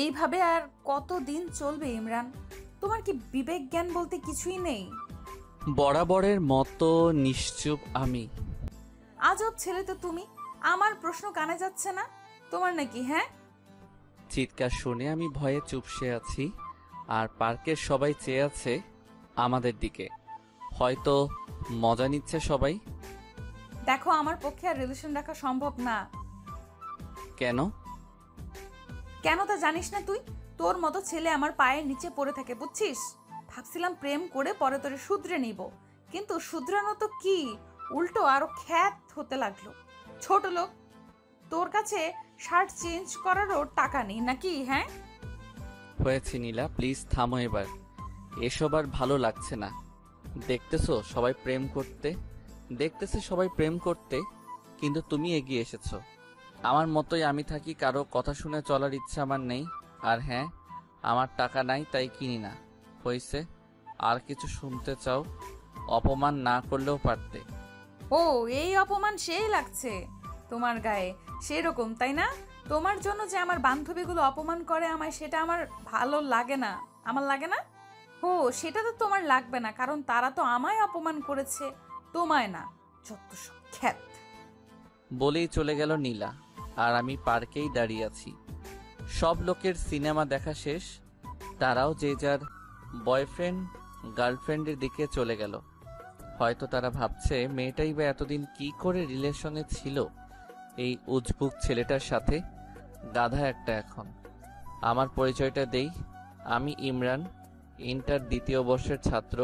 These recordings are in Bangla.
এইভাবে আর কতদিন চলবে ইমরান? তোমার কি বিবেক জ্ঞান বলতে কিছুই নেই? বরাবরের মতো নিশ্চুপ আমি। আজব ছেলে তো তুমি। আমার প্রশ্ন কানে যাচ্ছে না তোমার নাকি? হ্যাঁ, চিৎকার শুনে আমি ভয়ে চুপসে আছি, আর পার্কের সবাই চেয়ে আছে আমাদের দিকে। হয়তো মজা নিচ্ছে সবাই। দেখো আমার পক্ষে আর রিলেশন রাখা সম্ভব না। কেন? কেন তা জানিস না তুই? তোর মতো ছেলে আমার পায়ের নিচে পড়ে থাকে, বুঝছিস? ভাবছিলাম প্রেম করে পরে তোরে শুধরে নিব, কিন্তু শুধরানো তো কি, উল্টো আরো খ্যাত হতে লাগলো। ছোট লোক, তোর কাছে শার্ট চেঞ্জ করারও টাকা নেই নাকি? হ্যাঁ, হয়েছে নীলা, প্লিজ থামো এবার। এসব আর ভালো লাগছে না। দেখতেছে সবাই প্রেম করতে, কিন্তু তুমি এগিয়ে এসেছো। আমার মতোই আমি থাকি, কারো কথা শুনে চলার ইচ্ছা আমার নেই। আর হ্যাঁ, আমার টাকা নাই তাই কিনি না। হয়েছে। আর কিছু শুনতে চাও? অপমান না করলেও পারতে। ও, এই অপমান সেই লাগছে তোমার গায়ে, সেরকম তাই না? তোমার জন্য যে আমার বান্ধবীগুলো অপমান করে আমায়, সেটা আমার ভালো লাগে না। আমার লাগে না? ও, সেটা তো তোমার লাগবে না, কারণ তারা তো আমায় অপমান করেছে, তোমায় না। যত সব খ্যাত। বলেই চলে গেল নীলা, আর আমি পার্কেই দাঁড়িয়ে আছি। সব লোকের সিনেমা দেখা শেষ, তারাও যে যার বয়ফ্রেন্ড গার্লফ্রেন্ডের দিকে চলে গেল। হয়তো তারা ভাবছে মেয়েটাই বা এতদিন কি করে রিলেশনে ছিল এই উজবুক ছেলেটার সাথে। গাধা একটা এখন। আমার পরিচয়টা দেই, আমি ইমরান, ইন্টার দ্বিতীয় বর্ষের ছাত্র।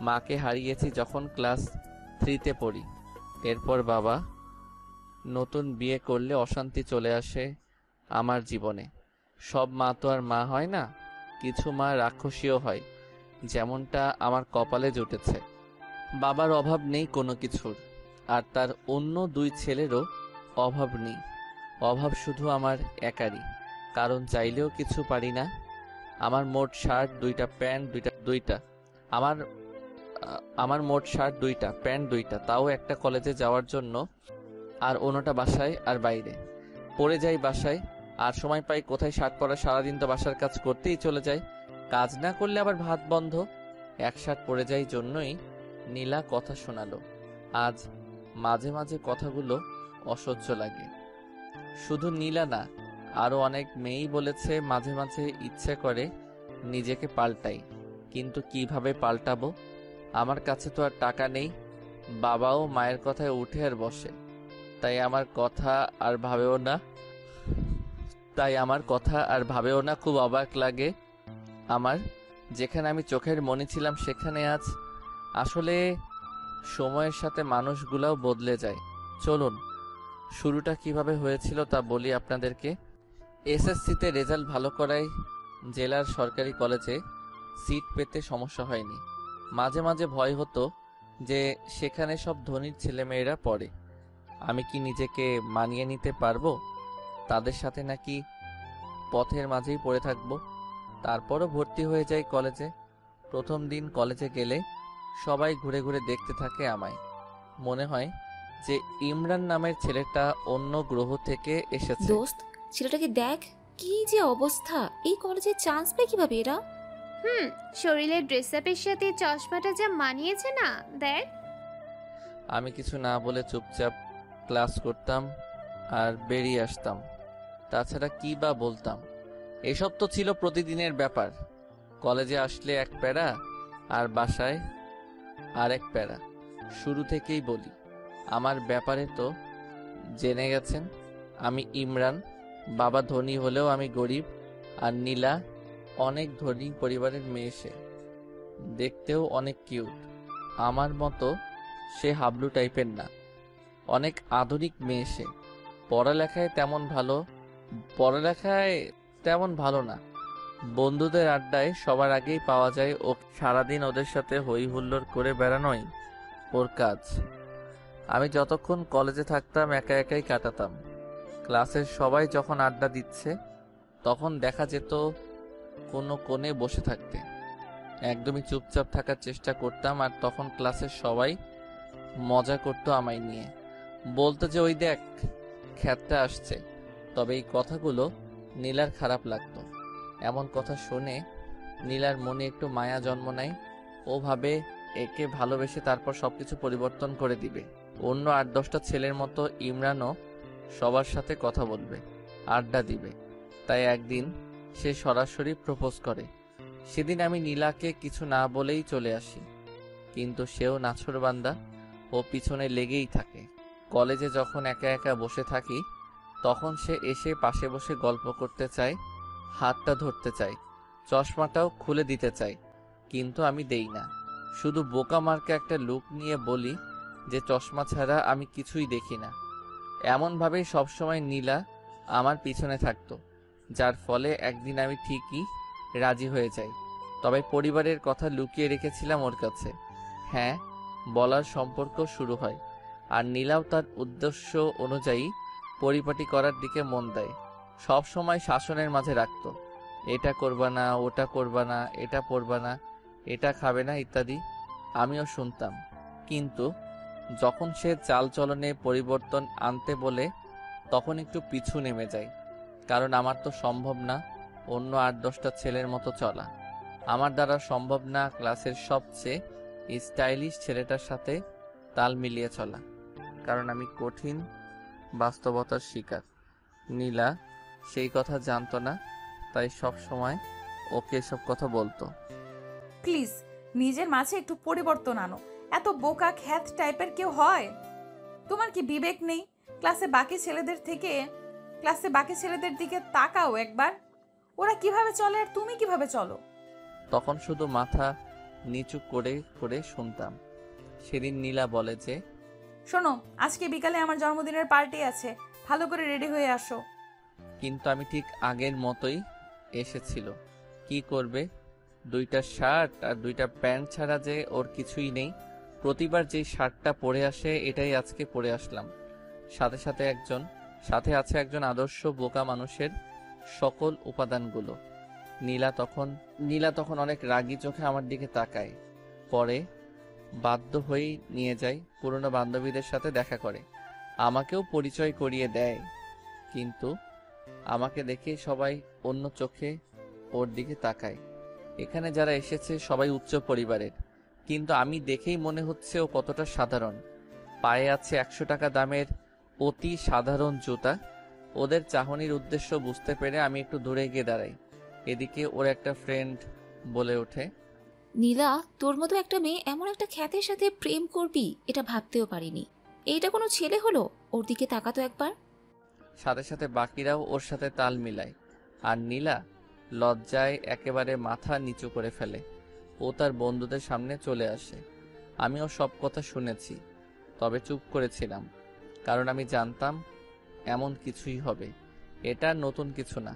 মাকে হারিয়েছি যখন ক্লাস 3-তে পড়ি। এরপর বাবা। নতুন বিয়ে করলে অশান্তি চলে আসে আমার জীবনে। সব মা তো আর মা হয় না, কিছু মা রাক্ষসীও হয়, যেমনটা আমার কপালে জুটেছে। বাবার অভাব নেই কোনো কিছুর, আর তার অন্য 2 ছেলেরও অভাব নেই। অভাব শুধু আমার একারই, কারণ চাইলেও কিছু পারি না। আমার মোট শার্ট 2টা, প্যান্ট 2টা। আমার আমার মোট শার্ট 2টা, প্যান্ট 2টা, তাও একটা কলেজে যাওয়ার জন্য, আর অন্যটা বাসায় আর বাইরে। পরে যাই বাসায়, আর সময় পাই কোথায় শার্ট পরা? সারাদিন তো বাসার কাজ করতেই চলে যায়, কাজ না করলে আবার ভাত বন্ধ। এক শার্ট পরে যাই জন্যই নীলা কথা শোনালো। আজ মাঝে মাঝে কথাগুলো অসহ্য লাগে। শুধু নীলা না, আরো অনেক মেয়েই বলেছে মাঝে মাঝে ইচ্ছে করে নিজেকে পাল্টাই, কিন্তু কিভাবে পাল্টাবো? আমার কাছে তো আর টাকা নেই। বাবাও মায়ের কথায় উঠে আর বসে, তাই আমার কথা আর ভাবেও না খুব অবাক লাগে আমার। যেখানে আমি চোখের মনি ছিলাম, সেখানে আজ। আসলে সময়ের সাথে মানুষগুলাও বদলে যায়। চলুন, শুরুটা কিভাবে হয়েছিল তা বলি আপনাদেরকে। এসএসসিতে রেজাল্ট ভালো করায় জেলার সরকারি কলেজে সিট পেতে সমস্যা হয়নি। মাঝে মাঝে ভয় হতো যে সেখানে সব ধনীর ছেলেমেয়েরা পড়ে, আমি কি নিজেকে মানিয়ে নিতে পারবো তাদের সাথে, নাকি পথের মাঝেই পড়ে থাকবো। তারপরও ভর্তি হয়ে যাই কলেজে। প্রথম দিন কলেজে গেলে সবাই ঘুরে ঘুরে দেখতে থাকে আমায়। মনে হয় যে ইমরান নামের ছেলেটা অন্য গ্রহ থেকে এসেছে। দোস্ত, ছেলেটাকে দেখ, কি যে অবস্থা! এই কলেজে চান্স পায় কিভাবে এরা? হুম, শরীরের ড্রেস আপের সাথে চশমাটা যা মানিয়েছে না, দেখ। আমি কিছু না বলে চুপচাপ ক্লাস করতাম আর বেরিয়ে আসতাম। তাছাড়া কি বা বলতাম? এসব তো ছিল প্রতিদিনের ব্যাপার। কলেজে আসলে এক প্যারা, আর বাসায় আর এক প্যারা। শুরু থেকেই বলি, আমার ব্যাপারে তো জেনে গেছেন। আমি ইমরান, বাবা ধনী হলেও আমি গরিব। আর নীলা অনেক ধনী পরিবারের মেয়ে, সে দেখতেও অনেক কিউট। আমার মতো সে হাবলু টাইপের না, অনেক আধুনিক মেয়ে সে। পড়ালেখায় তেমন ভালো না। বন্ধুদের আড্ডায় সবার আগেই পাওয়া যায় ও। সারাদিন ওদের সাথে হই হুল্লোড় করে বেড়ানোই ওর কাজ। আমি যতক্ষণ কলেজে থাকতাম একা একাই কাটাতাম। ক্লাসের সবাই যখন আড্ডা দিচ্ছে, তখন দেখা যেত কোনো কোণে বসে থাকতে। একদমই চুপচাপ থাকার চেষ্টা করতাম, আর তখন ক্লাসের সবাই মজা করতো আমায় নিয়ে। বলতো যে ওই দেখ, খ্যাতটা আসছে। তবে এই কথাগুলো নীলার খারাপ লাগতো। এমন কথা শুনে নীলার মনে একটু মায়া জন্ম নেয়। ও ভাবে একে ভালোবেসে তারপর সবকিছু পরিবর্তন করে দিবে। অন্য 8-10টা ছেলের মতো ইমরানও সবার সাথে কথা বলবে, আড্ডা দিবে। তাই একদিন সে সরাসরি প্রপোজ করে। সেদিন আমি নীলাকে কিছু না বলেই চলে আসি, কিন্তু সেও নাছোড়বান্দা, ও পিছনে লেগেই থাকে। কলেজে যখন একা একা বসে থাকি তখন সে এসে পাশে বসে গল্প করতে চায়, হাতটা ধরতে চায়, চশমাটাও খুলে দিতে চায়, কিন্তু আমি দেই না। শুধু বোকা মার্কা একটা লুক নিয়ে বলি যে চশমা ছাড়া আমি কিছুই দেখি না। এমনভাবেই সবসময় নীলা আমার পিছনে থাকতো, যার ফলে একদিন আমি ঠিকই রাজি হয়ে যাই। তবে পরিবারের কথা লুকিয়ে রেখেছিলাম ওর কাছে। হ্যাঁ, বলার সম্পর্ক শুরু হয়, আর নীলাও তার উদ্দেশ্য অনুযায়ী পরিপাটি করার দিকে মন দেয়। সব সময় শাসনের মাঝে রাখতো, এটা করবা না, ওটা করবা না, এটা পরবা না, এটা খাবে না ইত্যাদি। আমিও শুনতাম, কিন্তু যখন সে চালচলনে পরিবর্তন আনতে বলে তখন একটু পিছু নেমে যায়। কারণ আমার তো সম্ভব না অন্য 8-10টা ছেলের মতো চলা। আমার দ্বারা সম্ভব না ক্লাসের সবচেয়ে স্টাইলিশ ছেলেটার সাথে তাল মিলিয়ে চলা, কারণ আমি কঠিন বাস্তবতার শিকার। নীলা সেই কথা জানতো না, তাই সব সময় ওকে এসব কথা বলতো। প্লিজ নিজের মাঝে একটু পরিবর্তন আনো। এত বোকা খ্যাত টাইপের কেউ হয়? তোমার কি বিবেক নেই? ক্লাসে বাকি ছেলেদের দিকে তাকাও একবার। ওরা কিভাবে চলে আর তুমি কিভাবে চলো? তখন শুধু মাথা নিচু করে করে শুনতাম। সেদিন নীলা বলে যে, শোনো, আজকে বিকালে আমার জন্মদিনের পার্টি আছে, ভালো করে রেডি হয়ে আসো। কিন্তু আমি ঠিক আগের মতোই এসেছিল। কি করবে, 2টা শার্ট আর 2টা প্যান্ট ছাড়া যে ওর কিছুই নেই। প্রতিবার যেই শার্টটা পরে আসে এটাই আজকে পরে আসলাম। সাথে আছে একজন আদর্শ বোকা মানুষের সকল উপাদানগুলো। নীলা তখন অনেক রাগী চোখে আমার দিকে তাকায়। পরে বাধ্য হয়েই নিয়ে যায়, পুরনো বান্ধবীদের সাথে দেখা করে, আমাকেও পরিচয় করিয়ে দেয়। কিন্তু আমাকে দেখে সবাই অন্য চোখে ওর দিকে তাকায়। এখানে যারা এসেছে সবাই উচ্চ পরিবারের, কিন্তু আমি দেখেই মনে হচ্ছে ও কতটা সাধারণ। পায়ে আছে 100 টাকা দামের অতি সাধারণ জুতা। ওদের চাহনির উদ্দেশ্য বুঝতে পেরে আমি একটু দূরে গিয়ে দাঁড়াই। এদিকে ওর একটা ফ্রেন্ড বলে ওঠে, নীলা, তোর মতো একটা মেয়ে এমন একটা খ্যাতের সাথে প্রেম করবি এটা ভাবতেও পারিনি। এইটা কোনো ছেলে হলো? ওর দিকে তাকাতো একবার। সাথে সাথে বাকিরাও ওর সাথে তাল মিলায়, আর নীলা লজ্জায় একেবারে মাথা নিচু করে ফেলে। ও তার বন্ধুদের সামনে চলে আসে। আমিও সব কথা শুনেছি, তবে চুপ করেছিলাম, কারণ আমি জানতাম এমন কিছুই হবে। এটা নতুন কিছু না,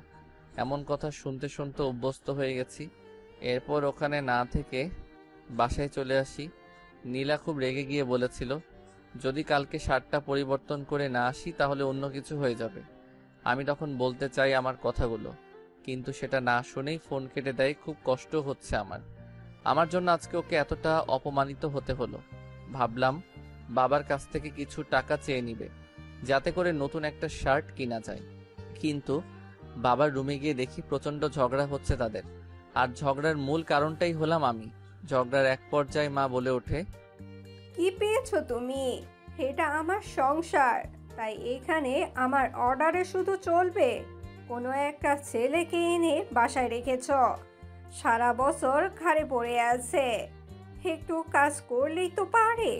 এমন কথা শুনতে শুনতে অভ্যস্ত হয়ে গেছি। এরপর ওখানে না থেকে বাসায় চলে আসি। নীলা খুব রেগে গিয়ে বলেছিল, যদি কালকে শার্টটা পরিবর্তন করে না আসি তাহলে অন্য কিছু হয়ে যাবে। আমি তখন বলতে চাই আমার কথাগুলো, কিন্তু সেটা না শুনেই ফোন কেটে দেয়। খুব কষ্ট হচ্ছে আমার জন্য আজকে ওকে এতটা অপমানিত হতে হলো। ভাবলাম বাবার কাছ থেকে কিছু টাকা চেয়ে নিবে, যাতে করে নতুন একটা শার্ট কিনা যায়। কিন্তু বাবার রুমে গিয়ে দেখি প্রচন্ড ঝগড়া হচ্ছে তাদের, আর ঝগড়ার মূল কারণটাই হলাম আমি। ঝগড়ার এক পর্যায়ে মা বলে ওঠে, কি পেয়েছো তুমি? এটা আমার সংসার, তাই এখানে আমার অর্ডারে শুধু চলবে। কোনো একটা ছেলেকে এনে বাসায় রেখেছ, সারা বছর ঘাড়ে পড়ে আছে, একটু কাজ করলেই তো পারে।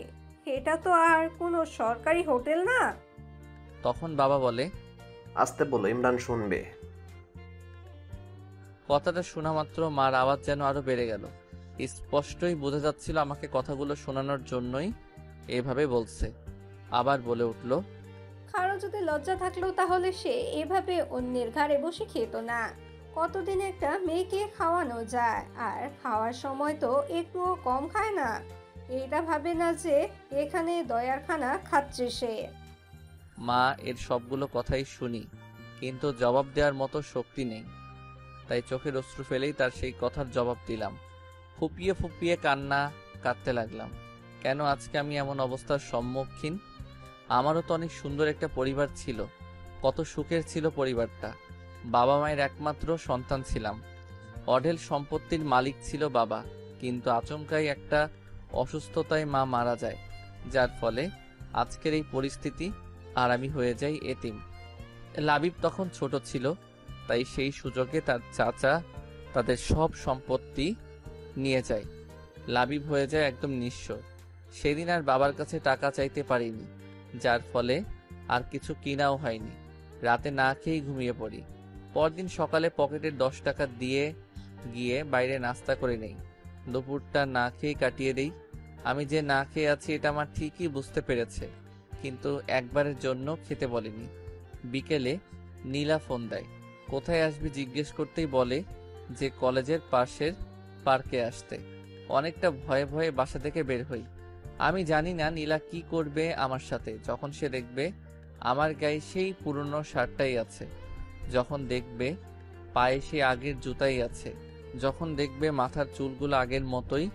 এটা তো আর কোনো সরকারি হোটেল না। তখন বাবা বলে, আসতে বলো, ইমরান শুনবে। কথাটা শোনা মাত্র মার আওয়াজ যেন আরো বেড়ে গেল। স্পষ্টই বোঝা যাচ্ছিল আমাকে কথাগুলো শোনানোর জন্যই এভাবে বলছে। আবার বলে উঠল, কারো যদি লজ্জা থাকলো তাহলে সে এভাবে অন্যের ঘাড়ে বসে খেত না। কতদিন একটা মেয়েকে খাওয়ানো যায়, আর খাওয়ার সময় তো একটুও কম খায় না। এটা ভাবে না যে এখানে দয়ার খানা খাচ্ছে সে। মা এর সবগুলো কথাই শুনি, কিন্তু জবাব দেওয়ার মতো শক্তি নেই। তাই চোখের অশ্রু ফেলেই তার সেই কথার জবাব দিলাম। ফুপিয়ে ফুপিয়ে কাঁদতে লাগলাম। কেন আজকে আমি এমন অবস্থার সম্মুখীন? আমারও তো অনেক সুন্দর একটা পরিবার ছিল, কত সুখের ছিল পরিবারটা। বাবা মায়ের একমাত্র সন্তান ছিলাম, অঢেল সম্পত্তির মালিক ছিল বাবা, কিন্তু আচমকাই একটা অসুস্থতায় মা মারা যায়, যার ফলে আজকের এই পরিস্থিতি, আর আমি হয়ে যাই এতিম। লাবিব তখন ছোট ছিল, তাই সেই সুযোগে তার চাচা তাদের সব সম্পত্তি নিয়ে যায়। লাবিব হয়ে যায় একদম নিঃস্ব। সেদিন আর বাবার কাছে টাকা চাইতে পারিনি, যার ফলে আর কিছু কিনাও হয়নি। রাতে না খেয়েই ঘুমিয়ে পড়ি। পরদিন সকালে পকেটের 10 টাকা দিয়ে গিয়ে বাইরে নাস্তা করে নেই। দুপুরটা না খেয়ে কাটিয়ে দেই। আমি যে না খেয়ে আছি এটা আমার ঠিকই বুঝতে পেরেছে, কিন্তু একবারের জন্য খেতে বলেনি। বিকেলে নীলা ফোন দেয়। কোথায় আসবি জিজ্ঞেস করতেই বলে যে কলেজের পাশের পার্কে আসতে। অনেকটা ভয়ে ভয়ে বাসা থেকে বের হই। আমি জানি না নীলা কি করবে আমার সাথে, যখন সে দেখবে আমার গায়ে সেই পুরনো শার্টটাই আছে, যখন দেখবে পায়ে সেই আগের জুতাই আছে, যখন দেখবে মাথার চুলগুলো আগের মতোই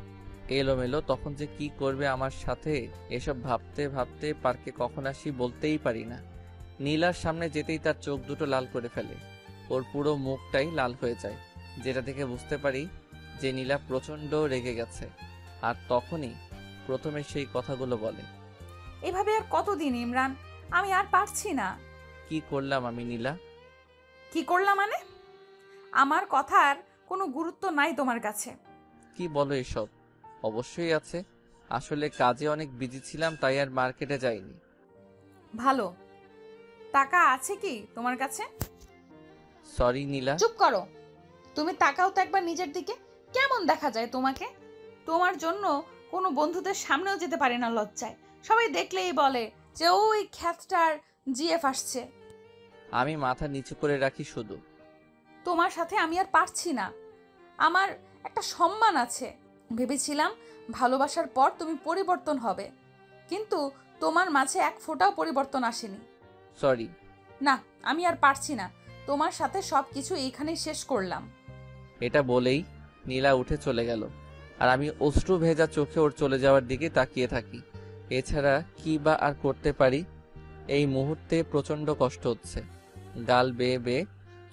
এলোমেলো, তখন যে কি করবে আমার সাথে। এসব ভাবতে ভাবতে পার্কে কখন আসি বলতেই পারি না। নীলার সামনে যেতেই তার চোখ দুটো লাল করে ফেলে। ওর পুরো মুখটাই লাল হয়ে যায়, যেটা দেখে বুঝতে পারি যে নীলা প্রচণ্ড রেগে গেছে। আর তখনই প্রথমে সেই কথাগুলো বলে। এভাবে আর কতদিন ইমরান, আমি আর পারছি না। কি করলাম আমি নীলা? কি করলাম মানে? আমার কথার কোনো গুরুত্ব নাই তোমার কাছে? কি বলো এসব? অবশ্যই আছে, আসলে কাজে অনেক বিজি ছিলাম, তাই আর মার্কেটে যাইনি। ভালো। টাকা আছে কি তোমার কাছে? সরি নীলা। চুপ করো। তুমি তাকাও তো একবার নিজের দিকে, কেমন দেখা যায় তোমাকে? তোমার জন্য কোনো বন্ধুদের সামনেও যেতে পারি না লজ্জায়। সবাই দেখলেই বলে যে ওই খ্যাতটার জিএফ আসছে। আমি মাথা নিচু করে রাখি শুধু। তোমার সাথে আমি আর পারছি না। আমার একটা সম্মান আছে। ভেবেছিলাম ভালোবাসার পর তুমি পরিবর্তন হবে, কিন্তু তোমার মাঝে এক ফোঁটাও পরিবর্তন আসেনি। সরি। না, আমি আর পারছি না। তোমার সাথে সব কিছু এইখানেই শেষ করলাম। এটা বলেই নীলা উঠে চলে গেল, আর আমি অশ্রু ভেজা চোখে ওর চলে যাওয়ার দিকে তাকিয়ে থাকি। এছাড়া কি বা আর করতে পারি? এই মুহূর্তে প্রচণ্ড কষ্ট হচ্ছে, গাল বেয়ে বেয়ে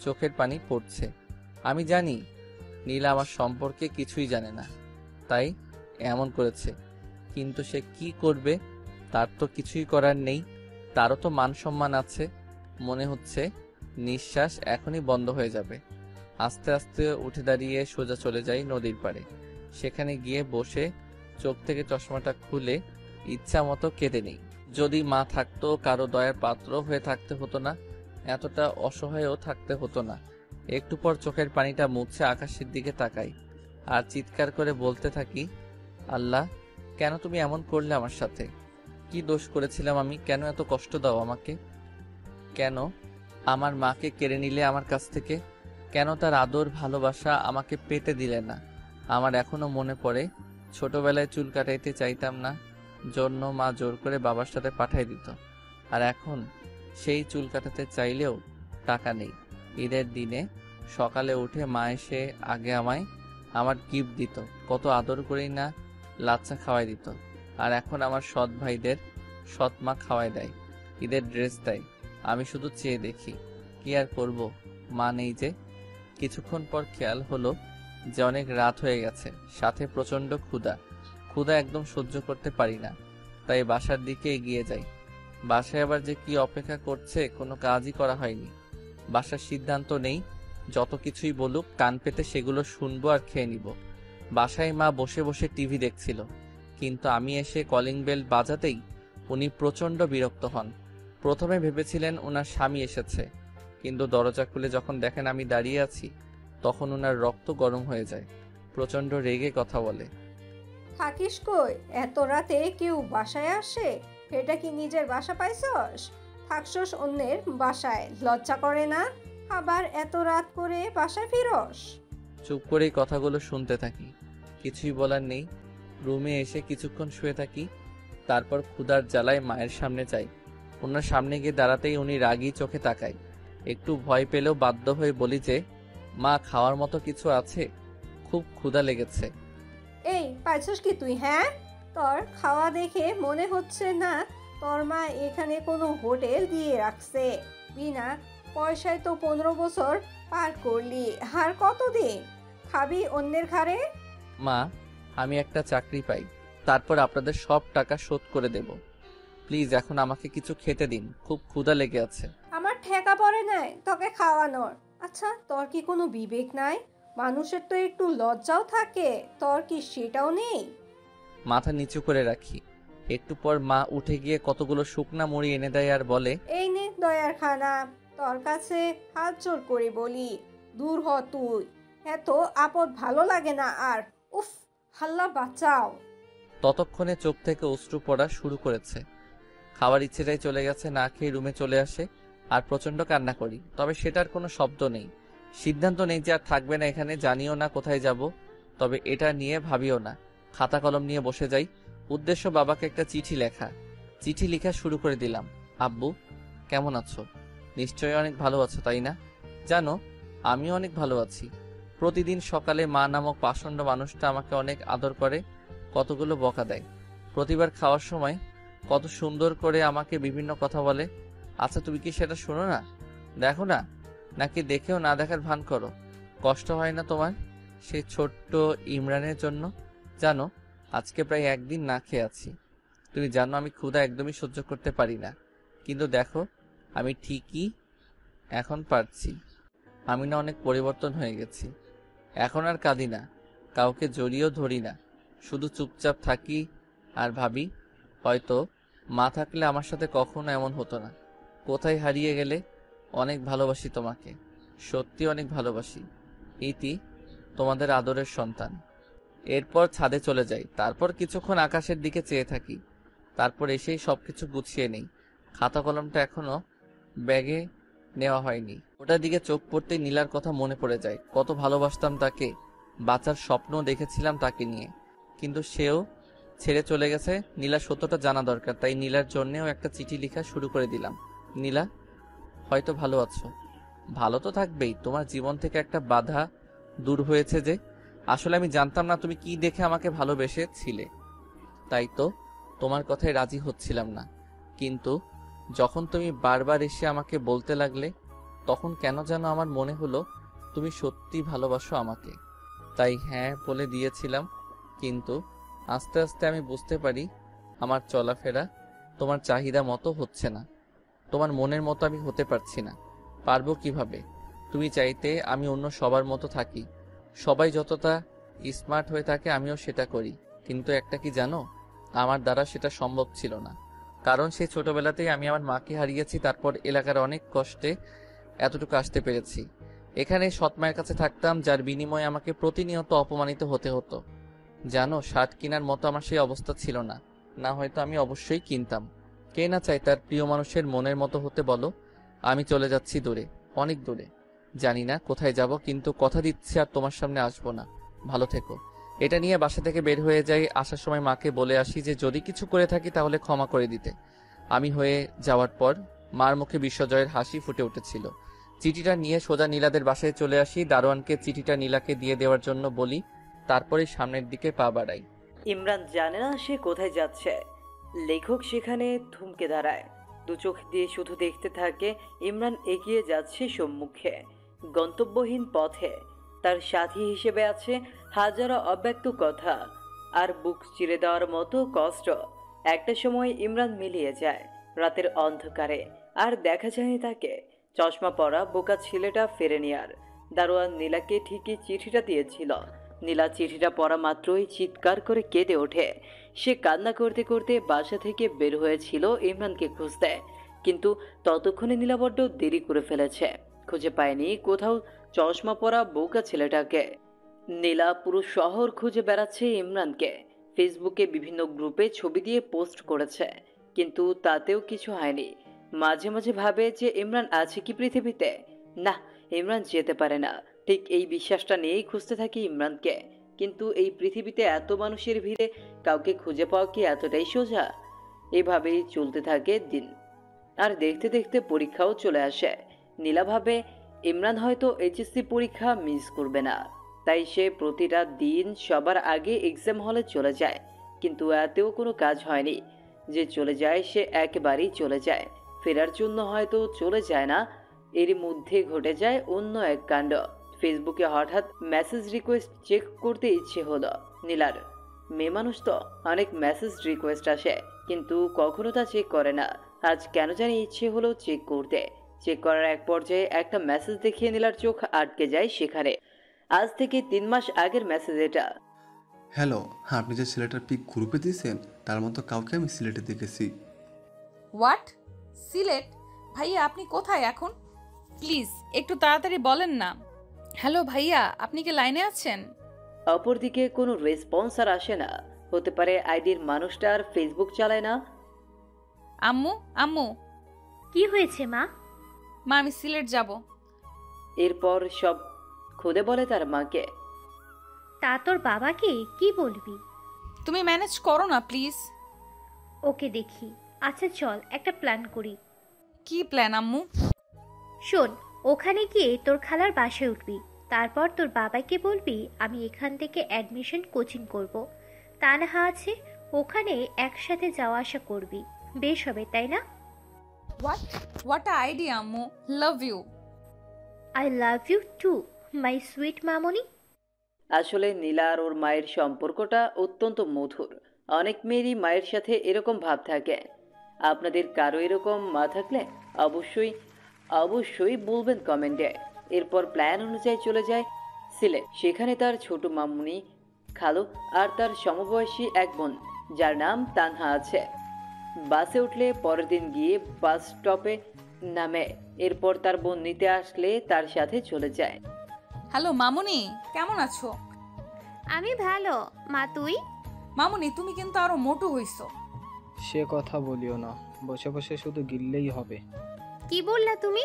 চোখের পানি পড়ছে। আমি জানি নীলা আমার সম্পর্কে কিছুই জানে না, তাই এমন করেছে, কিন্তু সে কি করবে? তার তো কিছুই করার নেই। তারও তো মান সম্মান আছে। মনে হচ্ছে নিঃশ্বাস এখনই বন্ধ হয়ে যাবে। আস্তে আস্তে উঠে দাঁড়িয়ে সোজা চলে যাই নদীর পাড়ে। সেখানে গিয়ে বসে চোখ থেকে চশমাটা খুলে ইচ্ছা মতো কেঁদে নেই। যদি মা থাকতো, কারো দয়ার পাত্র হয়ে থাকতে হতো না, এতটা অসহায়ও থাকতে হতো না। একটু পর চোখের পানিটা মুছে আকাশের দিকে তাকাই আর চিৎকার করে বলতে থাকি, আল্লাহ, কেন তুমি এমন করলে আমার সাথে? কি দোষ করেছিলাম আমি? কেন এত কষ্ট দাও আমাকে? কেন আমার মাকে কেড়ে নিলে আমার কাছ থেকে? কেন তার আদর ভালোবাসা আমাকে পেতে দিলে না? আমার এখনো মনে পড়ে, ছোটবেলায় চুল কাটাইতে চাইতাম না, জন্য মা জোর করে বাবার সাথে পাঠাই দিত। আর এখন সেই চুল কাটাতে চাইলেও টাকা নেই। ঈদের দিনে সকালে উঠে মা এসে আগে আমায় আমার গিফট দিত, কত আদর করেই না লাচ্ছা খাওয়াই দিত। আর এখন আমার সৎ ভাইদের সৎ মা খাওয়াই দেয়, ঈদের ড্রেস দেয়। আমি শুধু চেয়ে দেখি, কি আর করব, মা নেই যে। কিছুক্ষণ পর খেয়াল হলো যে অনেক রাত হয়ে গেছে, সাথে প্রচণ্ড ক্ষুধা একদম সহ্য করতে পারি না, তাই বাসার দিকে এগিয়ে যাই। বাসায় আবার যে কি অপেক্ষা করছে কোনো কাজই করা হয়নি। বাসার সিদ্ধান্ত নেই, যত কিছুই বলুক কান পেতে সেগুলো শুনবো আর খেয়ে নিব। বাসায় মা বসে বসে টিভি দেখছিল, কিন্তু আমি এসে কলিং বেল বাজাতেই উনি প্রচণ্ড বিরক্ত হন। প্রথমে ভেবেছিলেন ওনার স্বামী এসেছে, কিন্তু দরজা খুলে যখন দেখেন আমি দাঁড়িয়ে আছি, তখন ওনার রক্ত গরম হয়ে যায়। প্রচণ্ড রেগে কথা বলে, থাকিস কই? এত রাতে কেউ বাসায় আসে? এটা কি নিজের বাসা পাইছস? থাকছস অন্যের বাসায়, লজ্জা করে না? আবার এত রাত করে বাসায় ফিরস? চুপ করেই কথাগুলো শুনতে থাকি, কিছুই বলার নেই। রুমে এসে কিছুক্ষণ শুয়ে থাকি, তারপর ক্ষুধার জ্বালায় মায়ের সামনে যাই। ওনার সামনে গিয়ে দাঁড়াতেই উনি রাগী চোখে তাকায়। একটু ভয় পেলেও বাধ্য হয়ে বলি যে, মা, খাওয়ার মতো কিছু আছে? খুব ক্ষুধা লেগেছে। এই পাইছস কি তুই? হ্যাঁ, তোর খাওয়া দেখে মনে হচ্ছে না তোর মা এখানে কোনো হোটেল দিয়ে রাখছে। বিনা পয়সায় তো 15 বছর পার করলি, আর কতদিন? খাবি অন্যের ঘাড়ে? মা, আমি একটা চাকরি পাই, তারপর আপনাদের সব টাকা শোধ করে দেব। প্লিজ এখন আমাকে কিছু খেতে দিন, খুব ক্ষুধা লেগে আছে। আমার ঠেকা পড়ে নাই তোকে খাওয়ানোর। আচ্ছা, তোর কি কোনো বিবেক নাই? মানুষের তো একটু লজ্জাও থাকে, তোর কি সেটাও নেই? মাথা নিচু করে রাখি। একটু পর মা উঠে গিয়ে কতগুলো শুকনা মুড়ি এনে দেয় আর বলে, এই নে দয়ার খানা, তোর কাছে হাত জোর করে বলি, দূর হ তুই। এত আপদ ভালো লাগে না আর। উফ, হাল্লা বাঁচাও। ততক্ষণে চোখ থেকে অশ্রু পড়া শুরু করেছে। খাওয়ার ইচ্ছেটাই চলে গেছে, না খেয়ে রুমে চলে আসে আর প্রচন্ড কান্না করি। তবে সেটার কোনো শব্দ নেই, সিদ্ধান্ত নেই যে আর থাকবে না এখানে। জানিও না কোথায় যাব, তবে এটা নিয়ে ভাবিও না। খাতা কলম নিয়ে বসে যাই। উদ্দেশ্য বাবাকে একটা চিঠি লেখা। চিঠি লেখা শুরু করে দিলাম। আব্বু, কেমন আছো? নিশ্চয়ই অনেক ভালো আছো, তাই না? জানো, আমিও অনেক ভালো আছি। প্রতিদিন সকালে মা নামক পাষণ্ড মানুষটা আমাকে অনেক আদর করে, কতগুলো বকা দেয়। প্রতিবার খাওয়ার সময় কত সুন্দর করে আমাকে বিভিন্ন কথা বলে। আচ্ছা, তুমি কি সেটা শোনো না, দেখো না, নাকি দেখেও না দেখার ভান করো? কষ্ট হয় না তোমার সেই ছোট্ট ইমরানের জন্য? জানো, আজকে প্রায় একদিন না খেয়ে আছি। তুমি জানো আমি ক্ষুধা একদমই সহ্য করতে পারি না, কিন্তু দেখো আমি ঠিকই এখন পারছি। আমি না অনেক পরিবর্তন হয়ে গেছি। এখন আর কাঁদি না, কাউকে জড়িয়েও ধরি না, শুধু চুপচাপ থাকি আর ভাবি, হয়তো মা থাকলে আমার সাথে কখনো এমন হতো না। কোথায় হারিয়ে গেলে? অনেক ভালোবাসি তোমাকে, সত্যি অনেক ভালোবাসি। ইতি, তোমাদের আদরের সন্তান। এরপর ছাদে চলে যাই। তারপর কিছুক্ষণ আকাশের দিকে চেয়ে থাকি। তারপর এসেই সবকিছু গুছিয়ে নেই। খাতা কলমটা এখনো ব্যাগে নেওয়া হয়নি। ওটার দিকে চোখ পড়তেই নীলার কথা মনে পড়ে যায়। কত ভালোবাসতাম তাকে, বাঁচার স্বপ্ন দেখেছিলাম তাকে নিয়ে, কিন্তু সেও ছেড়ে চলে গেছে। নীলা সত্যটা জানা দরকার, তাই নীলার জন্যেও একটা চিঠি লেখা শুরু করে দিলাম। নীলা, হয়তো ভালো আছো। ভালো তো থাকবেই, তোমার জীবন থেকে একটা বাধা দূর হয়েছে যে। আসলে আমি জানতাম না তুমি কি দেখে আমাকে ভালোবেসেছিলে, তাই তো তোমার কথায় রাজি হচ্ছিলাম না। কিন্তু যখন তুমি বারবার এসে আমাকে বলতে লাগলে, তখন কেন যেন আমার মনে হলো তুমি সত্যি ভালোবাসো আমাকে। তাই হ্যাঁ বলে দিয়েছিলাম। কিন্তু আস্তে আস্তে আমি বুঝতে পারি আমার চলাফেরা তোমার চাহিদা মতো হচ্ছে না। তোমার মনের মতো আমি হতে পারছি না। পারবো কিভাবে? তুমি চাইতে আমি অন্য সবার মতো থাকি। সবাই যতটা স্মার্ট হয়ে থাকে আমিও সেটা করি। কিন্তু একটা কি জানো, আমার দ্বারা সেটা সম্ভব ছিল না। কারণ সেই ছোটবেলাতেই আমি আমার মাকে হারিয়েছি। তারপর এলাকার অনেক কষ্টে এতটুকু আসতে পেরেছি। এখানে সৎ মায়ের কাছে থাকতাম, যার বিনিময়ে আমাকে প্রতিনিয়ত অপমানিত হতে হতো। জানো, শার্ট কেনার মতো আমার সেই অবস্থা ছিল না, না হয়তো আমি অবশ্যই কিনতাম। কে না চাই তার প্রিয় মানুষের মনের মতো হতে বলো? আমি চলে যাচ্ছি দূরে, অনেক দূরে। জানি না কোথায় যাব, কিন্তু কথা দিচ্ছি আর তোমার সামনে আসবো না। ভালো থেকো। এটা নিয়ে বাসা থেকে বের হয়ে যাই। আসার সময় মাকে বলে আসি যে যদি কিছু করে থাকি তাহলে ক্ষমা করে দিতে। আমি হয়ে যাওয়ার পর মার মুখে বিশ্বজয়ের হাসি ফুটে উঠেছিল। চিঠিটা নিয়ে সোজা নীলাদের বাসায় চলে আসি। দারোয়ানকে চিঠিটা নীলাকে দিয়ে দেওয়ার জন্য বলি, তারপরে সামনের দিকে পা বাড়াই। ইমরান জানে না সে কোথায় যাচ্ছে। লেখক সেখানে থমকে দাঁড়ায়, দু চোখ দিয়ে শুধু দেখতে থাকে ইমরান এগিয়ে যাচ্ছে সম্মুখে, গন্তব্যহীন পথে। তার সাথী হিসেবে আছে হাজারো অব্যক্ত কথা আর বুক চিরে দেওয়ার মতো কষ্ট। একটা সময় ইমরান মিলিয়ে যায় রাতের অন্ধকারে, আর দেখা যায়নি তাকে। চশমা পরা বোকা ছেলেটা ফেরেনি আর। দারোয়ান নীলাকে ঠিকই চিঠিটা দিয়েছিল। নীলা চিঠিটা পড়া মাত্রই চিৎকার করে কেঁদে ওঠে। সে কান্না করতে করতে বাসা থেকে বের হয়েছিল ইমরানকে খুঁজতে, কিন্তু ততক্ষণে নীলা বড্ড দেরি করে ফেলেছে। খুঁজে পায়নি কোথাও চশমা পরা বোকা ছেলেটাকে। নীলা পুরো শহর খুঁজে বেড়াচ্ছে ইমরানকে। ফেসবুকে বিভিন্ন গ্রুপে ছবি দিয়ে পোস্ট করেছে, কিন্তু তাতেও কিছু হয়নি। মাঝে মাঝে ভাবে যে ইমরান আছে কি পৃথিবীতে। না, ইমরান যেতে পারে না। ঠিক এই বিশ্বাসটা নিয়েই খুঁজতে থাকি ইমরানকে। কিন্তু এই পৃথিবীতে এত মানুষের ভিড়ে কাউকে খুঁজে পাওয়া কি এতটাই সোজা? এভাবেই চলতে থাকে দিন। আর দেখতে দেখতে পরীক্ষাও চলে আসে। নীলা ভাবে ইমরান হয়তো এইচএসসি পরীক্ষা মিস করবে না, তাই সে প্রতিটা দিন সবার আগে এক্সাম হলে চলে যায়। কিন্তু এতেও কোনো কাজ হয়নি। যে চলে যায় সে একেবারেই চলে যায়, ফেরার জন্য হয়তো চলে যায় না। এর মধ্যে ঘটে যায় অন্য এক কাণ্ড। ফেসবুকে হঠাৎ মেসেজ রিকোয়েস্ট চেক করতে ইচ্ছে হলো নীলার। মেয়ে মানুষ তো, অনেক মেসেজ রিকোয়েস্ট আসে কিন্তু কখনো তা চেক করে না। আজ কেন জানি ইচ্ছে হলো চেক করতে। চেক করার এক পর্যায়ে একটা মেসেজ দেখিয়ে নীলার চোখ আটকে যায় সেখানে। আজ থেকে 3 মাস আগের মেসেজ এটা। হ্যালো, আপনি যে ছেলেটার পিক গ্রুপে দিয়েছেন তার মতো কাউকে আমি সিলেটে দেখেছি। হোয়াট? সিলেট? ভাইয়া আপনি কোথায় এখন? প্লিজ একটু তাড়াতাড়ি বলেন না। হ্যালো ভাইয়া, আপনি কি লাইনে আছেন? অপরদিকে কোনো রেসপন্স আর আসে না। হতে পারে আইডির মানুষটা আর ফেসবুক চালায় না। আম্মু, আম্মু। কি হয়েছে মা? মা, আমি সিলেট যাব। এরপর সব খুলে বলে তার মাকে। তা তোর বাবাকে কি বলবি? তুমি ম্যানেজ করো না প্লিজ। ওকে দেখি। আচ্ছা চল একটা প্ল্যান করি। কি প্ল্যান আম্মু? শোন, ওখানে গিয়ে তোর খালার বাসায় উঠবি। তারপর তোর বাবাকে বলবি আমি এখান থেকে অ্যাডমিশন কোচিং করব। তানহা আছে, ওখানে একসাথে যাওয়া আসা করবি। বেশ হবে, তাই না? হোয়াট আইডিয়া আম্মু, love you. I love you too my sweet মামনি। আসলে নীলা আর ওর মায়ের সম্পর্কটা অত্যন্ত মধুর। অনেক মেয়েরই মায়ের সাথে এরকম ভাব থাকে। আপনাদের কারো এরকম মা থাকলে অবশ্যই অবশ্যই বলবেন কমেন্টে। এরপর প্ল্যান অনুযায়ী চলে যায় সিলেট। সেখানে তার ছোট মামুনি, খালু আর তার সমবয়সী এক বোন যার নাম তানহা আছে। বাসে উঠলে পরের দিন গিয়ে বাস স্টপে নামে। এরপর তার বোন নিতে আসলে তার সাথে চলে যায়। হ্যালো মামুনি, কেমন আছো? আমি ভালো মা, তুই? মামুনি তুমি কিন্তু আরো মোটু হইছো। সে কথা বলিও না, বসে বসে শুধু গিললেই হবে। কি বললা তুমি?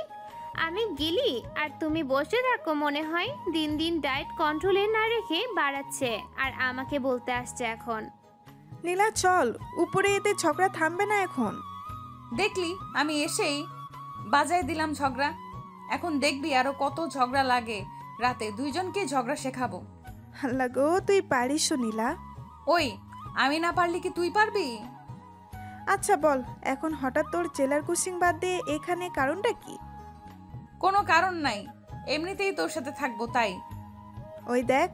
আমি গিলি আর তুমি বসে থাকো মনে হয়। দিন দিন ডায়েট কন্ট্রোলে না রেখে বাড়াচ্ছে আর আমাকে বলতে আসছে এখন। নীলা চল, উপরে এতে ঝগড়া থামবে না এখন। দেখলি আমি এসেই বাজায় দিলাম ঝগড়া। এখন দেখবি আরো কত ঝগড়া লাগে। রাতে দুইজনকে ঝগড়া শেখাবো। আল্লাহ গো, তুই পারিস নীলা। ওই, আমি না পারলি কি তুই পারবি? আচ্ছা বল, এখন হঠাৎ তোর জেলার কোচিং বাদ দিয়ে এখানে কারণটা কি? কোনো কারণ নাই, এমনিতেই তোর সাথে থাকবো তাই। ওই দেখ,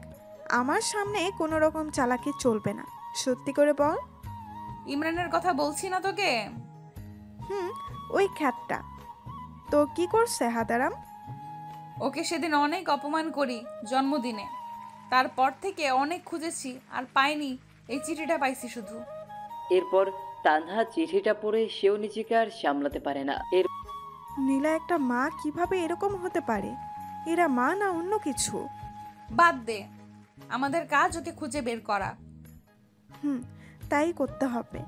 আমার সামনে কোনো রকম চালাকি চলবে না, সত্যি করে বল। ইমরানের কথা বলছি না তোকে? ওই খ্যাতটা তো কি করছে হাদারাম? ওকে সেদিন অনেক অপমান করি জন্মদিনে। তারপর থেকে অনেক খুঁজেছি আর পাইনি, এই চিঠিটা পাইছি শুধু। এরপর তানহা চিঠিটা পড়ে সেও নিজেকে আর সামলাতে পারে না। নীলা একটা মা কিভাবে এরকম হতে পারে? এরা মা না অন্য কিছু? বাদ দে, আমাদের কাজ ওকে খুঁজে বের করা। তাই করতে হবে।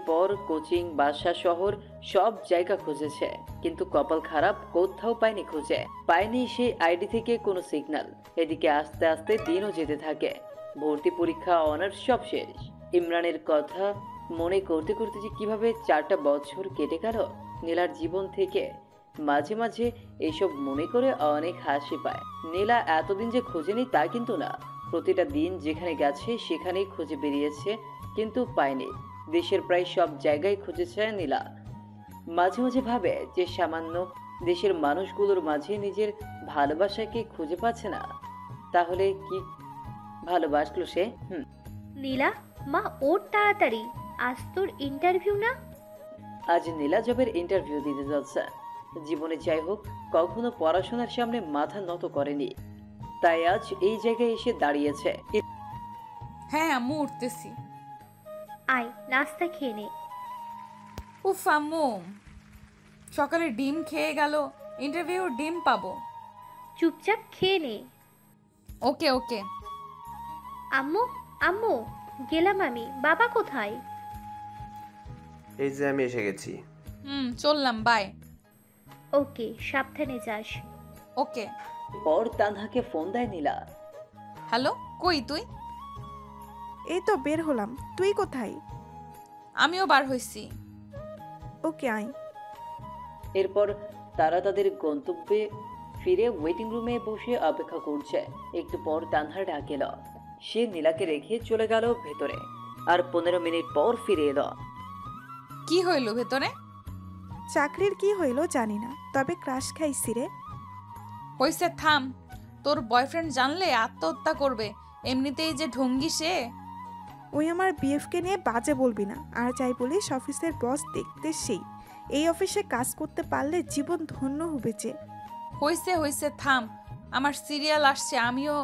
পর কোচিং, বাসা, শহর সব জায়গা খুঁজেছে কিন্তু কপাল খারাপ, কোথাও পায়নি। খুঁজে পায়নি সেই আইডি থেকে কোনো সিগন্যাল। এদিকে আস্তে আস্তে দিনও যেতে থাকে। ভর্তি পরীক্ষা, অনার্স সব শেষ। ইমরানের কথা মনে করতে করতে যে কিভাবে 4টা বছর কেটে গেল নীলার জীবন থেকে। মাঝে মাঝে এইসব মনে করে অনেক হাসি পায়। নীলা এতদিন যে খুঁজেনি তা কিন্তু না। প্রতিটা দিন যেখানে গেছে সেখানেই খুঁজে বেরিয়েছে কিন্তু পায়নি। দেশের প্রায় সব জায়গায় খুঁজেছে নীলা। মাঝে মাঝে ভাবে যে সামান্য দেশের মানুষগুলোর মাঝে নিজের ভালোবাসাকে খুঁজে পাচ্ছে না। তাহলে কি ভালোবাসলো সে? নীলা মা, ওর তাড়াতাড়ি, আজ তোর ইন্টারভিউ না? আজ নীলা জবের ইন্টারভিউ দিতে যাচ্ছে। জীবনে যাই হোক, কখনো পড়াশোনার সামনে মাথা নত করেনি, তাই আজ এই জায়গায় এসে দাঁড়িয়েছে। হ্যাঁ আম্মু, উঠতেছি। আয় নাস্তা খেয়ে নে। উফ আম্মু, সকালে ডিম খেয়ে গেল, ইন্টারভিউ ডিম পাবো। চুপচাপ খেয়ে নে। ওকে ওকে। আম্মু আম্মু, গেলাম আমি। বাবা কোথায়? এই যে আমি এসে গেছি। চললাম, বাই। ওকে, সাবধানে যাস। ওকে। পর তানহাকে ফোন দেয় নীলা। হ্যালো, কই তুই? এই তো বের হলাম, তুই কোথায়? আমিও বার হইছি। ওকে আয়। এরপর তারা তাদের গন্তব্যে ফিরে ওয়েটিং রুমে বসে অপেক্ষা করছে। একটু পর তানহা ডাক এলো। সে নীলাকে রেখে চলে গেল ভেতরে আর 15 মিনিট পর ফিরে এলো। কি হইল ভেতরে? চাকরির কি হইল জানি না, তবে ক্রাশ খাইছি রে। হইছে, থাম। তোর বয়ফ্রেন্ড জানলে আত্মহত্যা করবে, এমনিতেই যে ঢঙ্গি সে। ওই আমার বিএফকে নিয়ে বাজে বলবি না, আর যাই বলিস অফিসের বস দেখতে সেই। এই অফিসে কাজ করতে পারলে জীবন ধন্য হবে যে। হইছে হইছে, থাম। আমার সিরিয়াল আসছে, আমিও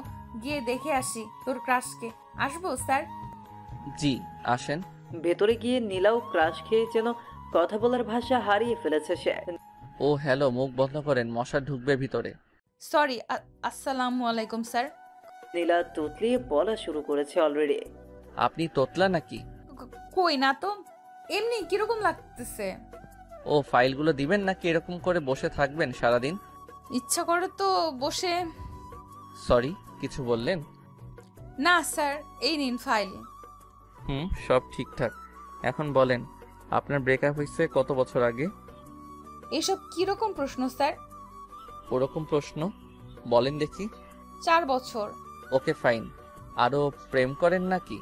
গিয়ে দেখে আসি তোর ক্রাশকে। আসবো স্যার? জি আসেন। ভেতরে গিয়ে নীলাও ক্রাশ খেয়ে যেন কথা বলার ভাষা হারিয়ে ফেলেছে সে। ও হ্যালো, মুখ বন্ধ করেন, মশা ঢুকবে ভিতরে। সরি, আসসালামু আলাইকুম স্যার। নীলা তুতলিয়ে বলা শুরু করেছে অলরেডি। আপনি তোতলা নাকি? কই না তো, এমনি কিরকম লাগতেছে। ও ফাইলগুলো দিবেন নাকি এরকম করে বসে থাকবেন সারাদিন? ইচ্ছা করে তো বসে। সরি, কিছু বললেন? না স্যার, এই নিন ফাইল। সব ঠিকঠাক। এখন বলেন, আপনার ব্রেকআপ হয়েছে কত বছর আগে? এসব কিরকম প্রশ্ন স্যার? ওরকম প্রশ্ন বলেন দেখি। 4 বছর। Okay fine. আরো প্রেম করেন নাকি?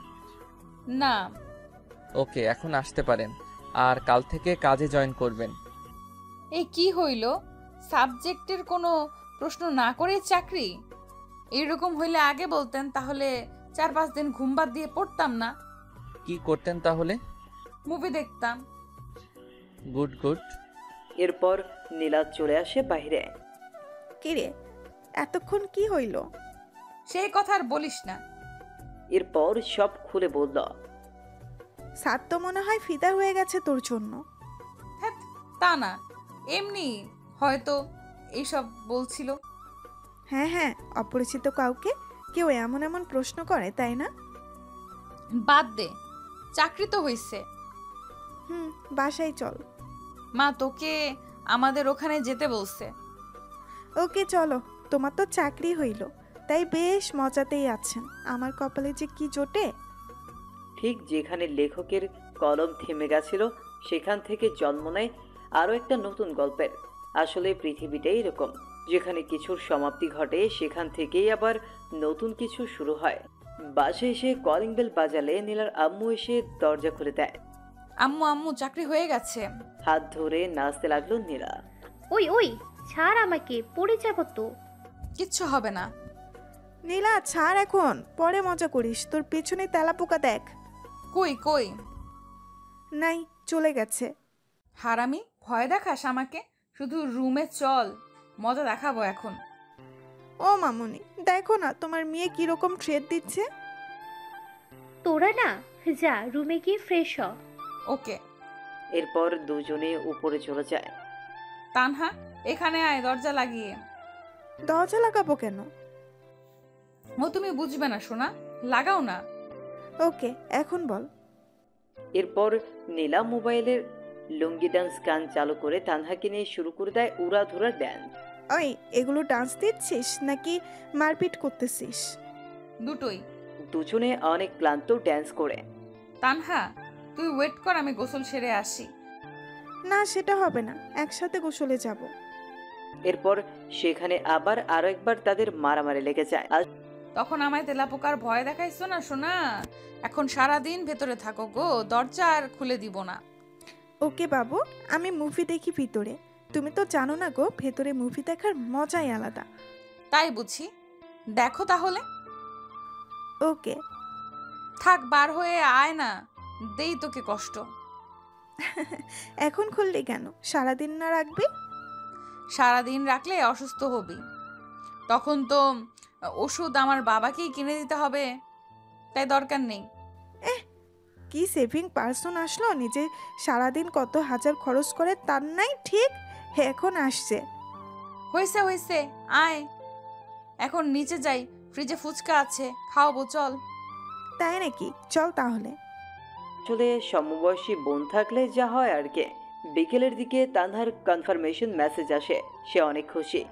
না। ওকে, এখন আসতে পারেন। আর কাল থেকে কাজে জয়েন করবেন। এই কি হইল? সাবজেক্টের কোনো প্রশ্ন না করে চাকরি? এইরকম হইলে আগে বলতেন, তাহলে 4-5 দিন ঘুম বাদ দিয়ে পড়তাম না। কি করতেন তাহলে? মুভি দেখতাম। Good good. এরপর নীলা চলে আসে বাইরে। কিরে, এতক্ষণ কি হইল? সেই কথা আর বলিস না। এরপর সব খুলে বলল। সাত তো মনে হয় ফিদা হয়ে গেছে তোর জন্য। হ্যাঁ, তা না, এমনি হয়তো এইসব বলছিল। হ্যাঁ হ্যাঁ, অপরিচিত কাউকে কেউ এমন এমন প্রশ্ন করে, তাই না? বাদ দে, চাকরি তো হইছে। বাসায় চল। মা তোকে আমাদের ওখানে যেতে বলছে। ওকে চলো, তোমার তো চাকরি হইল, তাই বেশ মজাতেই আছেন। আমার কপালে যে কি জোটে। ঠিক যেখানে লেখকের কলম থেমে গেছিল সেখান থেকে জন্ম নেয় আরও একটা নতুন গল্পের। আসলে পৃথিবীটাই এরকম, যেখানে কিছুর সমাপ্তি ঘটে সেখান থেকেই আবার নতুন কিছু শুরু হয়। বাসে এসে কলিং বেল বাজালে নীলার আম্মু এসে দরজা খুলে দেয়। আম্মু আম্মু, চাকরি হয়ে গেছে। হাত ধরে নাচতে লাগলো নীলা। ওই ওই, ছাড় আমাকে, পড়ে যাব তো। কিচ্ছু হবে না। নীলা ছাড়, এখন পরে মজা করিস। তোর পেছনে তেলাপোকা দেখ। কই কই? নাই, চলে গেছে। হারামি, ভয় দেখাস আমাকে? শুধু রুমে চল, মজা দেখাবো এখন। ও মামুনি, দেখো না তোমার মেয়ে কিরকম ট্রেড দিচ্ছে। তোরা না, যা রুমে গিয়ে ফ্রেশ হ। ওকে। এরপর দুজনে উপরে চলে যায়। তানহা, এখানে আয়, দরজা লাগিয়ে। দরজা লাগাবো কেন? ও তুমি বুঝবে না সোনা, লাগাও না। ওকে, এখন বল। এরপর নীলা মোবাইলের লুঙ্গি ডান্স গান চালু করে তানহাকে নিয়ে শুরু করে দেয় উড়াধুরা ড্যান্স। ওই, এগুলো ডান্স দিচ্ছিস নাকি মারপিট করতেছিস? দুটোই। দুজনে অনেক ক্লান্ত ড্যান্স করে। তানহা, তুই ওয়েট কর, আমি গোসল সেরে আসি। না, সেটা হবে না, একসাথে গোসলে যাব। এরপর সেখানে আবার আরো একবার তাদের মারামারি লেগে যায়। আর তখন আমায় তেলাপোকার ভয় দেখাইছো না সোনা। এখন সারাদিন ভেতরে থাকো গো, দরজা আর খুলে দিব না। ওকে বাবু, আমি মুভি দেখি ভিতরে। তুমি তো জানো না গো, ভেতরে মুভি দেখার মজাই আলাদা। তাই বুঝি, দেখো তাহলে। ওকে। থাক, বার হয়ে আয় না, দেই তোকে কষ্ট। এখন খুললি কেন? সারাদিন না রাখবি? সারাদিন রাখলে অসুস্থ হবি, তখন তো ওষুধ আমার বাবাকেই কিনে দিতে হবে, তাই দরকার নেই। কি সেভিং পার্সন আসলো, নিজে সারাদিন কত হাজার খরচ করে তার নাই ঠিক এখন আসছে। হয়েছে হয়েছে, আয় এখন নিচে যাই, ফ্রিজে ফুচকা আছে, খাওয়াবো, চল। তাই নাকি? চল তাহলে। আসলে সমবয়সী বোন থাকলে যা হয় আর কি। বিকেলের দিকে তানহার কনফার্মেশন মেসেজ আসে, সে অনেক খুশি।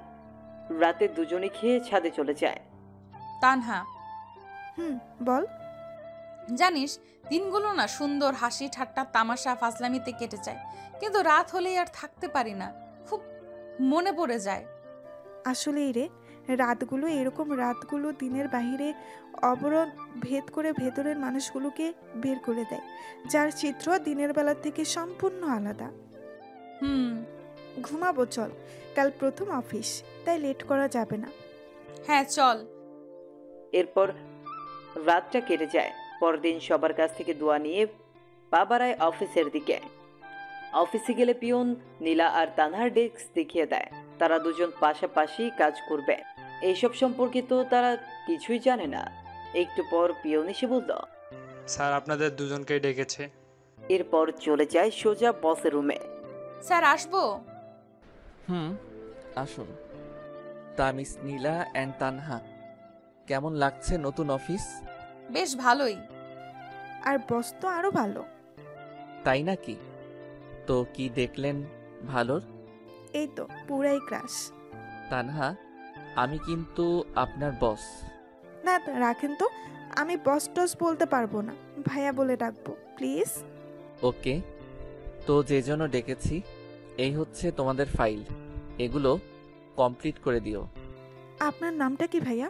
রাতে দুজনে খেয়ে ছাদে চলে যায়। তানহা, বল। জানিস, দিনগুলো না সুন্দর হাসি ঠাট্টা তামাশা ফাজলামিতে কেটে যায়, কিন্তু রাত হলেই আর থাকতে পারি না, খুব মনে পড়ে যায়। আসলেই রে, রাতগুলো এরকম, রাতগুলো দিনের বাহিরে অবরোধ ভেদ করে ভেতরের মানুষগুলোকে বের করে দেয়, যার চিত্র দিনের বেলা থেকে সম্পূর্ণ আলাদা। ঘুমাবো চল, কাল প্রথম অফিস, তাই লেট করা যাবে না। হ্যাঁ চল। এরপর রাতটা কেটে যায়। পরদিন সবার কাছ থেকে দোয়া নিয়ে পা বাড়ায় অফিসের দিকে। অফিসে গেলে পিয়ন নীলা আর তানহার ডেস্ক দেখিয়ে দেয়। তারা দুজন পাশাপাশি কাজ করবে, এইসব সম্পর্কে তো তারা কিছুই জানে না। একটু পর পিয়ন এসে বলল, স্যার আপনাদের দুজনকেই ডেকেছে। এরপর চলে যায় সোজা বসের রুমে। স্যার আসবো? আসুন। তা মিস নীলা অ্যান্ড তানহা, কেমন লাগছে নতুন অফিস? বেশ ভালোই। আর বস তো আরো ভালো। তাই নাকি? তো কি দেখলেন ভালোর? এই তো পুরাই ক্রাশ। তানহা, আমি কিন্তু আপনার বস। না রাখেন তো, আমি বস টস বলতে পারবো না, ভাইয়া বলে ডাকবো প্লিজ। ওকে, তো যে জন্য ডেকেছি এই হচ্ছে তোমাদের ফাইল, এগুলো কমপ্লিট করে দিও। আপনার নামটা কি ভাইয়া?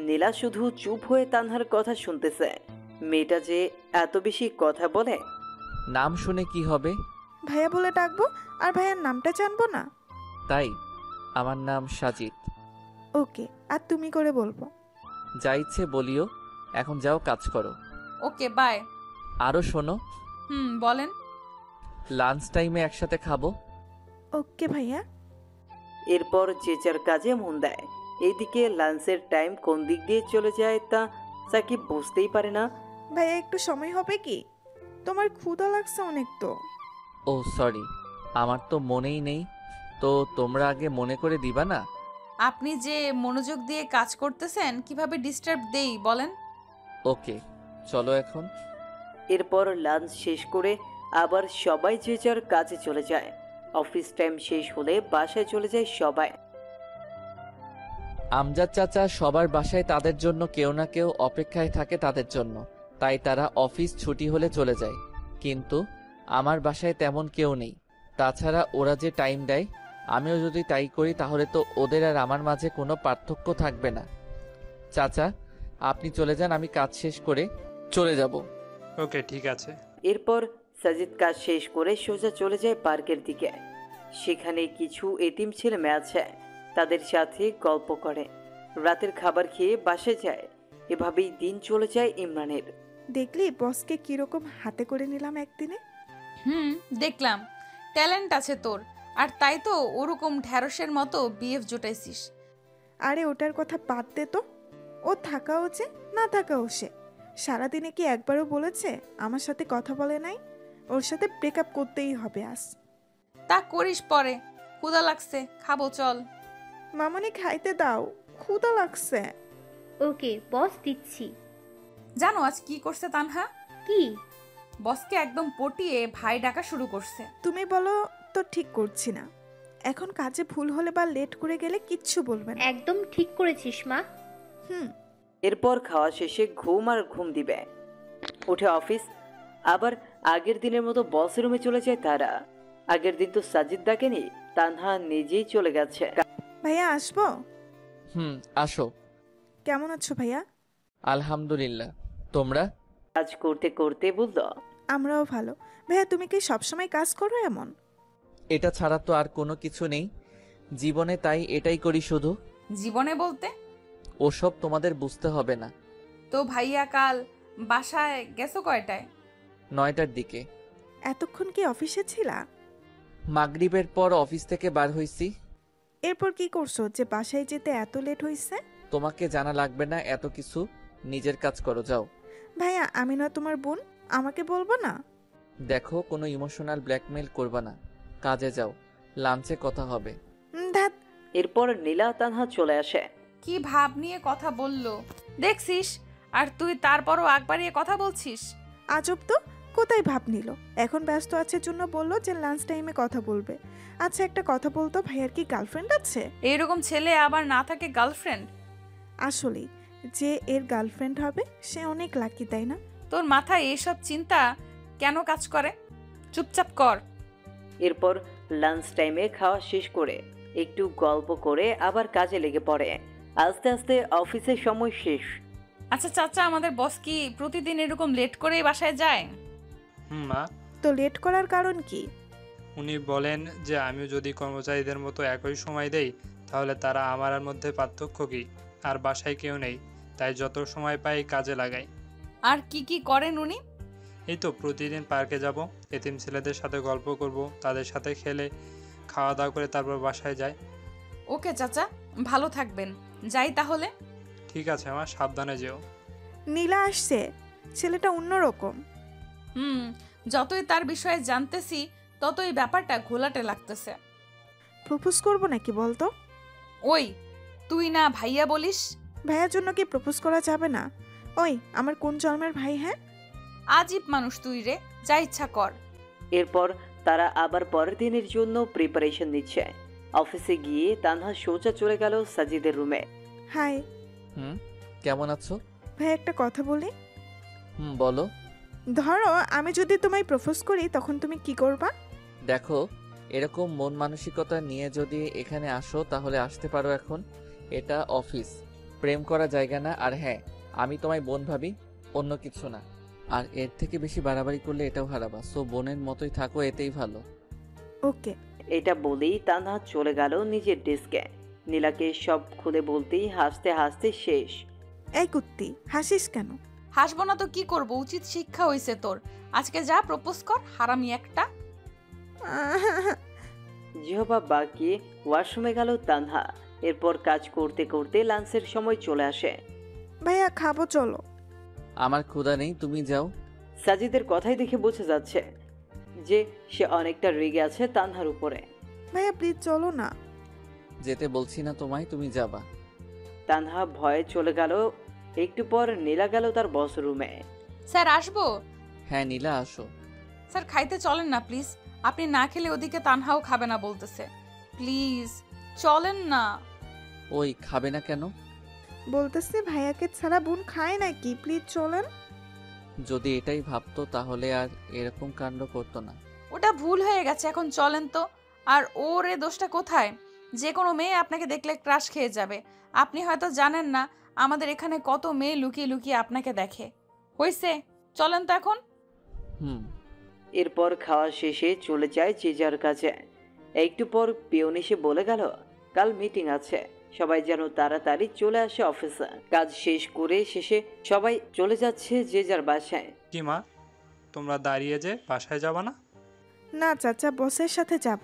নীলা শুধু চুপ হয়ে তানহার কথা শুনতেছে। মেয়েটা যে এত বেশি কথা বলে। নাম শুনে কি হবে? ভাইয়া বলে ডাকবো, আর ভাইয়ার নামটা জানবো না? তাই, আমার নাম সাজিদ। ওকে, আর তুমি করে বলবো। যা ইচ্ছে বলিও, এখন যাও কাজ করো। Okay bye. আরও শোনো, বলেন। লাঞ্চ টাইমে একসাথে খাবো। ওকে ভাইয়া। এরপর যে যার কাজে মন দেয়। এইদিকে লাঞ্চের টাইম কোন দিক দিয়ে চলে যায় তা সাকিব বুঝতেই পারে না। ভাইয়া একটু সময় হবে কি? তোমার ক্ষুধা লাগছে অনেক তো। ও সরি, আমার তো মনেই নেই, তো তোমরা আগে মনে করে দিবা না? আপনি যে মনোযোগ দিয়ে কাজ করতেছেন, কিভাবে ডিস্টার্ব দেই বলেন? ওকে, চলো এখন। এরপর লাঞ্চ শেষ করে আবার সবাই যে যার কাজে চলে যায়। অফিস টাইম শেষ হলে বাসায় চলে যায় সবাই। আমজাদ চাচা সবার বাসায় তাদের জন্য কেউ না কেউ অপেক্ষায় থাকে তাদের জন্য, তাই তারা অফিস ছুটি হলে চলে যায়। কিন্তু আমার বাসায় তেমন কেউ নেই। তাছাড়া ওরা যে টাইম দেয়, আমিও যদি তাই করি তাহলে তো ওদের আর আমার মাঝে কোনো পার্থক্য থাকবে না। চাচা, আপনি চলে যান, আমি কাজ শেষ করে চলে যাব। ওকে ঠিক আছে। এরপর সাজিদ কাজ শেষ করে সোজা চলে যায় পার্কের দিকে। সেখানে কিছু এতিম ছেলে মেয়ে আছে, তাদের সাথে গল্প করে। রাতের খাবার খেয়ে বাসায় যায়। এভাবেই দিন চলে যায় ইমরানের। দেখলি বসকে কিরকম হাতে করে নিলাম একদিনে? দেখলাম, ট্যালেন্ট আছে তোর, আর তাই তো ওরকম ঢ্যাঁড়সের মতো বিএফ জোটাইছিস। আরে ওটার কথা বাদ দে তো। ও থাকাও যে না থাকাও সে। সারাদিনে কি একবারও বলেছে আমার সাথে কথা বলে নাই? ওর সাথে ব্রেকআপ করতেই হবে আজ। তা করিস পরে, ক্ষুধা লাগছে, খাবো চল। মামনি খাইতে দাও, ক্ষুধা লাগছে। ওকে বস দিচ্ছি। জানো আজ কি করছে তানহা? কি? বসকে একদম পটিয়ে ভাই ডাকা শুরু করছে। তুমি বলো তো ঠিক করছি না। এখন কাজে ভুল হলে বা লেট করে গেলে কিচ্ছু বলবে না। একদম ঠিক করেছিস মা। এরপর খাওয়া শেষে ঘুম আর ঘুম দিবে। উঠে অফিস। আবার আগের দিনের মতো বস রুমে চলে যায় তারা। আগের দিন তো সাজিদ ডাকেনি, তানহা নিজেই চলে গেছে। ভাইয়া আসবো? আসো। কেমন আছো ভাইয়া? আলহামদুলিল্লাহ, তোমরা? কাজ করতে করতে বলল, আমরাও ভালো। ভাইয়া তুমি কি সবসময় কাজ করো এমন? এটা ছাড়া তো আর কোনো কিছু নেই জীবনে, তাই এটাই করি শুধু। জীবনে বলতে? ওসব তোমাদের বুঝতে হবে না। তো ভাইয়া কাল বাসায় গেছো কয়টায়? 9টার দিকে। এতক্ষণ কি অফিসে ছিলা? মাগরিবের পর অফিস থেকে বার হইছি। এরপর কি করছো যে বাসায় যেতে এত লেট হইছে? তোমাকে জানা লাগবে না এত কিছু, নিজের কাজ করো, যাও। ভাইয়া আমি না তোমার বোন, আমাকে বলবো না? দেখো, কোনো ইমোশনাল ব্ল্যাকমেল করবা না, কাজে যাও, লাঞ্চে কথা হবে। এরপর নীলা তানহা চলে আসে। কি ভাব নিয়ে কথা বললো দেখছিস, আর তুই তারপরও আগ বাড়িয়ে কথা বলছিস। আজব তো, কোথায় ভাব নিল? এখন ব্যস্ত আছে জন্য বললো যে লাঞ্চ টাইমে কথা বলবে। আচ্ছা একটা কথা বলতো, ভাইয়ার কি গার্লফ্রেন্ড আছে? এইরকম ছেলে আবার না থাকে গার্লফ্রেন্ড? আসলেই যে এর গার্লফ্রেন্ড হবে সে অনেক লাকি, তাই না? তোর মাথায় এইসব চিন্তা কেন কাজ করে? চুপচাপ কর। এরপর লাঞ্চ টাইমে খাওয়া শেষ করে একটু গল্প করে আবার কাজে লেগে পড়ে। আস্তে আস্তে অফিসের সময় শেষ। আচ্ছা চাচা, আমাদের বস কি প্রতিদিন এরকম লেট করে বাসায় যায়? মা। তো লেট করার কারণ কি? উনি বলেন যে আমিও যদি কর্মচারীদের মতো একই সময় দেই তাহলে তারা আমার মধ্যে পার্থক্য কি? আর বাসায় কেউ নেই, তাই যত সময় পাই কাজে লাগাই। আর কি কি করেন উনি? এই তো প্রতিদিন পার্কে যাব, এতিম ছেলেদের সাথে গল্প করব, তাদের সাথে খেলে খাওয়া দাওয়া করে তারপর বাসায় যাই। ওকে চাচা, ভালো থাকবেন, যাই তাহলে। ঠিক আছে মা, সাবধানে যেও। নীলা আসছে, ছেলেটা অন্যরকম। যতই তার বিষয়ে জানতেছি ততই ব্যাপারটা ঘোলাটে লাগতেছে। প্রপোজ করবো নাকি বলতো? ওই, তুই না ভাইয়া বলিস? ভাইয়ার জন্য কি প্রপোজ করা যাবে না? ওই আমার কোন জন্মের ভাই? হ্যাঁ, আজীব মানুষ তুই রে, যা ইচ্ছা কর। এরপর তারা আবার পরের দিনের জন্য প্রিপারেশন নিচ্ছে। অফিসে গিয়ে তানহা সোজা চলে গেল সাজিদের রুমে। হাই কেমন আছো? ভাই একটা কথা বলি। বলো। ধরো আমি যদি তোমায় প্রপোজ করি তখন তুমি কি করবা? দেখো, এরকম মন মানসিকতা নিয়ে যদি এখানে আসো তাহলে আসতে পারো। এখন এটা অফিস, প্রেম করা জায়গা না। আর হ্যাঁ, আমি তোমায় বোন ভাবি, অন্য কিছু না। আর এর থেকে বেশি বাড়াবাড়ি করলে এটাও হারাবা। সো বোনের মতোই থাকো, এতেই ভালো। ওকে। এটা বলেই তানহা চলে গেল নিজের ডেস্কে। নীলাকে সব খুলে বলতেই হাসতে হাসতে শেষ। এই কুত্তি, হাসিস কেন? হাসবো না তো কি করব, উচিত শিক্ষা হইছে তোর। আজকে যা প্রপোজ কর, হারামি একটা। জিহবা বাকি ওয়াশরুমে গেল তানহা। এরপর কাজ করতে করতে লাঞ্চের সময় চলে আসে। ভাইয়া খাবো, চলো। আমার ক্ষুধা নেই, তুমি যাও। সাজিদের কথাই দেখে বোঝা যাচ্ছে যে সে অনেকটা রেগে আছে তানহার উপরে। ভাইয়া প্লিজ চলো না। যেতে বলছি না তোমায়, তুমি যাবা। তানহা ভয়ে চলে গেল। একটু পর নীলা গেল তার বস রুমে। স্যার আসবো? হ্যাঁ নীলা, আসো। স্যার খাইতে চলেন না প্লিজ, আপনি না খেলে ওদিকে তানহাও খাবে না বলতেছে। প্লিজ চলেন না। ওই খাবে না কেন? বলতেছে ভাইয়াকে ছাড়া বোন খায় নাকি, প্লিজ চলেন। যদি এটাই ভাবতো তাহলে আর এরকম কাণ্ড করতো না। ওটা ভুল হয়ে গেছে, এখন চলেন তো। আর ওর এ দোষটা কোথায়? যে কোনো মেয়ে আপনাকে দেখলে ক্রাশ খেয়ে যাবে। আপনি হয়তো জানেন না আমাদের এখানে কত মেয়ে লুকিয়ে লুকিয়ে আপনাকে দেখে। হইছে, চলেন তো এখন। এরপর খাওয়া শেষে চলে যায় যে যার কাছে। একটু পর পিয়ন এসে বলে গেল কাল মিটিং আছে, সবাই যেন তাড়াতাড়ি চলে আসে অফিসে। কাজ শেষ করে শেষে সবাই চলে যাচ্ছে যে যার বাসায়। কি মা, তোমরা দাঁড়িয়ে যে বাসায় যাবা না? না চাচা, বসের সাথে যাব।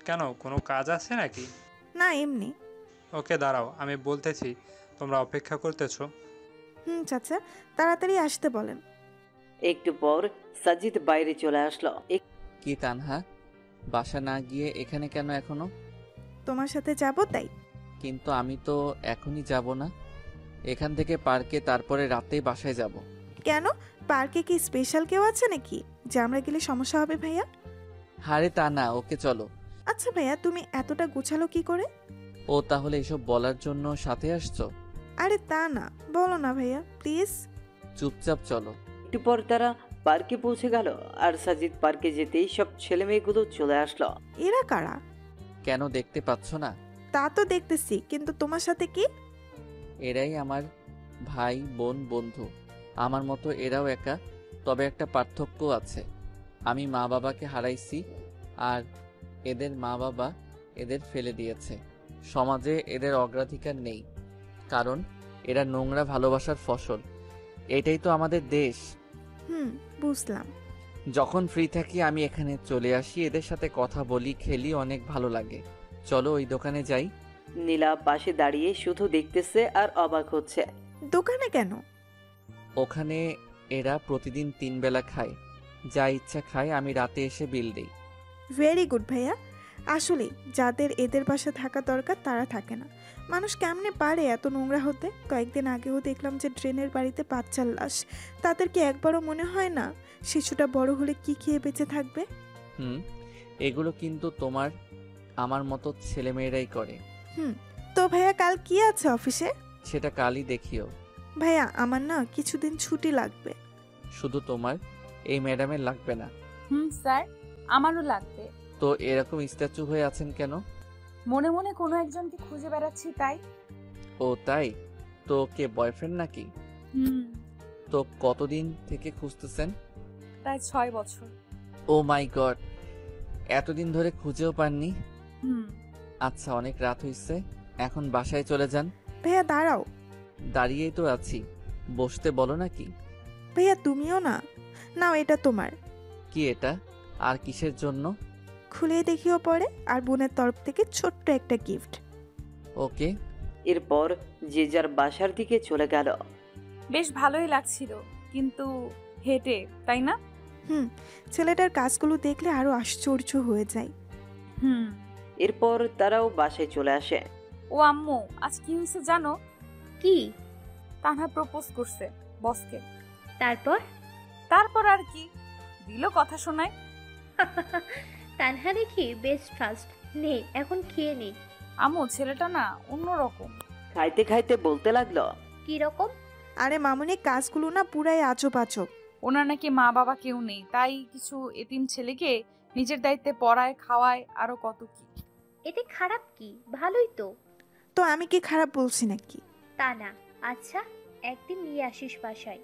কেন, কোনো কাজ আছে নাকি? না, এমনি। ওকে দাঁড়াও, আমি বলতেছি, তোমরা অপেক্ষা করতেছো। চাচা তাড়াতাড়ি আসতে বলেন। একটু পর সাজিদ বাইরে চলে আসলো। কি তানহা, বাসা না গিয়ে এখানে কেন এখনো? তোমার সাথে যাব তাই। কিন্তু আমি তো এখনই যাব না, এখান থেকে পার্কে, তারপরে রাতেই বাসায় যাব। কেন, পার্কে কি স্পেশাল কেউ আছে নাকি যে আমরা গেলে সমস্যা হবে ভাইয়া? আরে তা না, ওকে চলো। আচ্ছা ভাইয়া, তুমি এতটা গুছালো কি করে? ও তাহলে এসব বলার জন্য সাথে আসছো? আরে তা না, বলো না ভাইয়া প্লিজ। চুপচাপ চলো। একটু পর তারা পার্কে পৌঁছে গেল। আর সাজিদ পার্কে যেতেই সব ছেলে মেয়েগুলো চলে আসলো। এরা কারা? কেন দেখতে পাচ্ছ না? তা তো দেখতেছি, কিন্তু তোমার সাথে কি? এরাই আমার ভাই বোন বন্ধু, আমার মতো এরাও একা। তবে একটা পার্থক্য আছে, আমি মা বাবাকে হারাইছি আর এদের মা বাবা এদের ফেলে দিয়েছে। সমাজে এদের অগ্রাধিকার নেই, কারণ এরা নোংরা ভালোবাসার ফসল। এটাই তো আমাদের দেশ। বুঝলাম। যখন ফ্রি থাকি আমি এখানে চলে আসি, এদের সাথে কথা বলি, খেলি, অনেক ভালো লাগে। চলো ওই দোকানে যাই। নীলা পাশে দাঁড়িয়ে শুধু দেখতেছে আর অবাক হচ্ছে। দোকানে কেন? ওখানে এরা প্রতিদিন 3 বেলা খায়, যা ইচ্ছা খায়, আমি রাতে এসে বিল দিই। ভেরি গুড ভাইয়া। আসলে যাদের এদের পাশে থাকা দরকার তারা থাকে না। মানুষ কেমনে পারে এত নোংরা হতে? কয়েকদিন আগেও দেখলাম যে ড্রেনের বাড়িতে বাচ্চার লাশ। তাদেরকে একবারও মনে হয় না শিশুটা বড় হলে কি খেয়ে বেঁচে থাকবে? এগুলো কিন্তু তোমার আমার মতো ছেলেমেয়েরাই করে। তো ভাইয়া কাল কি আছে অফিসে? সেটা কালই দেখিও। ভাইয়া আমার না কিছুদিন ছুটি লাগবে। শুধু তোমার, এই ম্যাডামের লাগবে না? স্যার, আমারও লাগবে। তো এরকম স্ট্যাচু হয়ে আছেন কেন? মনে মনে কোনো একজনকে খুঁজে বেড়াচ্ছি তাই। ও তাই? তো কে বয়ফ্রেন্ড নাকি? তো কতদিন থেকে খুঁজতেছেন? প্রায় 6 বছর। ও মাই গড, এতদিন ধরে খুঁজেও পাননি? হুম। আচ্ছা, অনেক রাত হইছে, এখন বাসায় চলে যান। ভাইয়া দাঁড়াও, দাঁড়িয়েই তো আছি, বসতে বলো নাকি? ভাইয়া তুমিও না, নাও এটা তোমার। কি এটা? আর কিসের জন্য? খুলে দেখিও পরে, আর বোনের তরফ থেকে ছোট্ট একটা গিফট। ওকে। এরপর যে যার বাসার দিকে চলে গেল। বেশ ভালোই লাগছিল, কিন্তু হেঁটে, তাই না? ছেলেটার কাজগুলো দেখলে আরো আশ্চর্য হয়ে যায়। এরপর তারাও বাসায় চলে আসে। ও আম্মু, আজ কি হয়েছে জানো? কি? তানহা প্রপোজ করছে বসকে। তারপর? তারপর আর কি, দিল কথা শোনায়। তানহা দেখি বেস্ট ফার্স্ট। নে এখন খেয়ে নে। আম্মু, ছেলেটা না অন্যরকম। খাইতে খাইতে বলতে লাগলো, কি রকম? আরে মামুনি, কাজগুলো না পুরাই আজব আজব। ওনার নাকি মা বাবা কেউ নেই, তাই কিছু এতিম ছেলেকে নিজের দায়িত্বে পড়ায়, খাওয়ায়, আরো কত কি। এতে খারাপ কি? ভালোই তো। তো আমি কি খারাপ বলছি নাকি? তা না। আচ্ছা, একদিন নিয়ে আসিস বাসায়।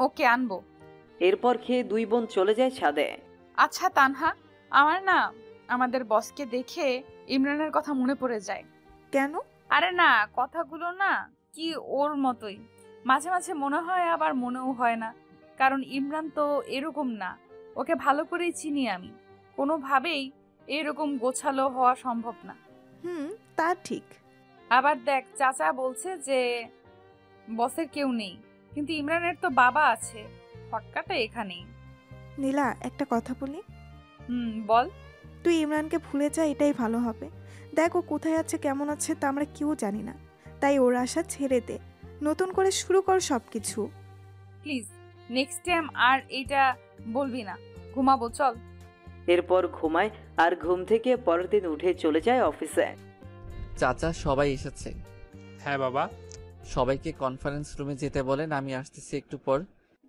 ওকে, আনবো। এরপর খেয়ে দুই বোন চলে যায় ছাদে। আচ্ছা তানহা, আমার না আমাদের বসকে দেখে ইমরানের কথা মনে পড়ে যায়। কেন? আরে না, কথাগুলো না কি ওর মতোই। মাঝে মাঝে মনে হয়, আবার মনেও হয় না, কারণ ইমরান তো এরকম না। ওকে ভালো করেই চিনি আমি, কোনোভাবেই এরকম গোছালো হওয়া সম্ভব না। তা ঠিক। আবার দেখ, চাচা বলছে যে বসের কেউ নেই, কিন্তু ইমরানের তো বাবা আছে। ফটকাটা এখানেই। নীলা, একটা কথা বলি? বল। তুই ইমরানকে ভুলে যা, এটাই ভালো হবে। দেখ ও কোথায় আছে, কেমন আছে তা আমরা কেউ জানি না, তাই ওর আশা ছেড়ে দে, নতুন করে শুরু কর সবকিছু। প্লিজ, নেক্সট টাইম আর এইটা বলবি না। ঘুমাবো, চল। এরপর ঘুমায়, আর ঘুম থেকে পরের দিন উঠে চলে যায় অফিসে। চাচা, সবাই এসেছে? হ্যাঁ বাবা। সবাইকে কনফারেন্স রুমে যেতে বলেন, আমি আসতেছি একটু পর।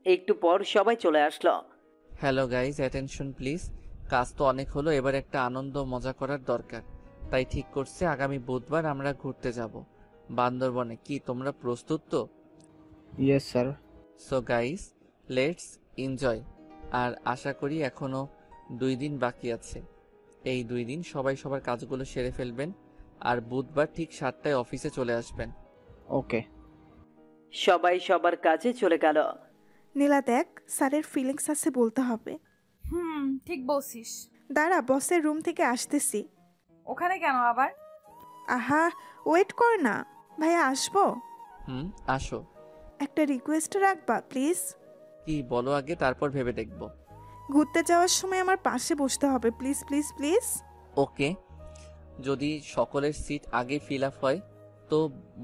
একটু পর সবাই চলে আসলো। Hello guys, attention please. কাজ তো অনেক হলো, এবার একটা আনন্দ মজা করার দরকার। তাই ঠিক করছে আগামী বুধবার আমরা ঘুরতে যাব বান্দরবনে। কি তোমরা প্রস্তুত তো? Yes sir. So guys, let's enjoy. আর আশা করি এখনো 2 দিন বাকি আছে। এই 2 দিন সবাই সবার কাজগুলো সেরে ফেলবেন, আর বুধবার ঠিক 7টায় অফিসে চলে আসবেন। ওকে। সবাই সবার কাজে চলে গেল। নীলা দেখ, স্যারের ফিলিংস আছে, বলতে হবে। ঠিক বলছিস। দাঁড়া, বসের রুম থেকে আসতেছি। ওখানে কেন আবার? আহা, ওয়েট কর না। ভাইয়া আসবো? আসো। একটা রিকোয়েস্ট রাখবা প্লিজ? কি বলো আগে, তারপর ভেবে দেখব। ঘুরতে যাওয়ার সময় আমার পাশে বসতে হবে, প্লিজ প্লিজ প্লিজ। ওকে, যদি সকলের সিট আগে ফিল আপ হয় তো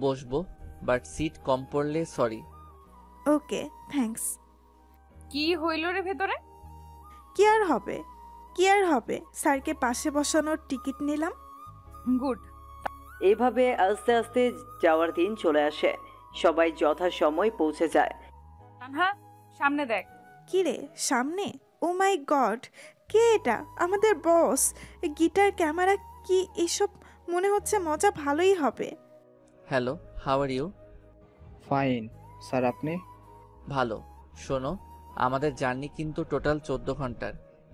বসবো, বাট সিট কম পড়লে সরি। ওকে, থ্যাঙ্কস। কি হইল রে ভেতরে? কি আর হবে, কি আর হবে, স্যারকে পাশে বসানোর টিকিট নিলাম। গুড। এইভাবে আস্তে আস্তে যাওয়ার দিন চলে আসে। সবাই যথাসময় পৌঁছে যায়। তানহা, সামনে দেখ। কি রে, সামনে? ও মাই গড, কে এটা? আমাদের বস। গিটার, ক্যামেরা, কি এসব? মনে হচ্ছে মজা ভালোই হবে। Hello, how are you? Fine sir, আপনি? ভালো। শোনো, আমাদের জার্নি কিন্তু টোটাল 14 ঘন্টার।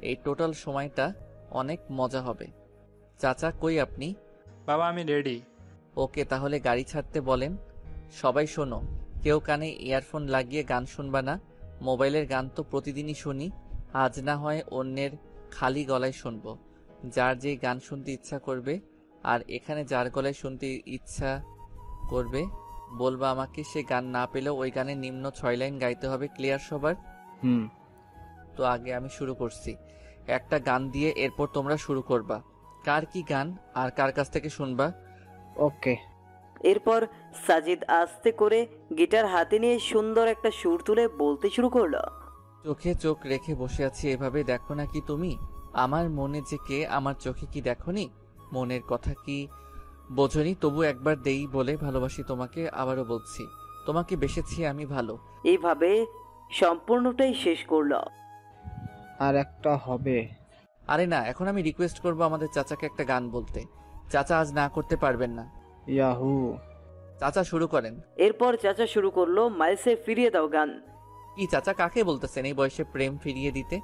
এই টোটাল সময়টা অনেক মজা হবে। চাচা কই আপনি? বাবা, আমি রেডি। ওকে, তাহলে গাড়ি ছাড়তে বলেন। সবাই শোনো, কেউ কানে ইয়ারফোন লাগিয়ে গান শুনবা না। মোবাইলের গান তো প্রতিদিনই শুনি, আজ না হয় অন্যের খালি গলায় শুনবো। যার যেই গান শুনতে ইচ্ছা করবে, আর এখানে যার গলায় শুনতে ইচ্ছা করবে বলবা আমাকে। সে গান না পেলেও ওই গানের নিম্ন 6 লাইন গাইতে হবে। ক্লিয়ার সবার? তো আগে আমি শুরু করছি একটা গান দিয়ে, এরপর তোমরা শুরু করবা। কার কি গান আর কার কাছ থেকে শুনবা? ওকে। এরপর সাজিদ আস্তে করে গিটার হাতে নিয়ে সুন্দর একটা সুর তুলে বলতে শুরু করলো। চোখে চোখ রেখে বসে আছি এভাবে, দেখো না কি তুমি আমার মনে যে কে, আমার চোখে কি দেখোনি? মনের কথা কি বোঝনি? তবু একবার দেই বলে ভালোবাসি তোমাকে, আবারও বলছি তোমাকে বেসেছি আমি ভালো। এইভাবে সম্পূর্ণটাই শেষ করলো। আর একটা হবে। আরে না, এখন আমি রিকোয়েস্ট করব আমাদের চাচাকে একটা গান বলতে। চাচা আজ না করতে পারবেন না। ইয়াহু। চাচা শুরু করেন। এরপর চাচা শুরু করলো মাইলসে ফিরিয়ে দাও গান। কি চাচা, কাকে বলতেছেন এই বয়সে প্রেম ফিরিয়ে দিতে?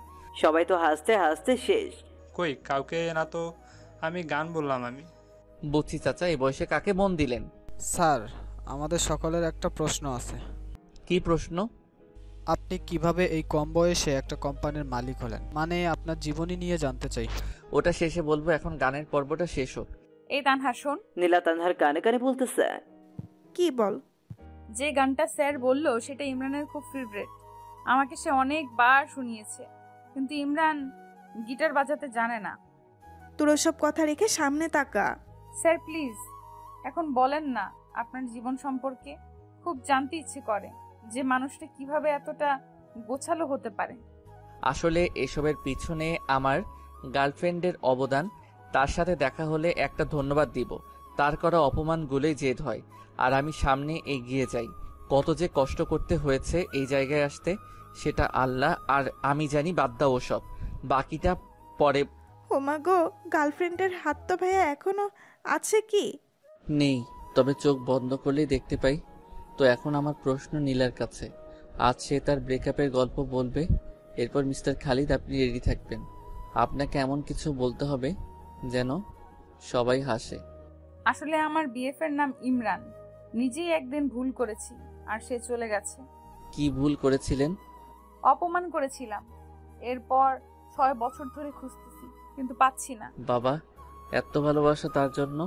সবাই তো হাসতে হাসতে শেষ। কই, কাউকে না তো, আমি গান বললাম। আমি বুঝছি চাচা, এই বয়সে কাকে মন দিলেন? স্যার, আমাদের সকলের একটা প্রশ্ন আছে। কি প্রশ্ন? আপনি কিভাবে এই কম বয়সে একটা কোম্পানির মালিক হলেন? মানে আপনার জীবনী নিয়ে জানতে চাই। ওটা শেষে বলবো, এখন গানের পর্বটা শেষ হোক। এই তানহা শোন, নীলা তানহার কানে কানে বলতেছে, কি বল? যে গানটা স্যার বললো সেটা ইমরানের খুব ফেভারিট। আমাকে সে অনেকবার শুনিয়েছে, কিন্তু ইমরান গিটার বাজাতে জানে না। তোর সব কথা রেখে সামনে তাকা। স্যার প্লিজ এখন বলেন না আপনার জীবন সম্পর্কে। খুব জানতে ইচ্ছে করে যে মানুষটা কিভাবে এতটা গোছালো হতে পারে। আসলে এসবের পিছনে আমার গার্লফ্রেন্ডের অবদান। তার সাথে দেখা হলে একটা ধন্যবাদ দিব। তার করা অপমানগুলোই জেদ হয়, আর আমি সামনে এগিয়ে যাই। কত যে কষ্ট করতে হয়েছে এই জায়গায় আসতে, সেটা আল্লাহ আর আমি জানি। বাদ দাও ওসব, বাকিটা পরে। ওমা গো, গার্লফ্রেন্ডের হাত তো ভাইয়া এখনো আছে কি? নেই, তবে চোখ বন্ধ করলেই দেখতে পাই। তো এখন আমার প্রশ্ন নীলার কাছে। আজ সে তার ব্রেকআপের গল্প বলবে। এরপর মিস্টার খালিদ আপনি রেডি থাকবেন। আপনাকে এমন কিছু বলতে হবে যেন সবাই হাসে। আসলে আমার বিএফের নাম ইমরান। নিজেই একদিন ভুল করেছি আর সে চলে গেছে। কি ভুল করেছিলেন? অপমান করেছিলাম। এরপর 6 বছর ধরে খুঁজতেছি, কিন্তু পাচ্ছি না। বাবা, এত ভালোবাসা তার জন্য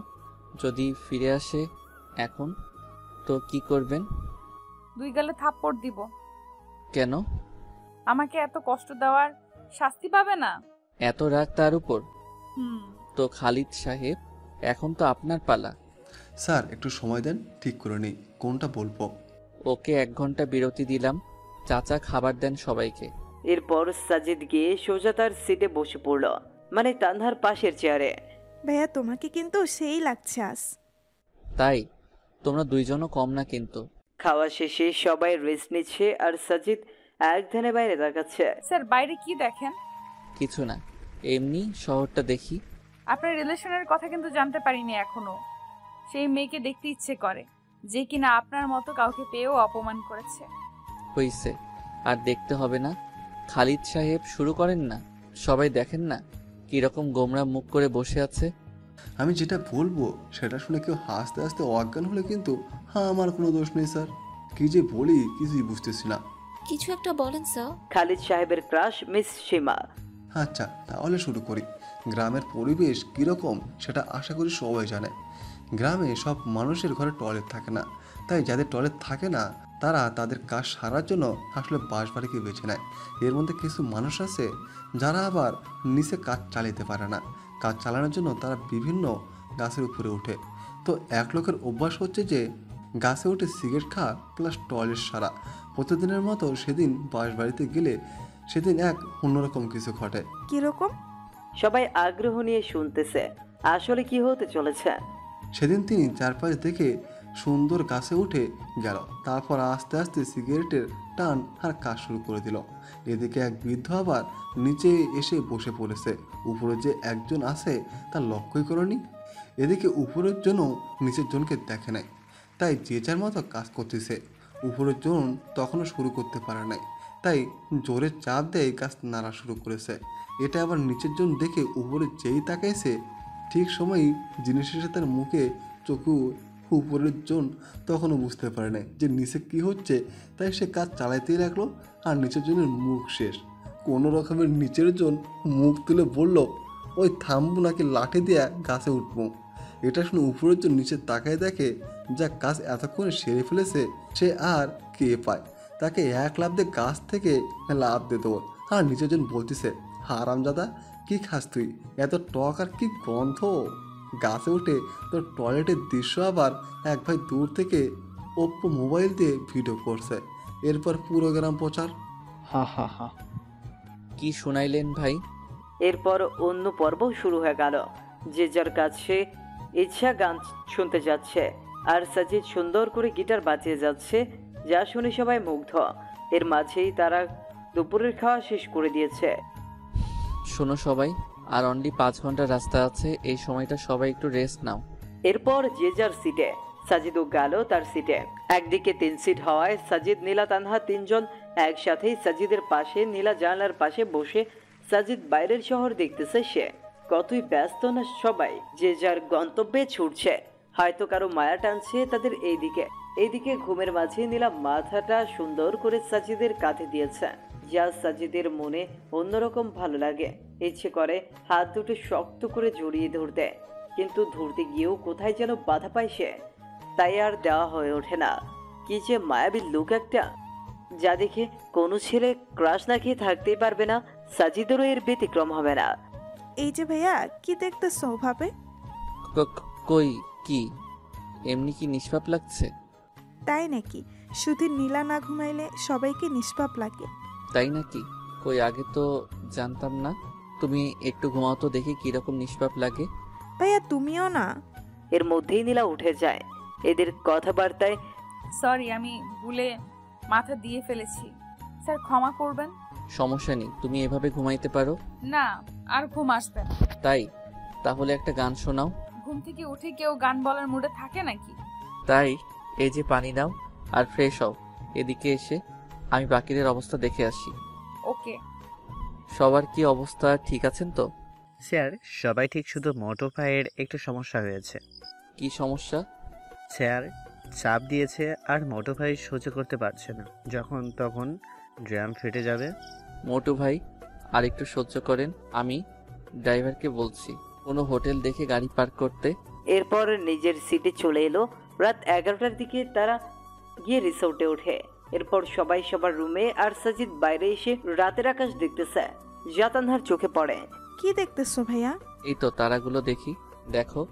যদি ফিরে আসে এখন, তো কি করবেন? 2 গালে থাপ্পড় দিব। কেন? আমাকে এত কষ্ট দেওয়ার শাস্তি পাবে না? এত রাগ তার উপর? হুম। তো খালিদ সাহেব, এখন তো আপনার পালা। স্যার একটু সময় দেন, ঠিক করে নিই কোনটা বলবো। ওকে 1 ঘন্টা বিরতি দিলাম। চাচা খাবার দেন সবাইকে। এরপর সাজিদ গিয়ে সোজা তার সিটে বসে পড়ল, মানে তানহার পাশের চেয়ারে। ভাইয়া তোমাকে কিন্তু সেই লাগছে আজ। তাই? তোমরা 2 জনও কম না কিন্তু। খাওয়া শেষে সবাই রেস্ট নিচ্ছে আর সাজিদ এক ধ্যানে বাইরে তাকাচ্ছে। স্যার বাইরে কি দেখেন? কিছু না, এমনি শহরটা দেখি। আপনার রিলেশনের কথা কিন্তু জানতে পারিনি এখনো। সেই মেয়েকে দেখতে ইচ্ছে করে যে কিনা আপনার মতো কাউকে পেয়েও অপমান করেছে। হইছে, আর দেখতে হবে না। খালিদ সাহেব শুরু করেন না। সবাই দেখেন না কিরকম গোমরা মুখ করে বসে আছে। আমি যেটা বলবো সেটা শুনে কেউ হাসতে হাসতে অজ্ঞান হলে কিন্তু আমার কোনো দোষ নেই স্যার। কি যে বলি কিছুই বুঝতেছি না। কিছু একটা বলেন স্যার। খালিদ সাহেবের ক্রাশ মিস সীমা। আচ্ছা তাহলে শুরু করি। গ্রামের পরিবেশ কীরকম সেটা আশা করি সবাই জানে। গ্রামে সব মানুষের ঘরে টয়লেট থাকে না, তাই যাদের টয়লেট থাকে না তারা তাদের কাজ সারার জন্য আসলে বাসবাড়িকে বেছে নেয়। এর মধ্যে কিছু মানুষ আছে যারা আবার নিচে কাজ চালাতে পারে না। কাজ চালানোর জন্য তারা বিভিন্ন গাছের উপরে ওঠে। তো এক লোকের অভ্যাস হচ্ছে যে গাছে উঠে সিগারেট খাওয়া প্লাস টয়লেট সারা। প্রতিদিনের মতো সেদিন বাসবাড়িতে গেলে সেদিন এক অন্যরকম কিছু ঘটে। কিরকম? সবাই আগ্রহ নিয়ে শুনতেছে আসলে কি হতে চলেছে। সেদিন তিনি চারপাশ দেখে সুন্দর গাছে উঠে গেল। তারপর আস্তে আস্তে সিগারেটের টান আর কাজ শুরু করে দিল। এদিকে এক বৃদ্ধ আবার নিচে এসে বসে পড়েছে। উপরে যে একজন আছে তা লক্ষ্যই করনি। এদিকে উপরের জন্য নিচের জনকে দেখে নাই, তাই যে যার মতো কাজ করতেছে। উপরের জন তখনও শুরু করতে পারে নাই, তাই জোরে চাপ দেয় গাছ নাড়া শুরু করেছে। এটা আবার নিচের জন দেখে উপরে যেই তাকাইছে ঠিক সময়ই জিনিসের সাথে তার মুখে চোখু উপরের জন তখনও বুঝতে পারে না যে নিচে কি হচ্ছে, তাই সে কাজ চালাইতেই লাগলো। আর নিচের জনের মুখ শেষ। কোনো রকমের নিচের জন মুখ তুলে বলল, ওই থামবো নাকি লাঠি দিয়ে গাছে উঠবো। এটা শুনে উপরের জন নিচে তাকায় দেখে যা কাজ এতক্ষণে সেরে ফেলেছে সে আর কে পায়। তাকে এক লাফ দিয়ে গাছ থেকে লাফ দিয়ে দেবো। আর নিচের জন বলতেছে, হারামজাদা কি খাস তুই, এত টক আর কি গন্ধ। গাছে উঠে তোর টয়লেটের দৃশ্য আবার এক ভাই দূর থেকে ওপ্পো মোবাইল দিয়ে ভিডিও করছে। এরপর পুরো গ্রাম প্রচার। হা হা হা। কি শুনাইলেন ভাই? এরপর অন্য পর্ব শুরু হয়ে গেল। যে যার কাছে ইচ্ছা গান শুনতে যাচ্ছে আর সাজিদ সুন্দর করে গিটার বাজিয়ে যাচ্ছে, যা শুনে সবাই মুগ্ধ। এর মাঝেই তারা দুপুরের খাওয়া শেষ করে দিয়েছে। শোনো সবাই, আর অনলি 5 ঘন্টা রাস্তা আছে। এই সময়টা সবাই একটু রেস্ট নাও। এরপর যে যার সিটে। সাজিদও গেল তার সিটে। একদিকে 3 সিট হওয়ায় সাজিদ, নীলা, তানহা 3 জন একসাথেই সাজিদের পাশে নীলা জানলার পাশে বসে সাজিদ বাইরের শহর দেখতেছে। সে কতই ব্যস্ত না সবাই যে যার গন্তব্যে ছুটছে। হয়তো কারো মায়া টানছে তাদের এই দিকে। এদিকে ঘুমের মাঝে নীলা মাথাটা সুন্দর করে সাজিদের কাঁধে দিয়েছে, যা সাজিদের মনে অন্যরকম ভালো লাগে। ইচ্ছে করে হাত দুটো শক্ত করে জড়িয়ে ধরতে, কিন্তু ধরতে গিয়েও কোথায় যেন বাধা পায় সে, তাই আর দেওয়া হয়ে ওঠে না। কি যে মায়াবী লুক একটা, যা দেখে কোনো ছেলে ক্রাশ না খেয়ে থাকতেই পারবে না। সাজিদেরও এর ব্যতিক্রম হবে না। এই যে ভাইয়া, কি দেখতেছো ভাবে? কই কি এমনি কি নিষ্পাপ লাগছে? তাই নাকি? শুধু নীলা না ঘুমাইলে সবাইকে নিষ্পাপ লাগে। তাই নাকি? কই আগে তো জানতাম না। তুমি একটু ঘুমাও তো দেখি কিরকম নিষ্পাপ লাগে। ভাইয়া তুমিও না। এর মধ্যেই নীলা উঠে যায়। এদের কথাবার্তায় সরি, আমি ভুলে মাথা দিয়ে ফেলেছি, স্যার ক্ষমা করবেন। সমস্যা নেই, তুমি এভাবে ঘুমাইতে পারো? না, আর ঘুম আসবে না। তাই? তাহলে একটা গান শোনাও। ঘুম থেকে উঠে কেউ গান বলার মুডে থাকে নাকি? তাই এই যে পানি নাও আর ফ্রেশ হও। এদিকে এসে আমি বাকিদের অবস্থা দেখে আসি। ওকে। সবার কি অবস্থা, ঠিক আছেন তো? স্যার সবাই ঠিক, শুধু মোটো ভাইয়ের একটু সমস্যা হয়েছে। কি সমস্যা? স্যার চাপ দিয়েছে আর মোটো ভাই সহ্য করতে পারছে না, যখন তখন ড্রাম ফেটে যাবে। মোটু ভাই আর একটু সহ্য করেন, আমি ড্রাইভারকে বলছি কোনো হোটেল দেখে গাড়ি পার্ক করতে। এরপর নিজের সিটে চলে এলো। রাত 11টার দিকে তারা গিয়ে রিসোর্টে ওঠে। এরপর সবাই সবার রুমে, আর সাজিদ বাইরে এসে রাতের আকাশ দেখতেছে, যা তানহার চোখে পড়ে। কি দেখতেছো ভাইয়া? এই তো তারাগুলো দেখি। দেখো,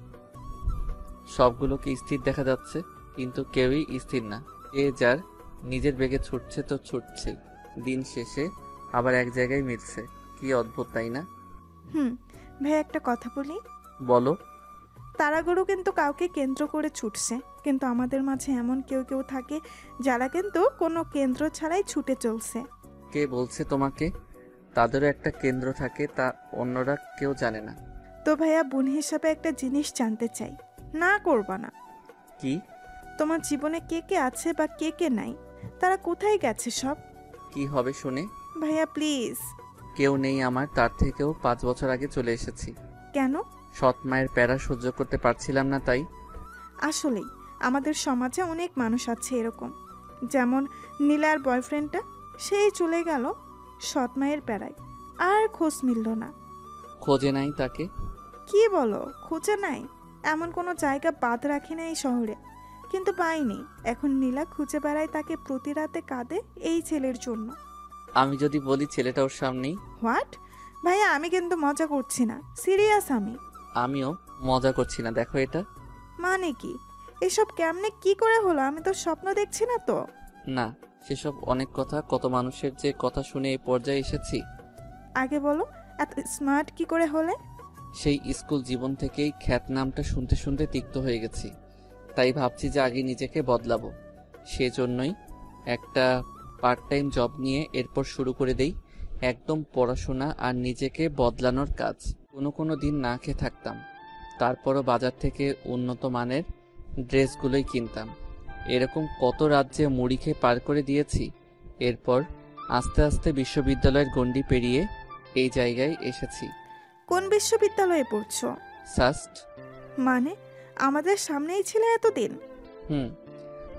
সবগুলোকে স্থির দেখা যাচ্ছে, কিন্তু কেউই স্থির না। এ যার নিজের বেগে ছুটছে তো ছুটছে, দিন শেষে আবার এক জায়গায় মিলছে। কি অদ্ভুত, তাই না? ভাইয়া একটা কথা বলি। বলো। তারাগুলো কিন্তু কাউকে কেন্দ্র করে ছুটছে, কিন্তু আমাদের মাঝে এমন কেউ কেউ থাকে যারা কিন্তু কোনো কেন্দ্র ছাড়াই ছুটে চলছে। কে বলছে তোমাকে? তাদেরও একটা কেন্দ্র থাকে, তা অন্যরা কেউ জানে না। তো ভাইয়া বোন হিসাবে একটা জিনিস জানতে চাই, না করবা না? কি? তোমার জীবনে কে কে আছে বা কে কে নাই, তারা কোথায় গেছে সব? কি হবে শুনে? ভাইয়া প্লিজ। কেউ নেই আমার, তার থেকেও 5 বছর আগে চলে এসেছি। কেন? সৎ মায়ের প্যারা সহ্য করতে পারছিলাম না, তাই। আসলেই আমাদের সমাজে অনেক মানুষ আছে এরকম, যেমন নীলার বয়ফ্রেন্ডটা, সেই চলে গেল সৎ মায়ের প্যারায়, আর খোঁজ মিলল না। খোঁজে নাই তাকে? কি বলো, খুঁজে নাই? এমন কোনো জায়গা বাদ রাখি না এই শহরে, কিন্তু পাইনি। এখন নীলা খুঁজে বেড়ায় তাকে, প্রতি রাতে কাঁদে এই ছেলের জন্য। আমি যদি বলি ছেলেটা ওর সামনেই? হোয়াট? ভাইয়া আমি কিন্তু মজা করছি না, সিরিয়াস আমি। আমিও মজা করছি না, দেখো এটা। মানে কি এসব? কেমনে কি করে হলো? আমি তো স্বপ্ন দেখছি না তো। না, সেসব অনেক কথা, কত মানুষের যে কথা শুনে এই পর্যায়ে এসেছি। আগে বলো, এত স্মার্ট কি করে হলে? সেই স্কুল জীবন থেকেই খ্যাত নামটা শুনতে শুনতে তিক্ত হয়ে গেছি, তাই ভাবছি যে আগে নিজেকে বদলাবো। সেজন্যই একটা পার্ট টাইম জব নিয়ে এরপর শুরু করে দেই একদম পড়াশোনা আর নিজেকে বদলানোর কাজ। কোনো দিন না খেয়ে থাকতাম, তারপরও বাজার থেকে উন্নত মানের ড্রেসগুলোই কিনতাম। এরকম কত রাজ্যে মুড়ি খেয়ে পার করে দিয়েছি। এরপর আস্তে আস্তে বিশ্ববিদ্যালয়ের গণ্ডি পেরিয়ে এই জায়গায় এসেছি। কোন বিশ্ববিদ্যালয়ে পড়ছো? সাস্ট। মানে আমাদের সামনেই ছিল এতদিন?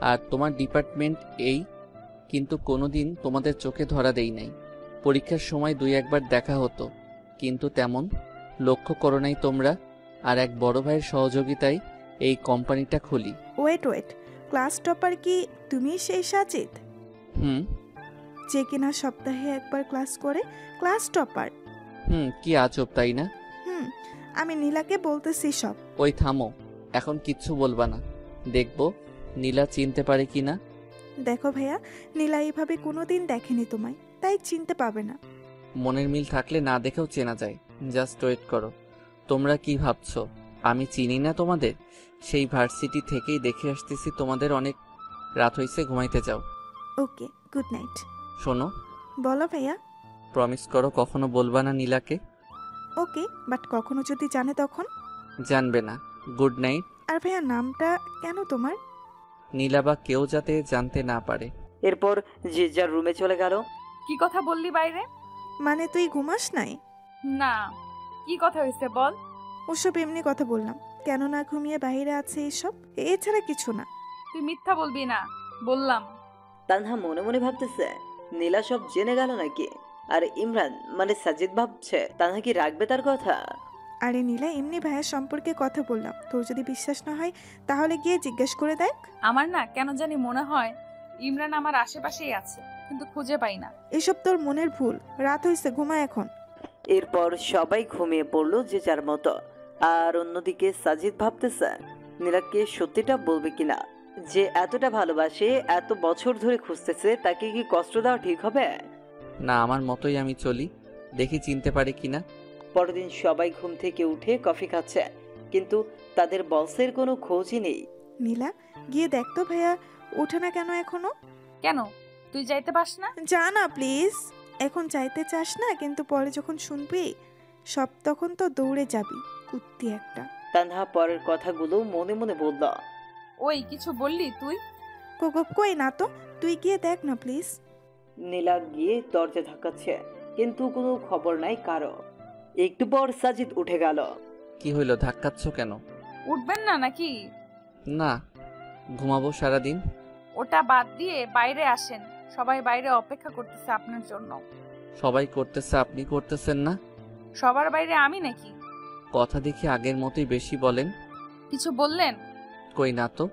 আর তোমার ডিপার্টমেন্ট এই, কিন্তু কোনোদিন তোমাদের চোখে ধরা দেই নাই। পরীক্ষার সময় 2-1বার দেখা হতো, কিন্তু তেমন লক্ষ্য করো নাই তোমরা। আর এক বড় ভাইয়ের সহযোগিতায় এই কোম্পানিটা খুলি। ওয়েট, ক্লাস টপার কি তুমি সেই সাজিদ? যে কিনা সপ্তাহে একবার ক্লাস করে, ক্লাস টপার? কি আজব, তাই না? আমি নীলাকে বলতেছি সব। ওই থামো, এখন কিচ্ছু বলবা না, দেখবো নীলা চিনতে পারে কিনা। দেখো ভাইয়া, নীলা এইভাবে কোনোদিন দেখেনি তোমায়, তাই চিনতে পাবে না। মনের মিল থাকলে না দেখেও চেনা যায়। জাস্ট ওয়েট করো। তোমরা কি ভাবছো আমি চিনি না তোমাদের? সেই ভার্সিটি থেকেই দেখে আসতেছি তোমাদের। অনেক রাত হয়েছে, ঘুমাইতে যাও। ওকে, গুড নাইট। শোনো। বলো ভাইয়া। প্রমিস করো কখনো বলবা না নীলাকে। ওকে, বাট কখনো যদি জানে তখন? জানবে না। Good night. আর ভাইয়া নামটা কেন তোমার? নীলা বা কেউ যাতে জানতে না পারে। এরপর যে যার রুমে চলে গেল। কি কথা বললি বাইরে? মানে তুই ঘুমাস নাই? না, কি কথা হয়েছে বল। ওসব এমনি কথা বললাম, কেন না ঘুমিয়ে বাইরে আছে এইসব, এছাড়া কিছু না। তুই মিথ্যা বলবি না, বললাম। তানহা মনে মনে ভাবতেছে নীলা সব জেনে গেল নাকি। আর ইমরান মানে সাজিদ ভাবছে তানহা কি রাখবে তার কথা। আরে নীলা, এমনি ভাইয়ার সম্পর্কে কথা বললাম, তোর যদি বিশ্বাস না হয় তাহলে গিয়ে জিজ্ঞেস করে দেখ। আমার না কেন জানি মনে হয় ইমরান আমার আশেপাশেই আছে, কিন্তু খুঁজে পাই না। এসব তোর মনের ভুল, রাত হয়েছে, ঘুমা এখন। এরপর সবাই ঘুমিয়ে পড়লো যে যার মতো। আর অন্যদিকে সাজিদ ভাবতেছে নীলাকে সত্যিটা বলবে কিনা। যে এতটা ভালোবাসে, এত বছর ধরে খুঁজতেছে, তাকে কি কষ্ট দেওয়া ঠিক হবে? না, আমার মতোই আমি চলি, দেখি চিনতে পারি কিনা। পরের দিন সবাই ঘুম থেকে উঠে কফি খাচ্ছে, কিন্তু তাদের বসের কোনো খোঁজই নেই। নীলা, গিয়ে দেখ তো ভাইয়া ওঠে না কেন এখনো। কেন, তুই যাইতে পাস না? যা না প্লিজ। এখন চাইতে চাস না, কিন্তু পরে যখন শুনবি সব তখন তো দৌড়ে যাবি, কুত্তি একটা। তানহা পরের কথাগুলো মনে মনে বলল। ওই কিছু বললি তুই? কই না তো, তুই গিয়ে দেখ না প্লিজ। নীলা গিয়ে দরজা ধাক্কাচ্ছে, কিন্তু কোনো খবর নাই কারো। একটু পর সাজিদ উঠে গেল। কি হইল, ধাক্কাচ্ছ কেন? উঠবেন না নাকি? না, ঘুমাবো সারাদিন। ওটা বাদ দিয়ে বাইরে আসেন, সবাই বাইরে অপেক্ষা করতেছে আপনার জন্য। সবাই করতেছে, আপনি করতেছেন না? সবার বাইরে আমি নাকি? কথা দেখি আগের মতোই বেশি বলেন। কিছু বললেন? কই না তো।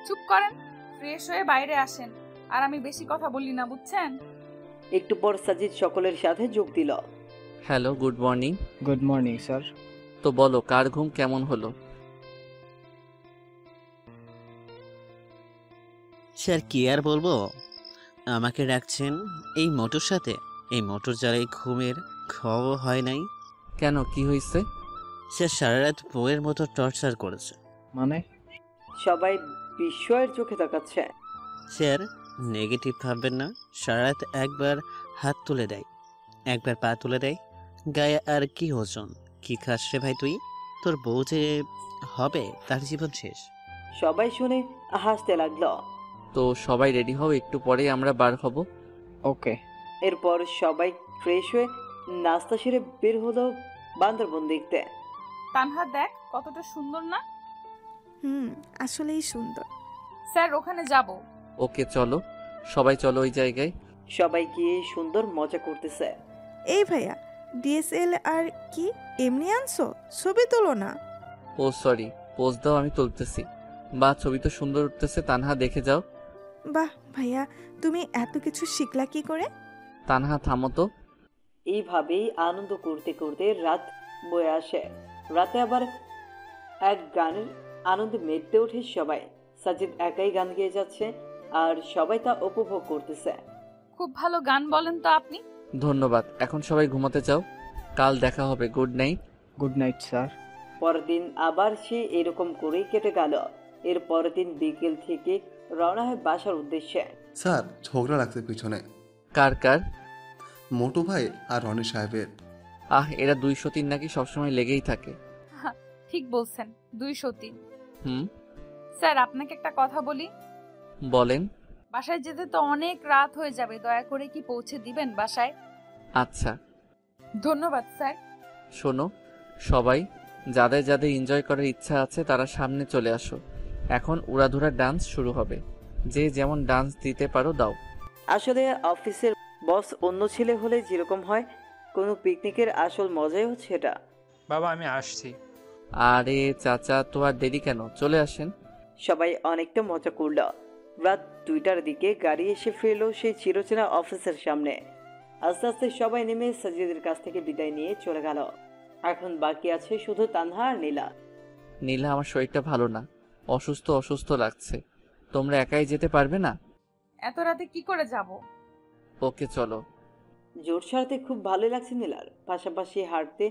চুপ করেন, ফ্রেশ হয়ে বাইরে আসেন, আর আমি বেশি কথা বলি না, বুঝছেন? একটু পর সাজিদ সকলের সাথে যোগ দিল। Hello, good morning. Good morning sir. তো বলো, কার ঘুম কেমন হলো? স্যার কি আর বলবো, আমাকে ডাকছেন এই মোটর সাথে। এই মোটর জ্বালাই ঘুমের খবর হয় নাই। কেন, কি হয়েছে? স্যার সারা রাত বউয়ের মতো টর্চার করেছে। মানে? সবাই বিস্ময়ের চোখে তাকাচ্ছে। স্যার নেগেটিভ ভাববেন না, সারা রাত একবার হাত তুলে দেয়, একবার পা তুলে দেয়, গায়ে আর কি ওজন। কি খাস রে ভাই তুই? তোর বউ যে হবে তার জীবন শেষ। সবাই শুনে হাসতে লাগলো। তো সবাই রেডি হও, একটু পরেই আমরা বার হব। ওকে। এরপর সবাই ফ্রেশ হয়ে নাস্তা সেরে বের হলো বান্দরবন দেখতে। তানহা দেখ কতটা সুন্দর না? আসলেই সুন্দর। স্যার ওখানে যাব। ওকে চলো, সবাই চলো ওই জায়গায়। সবাই গিয়ে সুন্দর মজা করতেছে। এই ভাইয়া, DSLR কি এমনি আনছো? ছবি তোলো না। ও সরি, পোজ দাও, আমি তুলতেছি। বা ছবি তো সুন্দর উঠতেছে, তানহা দেখে যাও। বাহ ভাইয়া, তুমি এত কিছু শিখলা কি করে? তানহা থামো তো। এইভাবেই আনন্দ করতে করতে রাত বয়ে আসে। রাতে আবার এক গানের আনন্দে মেতে ওঠে সবাই। সাজিদ একাই গান গেয়ে যাচ্ছে, আর সবাই তা উপভোগ করতেছে। খুব ভালো গান বলেন তো আপনি। ধন্যবাদ, এখন সবাই ঘুমাতে যাও, কাল দেখা হবে। Good night. Good night sir. পরের দিন আবার সে এরকম করেই কেটে গেল। এর পরের দিন বিকেল থেকে রওনা হয় বাসার উদ্দেশ্যে। স্যার ঝগড়া লাগছে পিছনে। কার কার? মোটু ভাই আর রনি সাহেবের। এরা 203 নাকি সবসময় লেগেই থাকে। ঠিক বলছেন, 203। হুম, স্যার আপনাকে একটা কথা বলি। বলেন। বাসায় যেতে তো অনেক রাত হয়ে যাবে, দয়া করে কি পৌঁছে দিবেন বাসায়? আচ্ছা। ধন্যবাদ স্যার। শোনো, সবাই যাদের যাদের এনজয় করার ইচ্ছা আছে তারা সামনে চলে আসো। এখন উড়াধুরা ডান্স শুরু হবে, যে যেমন ডান্স দিতে পারো দাও। আসলে অফিসের বস অন্য ছেলে হলে যেরকম হয়, কোনো পিকনিকের আসল মজাই হচ্ছে এটা। বাবা আমি আসছি। আরে চাচা, তো আর দেরি কেন, চলে আসেন। সবাই অনেকটা মজা করল। রাত 2টার দিকে গাড়ি এসে ফেরল সেই চিরচেনা অফিসের সামনে। আস্তে আস্তে সবাই নেমে সাজিদের কাছ থেকে বিদায় নিয়ে চলে গেল। এখন বাকি আছে শুধু তানহা আর নীলা। নীলা, আমার শরীরটা ভালো না, অসুস্থ অসুস্থ লাগছে, তোমরা একাই যেতে পারবে না? এত রাতে কি করে যাব? ওকে চলো। জোর সারতে খুব ভালো লাগছে নীলার, পাশাপাশি হাঁটতে।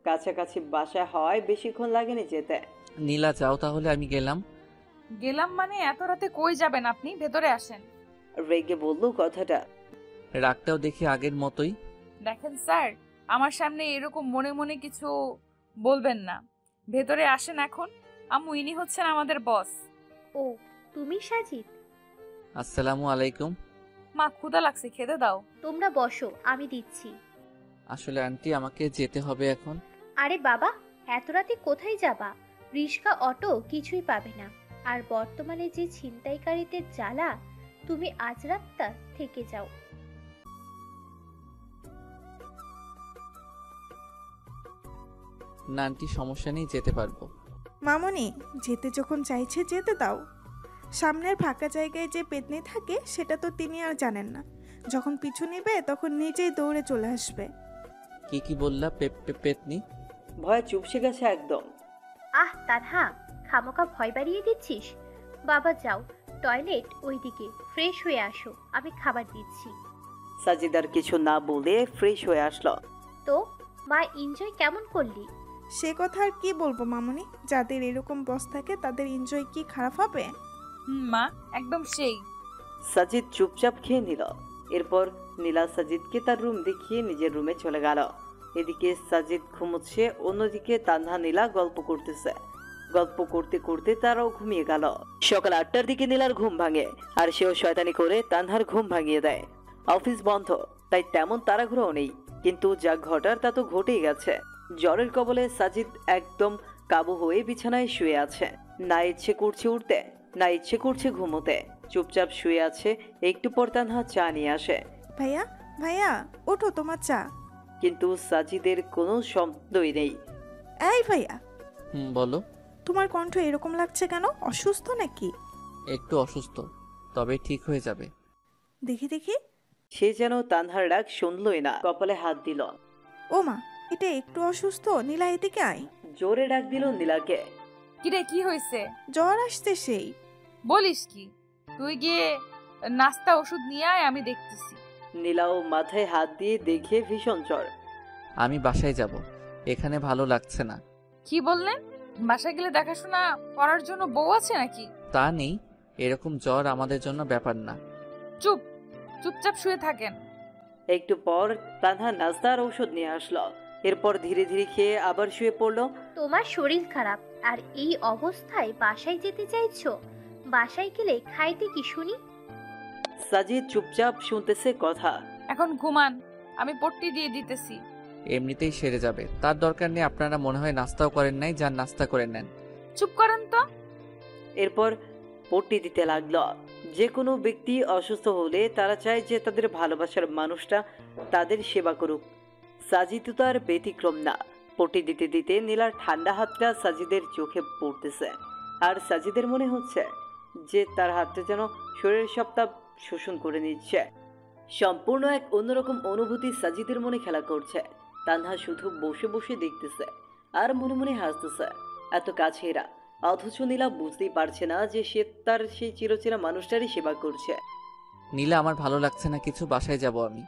কাছাকাছি বাসা হওয়ায় বেশিক্ষণ লাগেনি যেতে। নীলা যাও তাহলে, আমি গেলাম। গেলাম মানে এত রাতে কই যাবেন আপনি? ভেতরে আসেন। রেগে বললো কথাটা। রাগটাও দেখি আগের মতোই। দেখেন স্যার, আমার সামনে এরকম মনে মনে কিছু বলবেন না। ভেতরে আসেন এখন। আম্মু, ইনি হচ্ছেন আমাদের বস। ও তুমি সাজিদ? আসসালামু আলাইকুম। মা, ক্ষুধা লাগছে, খেতে দাও। তোমরা বসো, আমি দিচ্ছি। আসলে আন্টি, আমাকে যেতে হবে এখন। আরে বাবা, এত রাতে কোথায় যাবা? রিস্কা অটো কিছুই পাবে না। আর বর্তমানে যে ছিনতাইকারীদের জ্বালা, তুমি আজ রাতটা থেকে যাও। না আন্টি, সমস্যা নেই, যেতে পারবো। মামনি, যেতে যখন চাইছে যেতে দাও। সামনের ফাঁকা জায়গায় যে পেতনি থাকে সেটা তো তিনি আর জানেন না। যখন পিছু নিবে তখন নিজেই দৌড়ে চলে আসবে। কি বললা? পেতনি? ভয়ে চুপসে গেছে একদম। আহ তানহা, খামোকা ভয় বাড়িয়ে দিচ্ছিস। বাবা যাও, টয়লেট ওইদিকে, ফ্রেশ হয়ে আসো, আমি খাবার দিচ্ছি। সাজিদার কিছু না বলে ফ্রেশ হয়ে আসলো। তো মা, এনজয় কেমন করলি? সে কথা আর কি বলবো মামনি, যাদের এরকম বস থাকে তাদের এনজয় কি খারাপ হবে? মা, একদম সেই। সাজিদ চুপচাপ খেয়ে নিল। এরপর নীলা সাজিদকে তার রুম দেখিয়ে নিজের রুমে চলে গেল। এদিকে সাজিদ ঘুমোচ্ছে, অন্যদিকে তানহা নীলা গল্প করতেছে। গল্প করতে করতে তারাও ঘুমিয়ে গেল। সকাল 8টার দিকে নীলার ঘুম ভাঙে, আর সেও শয়তানি করে তানহার ঘুম ভাঙিয়ে দেয়। অফিস বন্ধ, তাই তেমন তাড়াহুড়োও নেই, কিন্তু যা ঘটার তা তো ঘটেই গেছে। জ্বরের কবলে সাজিদ একদম কাবু হয়ে বিছানায় শুয়ে আছে। না ইচ্ছে করছে উঠতে, না ইচ্ছে করছে ঘুমোতে। চুপচাপ শুয়ে আছে। একটু পর তানহা চা নিয়ে আসে। ভাইয়া, ভাইয়া ওঠো, তোমার চা। কিন্তু সাজিদের কোনো শব্দই নেই। এই ভাইয়া। বলো। তোমার কণ্ঠ এরকম লাগছে কেন? অসুস্থ নাকি? একটু অসুস্থ, তবে ঠিক হয়ে যাবে। দেখি দেখি। সে যেন তানহার ডাক শুনলই না, কপালে হাত দিল। ও মা, এটা একটু অসুস্থ। নীলা, এদিকে আয়। জোরে ডাক দিল নীলাকে। কিরে, কি হয়েছে? জ্বর আসছে সেই। বলিস কি? তুই গিয়ে নাস্তা ওষুধ নিয়ে আয়, আমি দেখতেছি। নীলাও মাথায় হাত দিয়ে দেখে ভীষণ জ্বর। আমি বাসায় যাব, এখানে ভালো লাগছে না। কি বললেন? বাসায় গেলে দেখাশোনা করার জন্য বউ আছে নাকি? তা নেই, এরকম জ্বর আমাদের জন্য ব্যাপার না। চুপচাপ শুয়ে থাকেন। একটু পর তানহা নাস্তা আর ঔষধ নিয়ে আসলো। এরপর ধীরে ধীরে খেয়ে আবার শুয়ে পড়লো। তোমার শরীর খারাপ আর এই অবস্থায় বাসায় যেতে চাইছো? বাসায় গেলে খাইতে কি শুনি? সাজিদ চুপচাপ শুনতেছে কথা। এখন ঘুমান, আমি পট্টি দিয়ে দিতেছি। এমনিতেই সেরে যাবে, তার দরকার নেই। আপনারা মনে হয় নাস্তাও করেন নাই, যান নাস্তা করে নেন। চুপ করেন তো। এরপর পট্টি দিতে লাগলো। যে কোনো ব্যক্তি অসুস্থ হলে তারা চায় যে তাদের ভালোবাসার মানুষটা তাদের সেবা করুক। সাজিদ তো আর ব্যতিক্রম না। পট্টি দিতে দিতে নীলার ঠান্ডা হাতটা সাজিদের চোখে পড়তেছে, আর সাজিদের মনে হচ্ছে যে তার হাতটা যেন শরীরের সব তাপ শোষণ করে নিচ্ছে। সম্পূর্ণ এক অন্যরকম অনুভূতি সাজিদের মনে খেলা করছে। তানহা শুধু বসে বসে দেখতেছে আর মনে মনে হাসতেছে। এত কাছে এরা, অথচ নীলা বুঝতেই পারছে না যে সে তার সেই চিরচেনা মানুষটারই সেবা করছে। নীলা, আমার ভালো লাগছে না কিছু, বাসায় যাব আমি।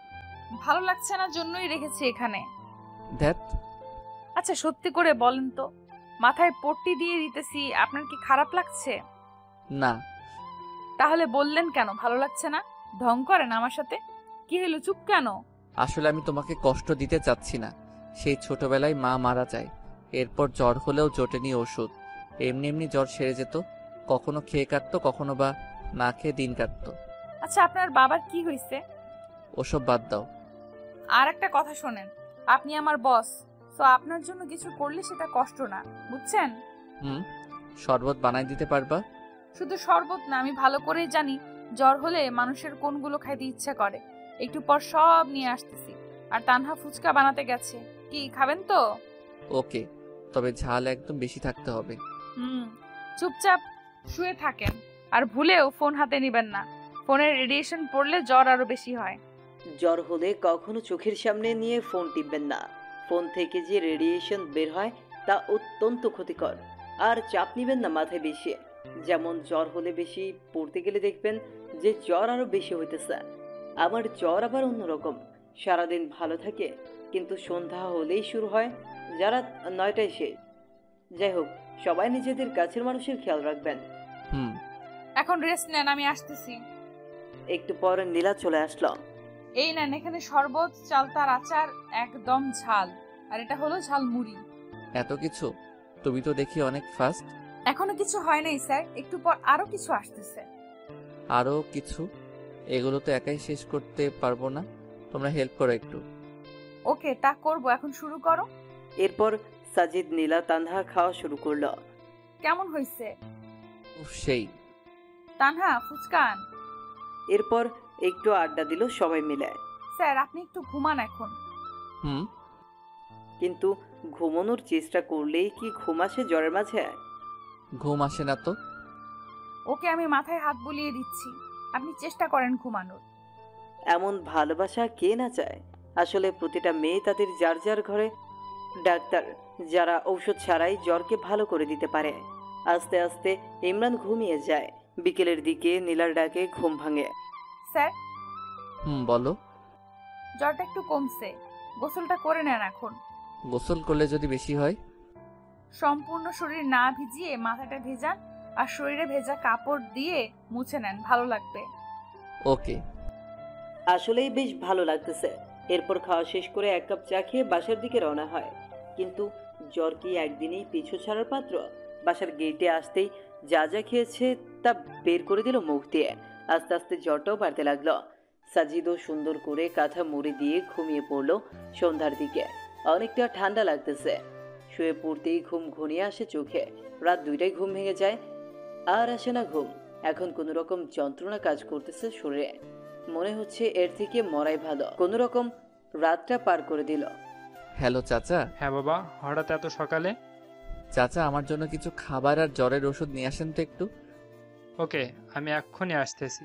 ভালো লাগছে না জন্যই রেখেছি এখানে। ধ্যাত। আচ্ছা সত্যি করে বলেন তো, মাথায় পট্টি দিয়ে দিতেছি, আপনার কি খারাপ লাগছে? না। তাহলে বললেন কেন ভালো লাগছে না? ঢং করেন আমার সাথে? কি হলো, চুপ কেন? আসলে আমি তোমাকে কষ্ট দিতে চাচ্ছি না। সেই ছোটবেলায় মা মারা যায়, এরপর জ্বর হলেও জোটেনি ওষুধ, এমনি এমনি জ্বর সেরে যেত। কখনো খেয়ে কাটতো, কখনো বা না খেয়ে দিন কাটতো। আচ্ছা আপনার বাবার কি হয়েছে? ওসব বাদ দাও। আর একটা কথা শোনেন, আপনি আমার বস, তো আপনার জন্য কিছু করলে সেটা কষ্ট না, বুঝছেন? শরবত বানাই দিতে পারবা? শুধু শরবত না, আমি ভালো করেই জানি জ্বর হলে মানুষের কোনগুলো খাইতে ইচ্ছা করে। একটু পর সব নিয়ে আসতেছি। আর তানহা ফুচকা বানাতে গেছে, কি খাবেন তো? ওকে, তবে ঝাল একদম বেশি থাকতে হবে। চুপচাপ শুয়ে থাকেন, আর ভুলেও ফোন হাতে নেবেন না। ফোনের রেডিয়েশন পড়লে জ্বর আরো বেশি হয়। জ্বর হলে কখনো চোখের সামনে নিয়ে ফোন টিপবেন না। ফোন থেকে যে রেডিয়েশন বের হয় তা অত্যন্ত ক্ষতিকর। আর চাপ নিবেন না মাথায় বেশি। যেমন জ্বর হলে বেশি পড়তে গেলে দেখবেন যে জ্বর আরো বেশি হইতেছে। আমার জ্বর আবার অন্যরকম, সারাদিন ভালো থাকে, কিন্তু সন্ধ্যা হলেই শুরু হয়, যারা 9টায় শেষ। যাই হোক, সবাই নিজেদের কাছের মানুষের খেয়াল রাখবেন। এখন রেস্ট নেন, আমি আসতেছি। একটু পর নীলা চলে আসলো। এই নেন, এখানে শরবত, চালতার আচার, একদম ঝাল, আর এটা হলো ঝাল মুড়ি। এত কিছু? তুমি তো দেখি অনেক ফাস্ট। এখনো কিছু হয় নাই স্যার, একটু পর আরো কিছু আসতেছে। আরো কিছু? এগুলো তো একাই শেষ করতে পারবো না, তোমরা হেল্প করো একটু। ওকে, তা করবো, এখন শুরু করো। এরপর সাজিদ নীলা তানহা খাওয়া শুরু করলো। কেমন হয়েছে? উফ সেই। তানহা ফুচকান। এরপর একটু আড্ডা দিল সবাই মিলে। স্যার আপনি একটু ঘুমান এখন। হুম। কিন্তু ঘুমানোর চেষ্টা করলেই কি ঘুম আসে জ্বরের মাঝে? ঘুম আসে না তো। ওকে আমি মাথায় হাত বুলিয়ে দিচ্ছি, আপনি চেষ্টা করেন ঘুমানোর। এমন ভালোবাসা কে না চায়? আসলে প্রতিটা মেয়ে তাদের যার যার ঘরে ডাক্তার, যারা ঔষধ ছাড়াই জ্বরকে ভালো করে দিতে পারে। আস্তে আস্তে ইমরান ঘুমিয়ে যায়। বিকেলের দিকে নীলার ডাকে ঘুম ভাঙে। স্যার বলো। জ্বরটা একটু কমছে, গোসলটা করে নেন এখন। গোসল করলে যদি বেশি হয়? সম্পূর্ণ শরীর না ভিজিয়ে মাথাটা ভেজান আর শরীরে ভেজা কাপড় দিয়ে মুছে নেন, ভালো লাগবে। ওকে। আসলেই বেশ ভালো লাগতেছে। এরপর খাওয়া শেষ করে 1 কাপ চা খেয়ে বাসার দিকে রওনা হয়। কিন্তু জ্বর কি একদিনেই পিছু ছাড়ার পাত্র? বাসার গেটে আসতেই যা যা খেয়েছে তা বের করে দিল মুখ দিয়ে। আস্তে আস্তে জ্বরটাও বাড়তে লাগলো। সাজিদও সুন্দর করে কাঁথা মুড়ি দিয়ে ঘুমিয়ে পড়লো। সন্ধ্যার দিকে অনেকটা ঠান্ডা লাগতেছে। শুয়ে পড়তেই ঘুম ঘনিয়ে আসে চোখে। রাত 2টায় ঘুম ভেঙে যায়। আর আসে না ঘুম। এখন কোনো রকম যন্ত্রণা কাজ করতেছে শরীরে। মনে হচ্ছে এর থেকে মরাই ভালো। কোনো রকম রাতটা পার করে দিল। হ্যালো চাচা। হ্যাঁ বাবা, হঠাৎ এত সকালে? চাচা আমার জন্য কিছু খাবার আর জ্বরের ওষুধ নিয়ে আসেন তো একটু। ওকে, আমি এক্ষুনি আসতেছি।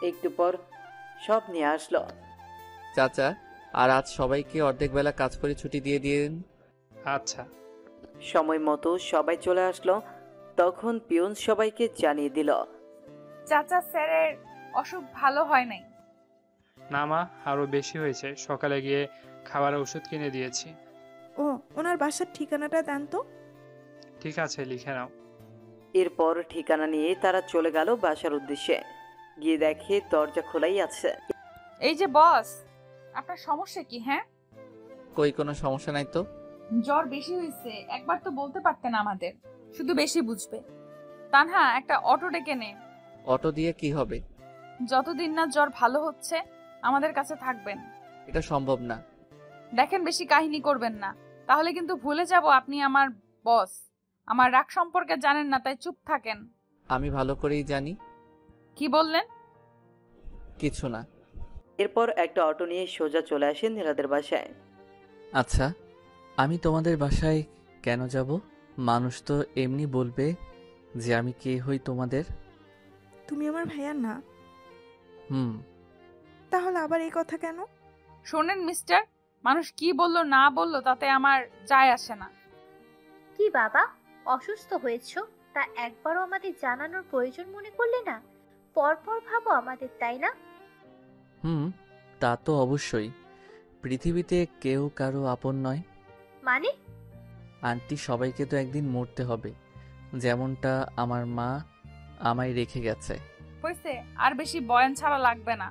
একটু পর সব নিয়ে আসলো। চাচা আর আজ সবাইকে অর্ধেক বেলা কাজ করে ছুটি দিয়ে দিন। আচ্ছা। সময় মতো সবাই চলে আসলো। তখন পিয়ন সবাইকে জানিয়ে দিল, চাচা স্যারের অসুখ ভালো হয় নাই। না মা, আরো বেশি হয়েছে। সকালে গিয়ে খাবার ওষুধ কিনে দিয়েছি। ও, ওনার বাসার ঠিকানাটা দেন তো। ঠিক আছে, লিখে নাও। এরপর ঠিকানা নিয়ে তারা চলে গেল বাসার উদ্দেশ্যে। গিয়ে দেখে দরজা খোলাই আছে। এই যে বস, আপনার সমস্যা কি? হ্যাঁ, কই কোনো সমস্যা নাই তো। জ্বর বেশি হয়েছে, একবার তো বলতে পারতেন আমাদের, শুধু বেশি বুঝবে। তানহা একটা অটো ডেকে নে। অটো দিয়ে কি হবে? যতদিন না জ্বর ভালো হচ্ছে আমাদের কাছে থাকবেন। এটা সম্ভব না। দেখেন বেশি কাহিনী করবেন না, তাহলে কিন্তু ভুলে যাব আপনি আমার বস। আমার রাগ সম্পর্কে জানেন না, তাই চুপ থাকেন। আমি ভালো করেই জানি। কি বললেন? কিছু না। এরপর একটা অটো নিয়ে সোজা চলে আসেন নীলাদের বাসায়। আচ্ছা, আমি তোমাদের বাসায় কেন যাব? মানুষ তো এমনি বলবে যে আমি কে হই তোমাদের। তুমি আমার ভাইয়া না। তাহলে আবার এই কথা কেন? শোনেন মিস্টার, মানুষ কি বললো না বললো তাতে আমার যায় আসে না। কি বাবা, অসুস্থ হয়েছো? তা একবারও আমাদের জানানোর প্রয়োজন মনে করলে না? পরপর ভাবো আমাদের, তাই না? তা তো অবশ্যই। পৃথিবীতে কেউ কারো আপন নয়। মানে? আন্টি, সবাইকে তো একদিন মরতে হবে, যেমনটা আমার মা আমায় রেখে গেছে। হয়েছে, আর বেশি বয়ান ছাড়া লাগবে না।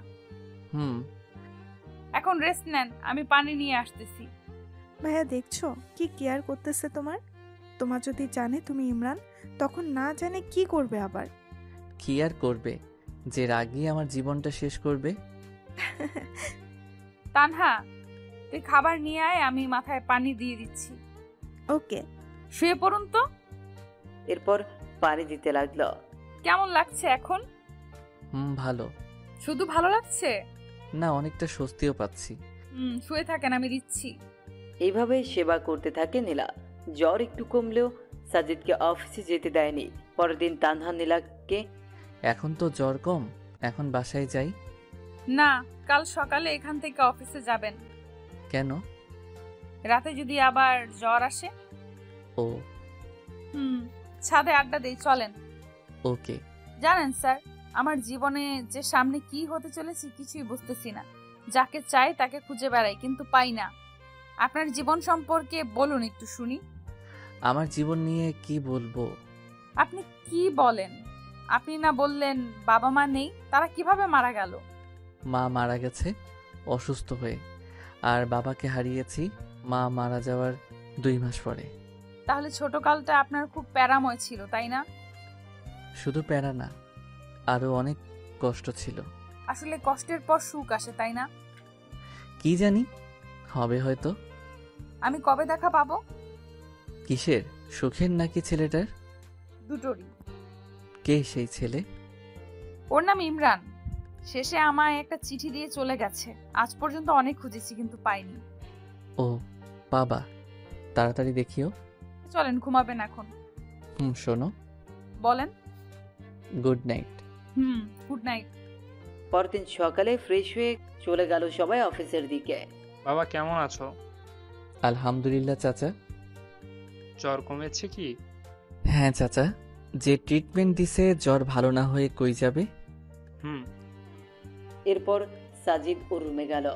এখন রেস্ট নেন, আমি পানি নিয়ে আসতেছি। ভাইয়া দেখছো কি কেয়ার করতেছে তোমার। তোমার যদি জানে তুমি ইমরান, তখন না জানে কি করবে আবার। কি আর করবে, যে রাগই আমার জীবনটা শেষ করবে। তানহা, তুই খাবার নিয়ে আয়, আমি মাথায় পানি দিয়ে দিচ্ছি। ওকে। শুয়ে পড়ুন তো। এরপর পানি দিতে লাগলো। কেমন লাগছে এখন? ভালো। শুধু ভালো লাগছে না, অনেকটা স্বস্তিও পাচ্ছি। শুয়ে থাকেন, আমি দিচ্ছি। এইভাবে সেবা করতে থাকে নীলা। জ্বর একটু কমলেও সাজিদকে অফিসে যেতে দেয়নি। পরের দিন তানহা নীলাকে, এখন তো জ্বর কম, এখন বাসায় যাই। না, কাল সকালে এখান থেকে অফিসে যাবেন। কেন? রাতে যদি আবার জ্বর আসে। ও। ছাদে আড্ডা দেই, চলেন। ওকে। জানেন স্যার, আমার জীবনে যে সামনে কি হতে চলেছে কিছুই বুঝতেছি না। যাকে চাই তাকে খুঁজে বেড়াই, কিন্তু পাই না। আপনার জীবন সম্পর্কে বলুন একটু শুনি। আমার জীবন নিয়ে কি বলবো? আপনি কি বলেন? আপনি না বললেন বাবা মা নেই, তারা কিভাবে মারা গেল? মা মারা গেছে অসুস্থ হয়ে, আর বাবাকে হারিয়েছি মা মারা যাওয়ার 2 মাস পরে। তাহলে ছোটকালটা আপনার খুব প্যারাময় ছিল, তাই না? শুধু প্যারা না, আরো অনেক কষ্ট ছিল। আসলে কষ্টের পর সুখ আসে, তাই না? কি জানি, হবে হয়তো। আমি কবে দেখা পাবো? কিসের, সুখের নাকি ছেলেটার? দুটোরই। কে সেই ছেলে? ওর নাম ইমরান। শেষে আমায় একটা চিঠি দিয়ে চলে গেছে। আজ পর্যন্ত অনেক খুঁজেছি কিন্তু পাইনি। ও বাবা, তাড়াতাড়ি দেখিও। চলেন, ঘুমাবেন এখন। শোনো। বলেন। Good night. Good night. পরদিন সকালে ফ্রেশ হয়ে চলে গেল সবাই অফিসের দিকে। বাবা কেমন আছো? আলহামদুলিল্লাহ চাচা। জ্বর কমেছে কি? হ্যাঁ চাচা, যে ট্রিটমেন্ট দিছে জ্বর ভালো না হয়ে কই যাবে। এরপর সাজিদ ওর রুমে গেল।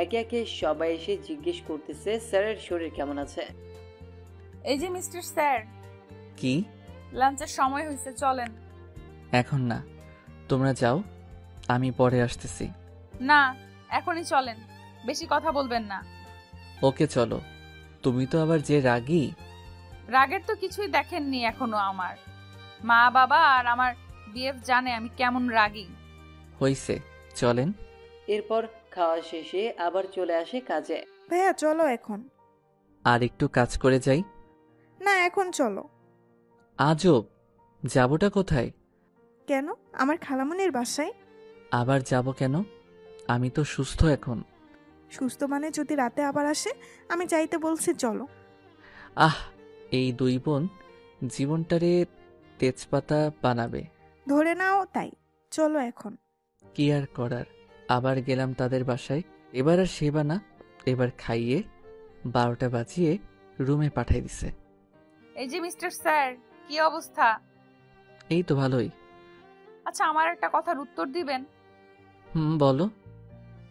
একে একে সবাই এসে জিজ্ঞেস করতেছে স্যারের শরীর কেমন আছে। এই যে মিস্টার স্যার, কি? লাঞ্চের সময় হয়েছে, চলেন। এখন না, তোমরা যাও, আমি পরে আসতেছি। না, এখনই চলেন, বেশি কথা বলবেন না। ওকে চলো। তুমি তো আবার যে রাগী। রাগের তো কিছুই দেখেননি এখনো। আমার মা বাবা আর আমার বিএফ জানে আমি কেমন রাগী। হইছে, চলেন। এরপর খাওয়া শেষে আবার চলে আসে কাজে। ভাইয়া চলো এখন। আর একটু কাজ করে যাই। না, এখন চলো। আজব, যাবোটা কোথায়? কেন? আমার খালামণির বাসায়। আবার যাব কেন? আমি তো সুস্থ এখন। সুস্থ মানে যদি রাতে আবার আসে? আমি যাইতে বলছি, চলো। আহ, এই দুই বোন জীবনটারে তেজপাতা বানাবে। ধরে নাও তাই। চলো এখন। কি আর করার, আবার গেলাম তাদের বাসায়। এবার আর সেবা না, এবার খাইয়ে 12টা বাজিয়ে রুমে পাঠাই দিছে। এই যে মিস্টার স্যার, কি অবস্থা? এই তো ভালোই। আচ্ছা, আমার একটা কথার উত্তর দিবেন? বলো।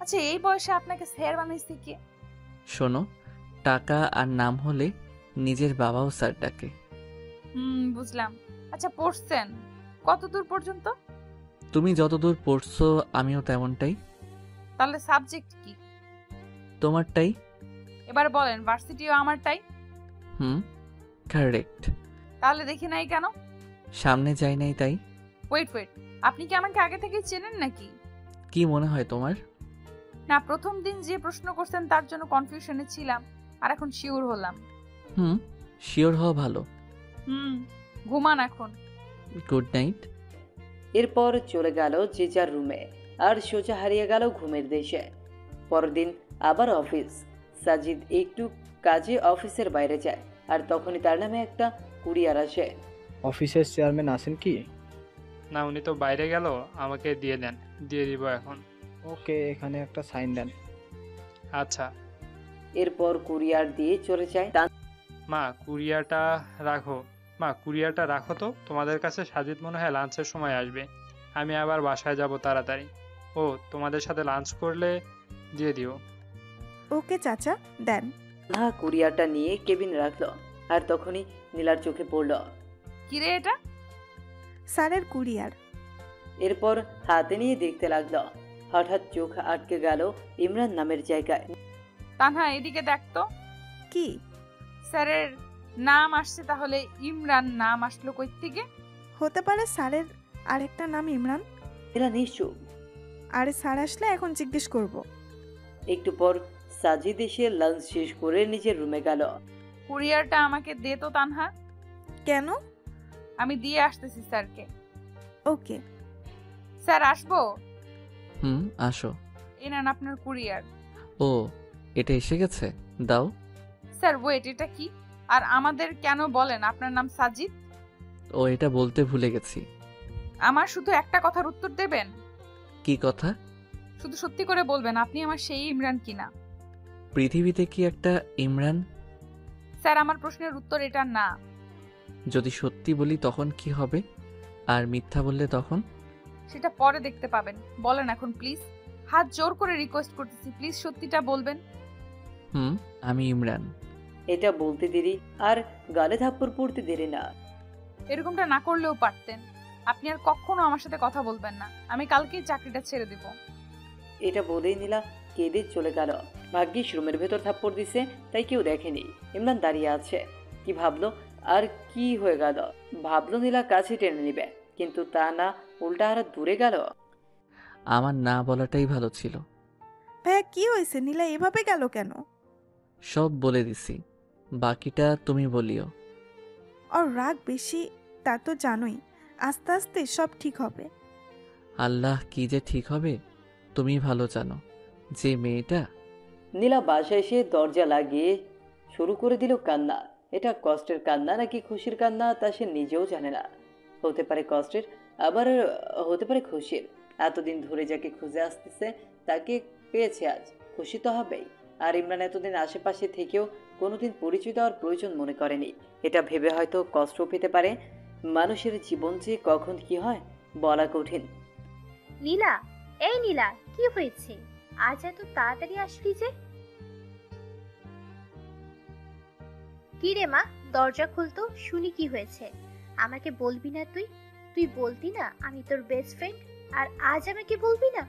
আচ্ছা, এই বয়সে আপনাকে স্যার বানাইছে কে? শোনো, টাকা আর নাম হলে নিজের বাবাও স্যার ডাকে। বুঝলাম। আচ্ছা, পড়ছেন কতদূর পর্যন্ত? তুমি যতদূর পড়ছো আমিও তেমনটাই। তাহলে সাবজেক্ট কি? তোমারটাই। এবার বলেন, ভার্সিটিও আমারটাই? কারেক্ট। তাহলে দেখি নাই কেন? সামনে যাই নাই তাই। ওয়েট, আপনি কি আমাকে আগে থেকে চেনেন নাকি? কি মনে হয় তোমার? না, প্রথম দিন যে প্রশ্ন করছেন তার জন্য কনফিউশনে ছিলাম, আর এখন শিওর হলাম। শিওর হওয়া ভালো। ঘুমান এখন। Good night. এরপর চলে গেল যে যার রুমে, আর সোজা হারিয়ে গেল ঘুমের দেশে। পরদিন আবার অফিস। সাজিদ একটু কাজে অফিসের বাইরে যায়, আর তখনই তার নামে একটা কুরিয়ার আসে। অফিসের চেয়ারম্যান আছেন কি? না, উনি তো বাইরে গেল, আমাকে দিয়ে দেন। দিয়ে দিব এখন। ওকে, এখানে একটা সাইন দেন। আচ্ছা। এরপর কুরিয়ার দিয়ে চলে যায়। মা, কুরিয়ারটা রাখো তো। তোমাদের কাছে সাজিদ মনে হয় লাঞ্চের সময় আসবে। আমি আবার বাসায় যাব তাড়াতাড়ি। ও তোমাদের সাথে লাঞ্চ করলে দিয়ে দিও। ওকে চাচা, দেন। না, কুরিয়ারটা নিয়ে কেবিন রাখলো, আর তখনই নীলার চোখে পড়ল। কিরে এটা? স্যারের কুরিয়ার। এরপর হাতে নিয়ে দেখতে লাগলো। হঠাৎ চোখ আটকে গেল ইমরান নামের জায়গায়। তানহা, এদিকে দেখতো। কি? স্যারের নাম আসছে, তাহলে ইমরান নাম আসলো কই থেকে? হতে পারে স্যারের আরেকটা নাম ইমরান। এরা নিশ্চয়। আরে স্যার আসলে এখন জিজ্ঞেস করব। একটু পর সাজিদ এসে লাঞ্চ শেষ করে নিজের রুমে গেল। কুরিয়ারটা আমাকে দে তো তানহা। কেন? আমি দিয়ে আসতেছি স্যারকে। ওকে। স্যার, আসবো? আসো। এই নেন আপনার কুরিয়ার। ও, এটা এসে গেছে, দাও। স্যার ওয়েট, এটা কি? আর আমাদের কেন বলেন আপনার নাম সাজিদ? ও, এটা বলতে ভুলে গেছি। আমার শুধু একটা কথার উত্তর দেবেন। কি কথা? শুধু সত্যি করে বলবেন আপনি আমার সেই ইমরান কিনা। পৃথিবীতে কি একটা ইমরান? স্যার, আমার প্রশ্নের উত্তর এটা না। যদি সত্যি বলি তখন কি হবে, আর মিথ্যা বললে তখন? সেটা পরে দেখতে পাবেন। বলেন এখন প্লিজ, হাত জোর করে রিকোয়েস্ট করতেছি, প্লিজ সত্যিটা বলবেন। আমি ইমরান। এটা বলতে দেরি আর গালে থাপ্পড় পড়তে দেরি না। এরকমটা না করলেও পারতেন। আপনি আর কখনো আমার সাথে কথা বলবেন না। আমি কালকেই চাকরিটা ছেড়ে দিব। এটা বলেই নীলা কেঁদে চলে গেল। ভাগ্যিস রুমের ভেতর থাপ্পড় দিছে, তাই কেউ দেখেনি। ইমরান দাঁড়িয়ে আছে। কি ভাবলো আর কি হয়ে গেল? ভাবলো নীলা কাছে টেনে নিবে, কিন্তু তা না, উল্টা আরো দূরে গেল। আমার না বলাটাই ভালো ছিল। ভাইয়া কি হয়েছে? নীলা এভাবে গেল কেন? সব বলে দিছি, বাকিটা তুমি বলিও। ওর রাগ বেশি, তা তো জানোই। আস্তে আস্তে সব ঠিক হবে। আল্লাহ, কি যে ঠিক হবে তুমি ভালো জানো। যে মেয়েটা নীলা বাসায় এসে দরজা লাগিয়ে শুরু করে দিল কান্না। এটা কষ্টের কান্না নাকি খুশির কান্না তা সে নিজেও জানে না। হতে পারে কষ্টের, আবার হতে পারে খুশির। এতদিন ধরে যাকে খুঁজে আসতেছে তাকে পেয়েছে আজ, খুশি তো হবেই। আর ইমরান এতদিন আশেপাশে থেকেও কোনোদিন পরিচয় দেওয়ার প্রয়োজন মনে করেনি। এটা ভেবে হয়তো কষ্টও পেতে পারে। মানুষের জীবন যে কখন কি হয় বলা কঠিন। নীলা, এই নীলা, কি হয়েছে? আজ এত তাড়াতাড়ি আসলি যে? কি রে মা, দরজা খুলতো, শুনি কি হয়েছে। আমাকে বলবি না তুই? তুই বলতি না আমি তোর বেস্ট ফ্রেন্ড, আর আজ আমাকে বলবি না?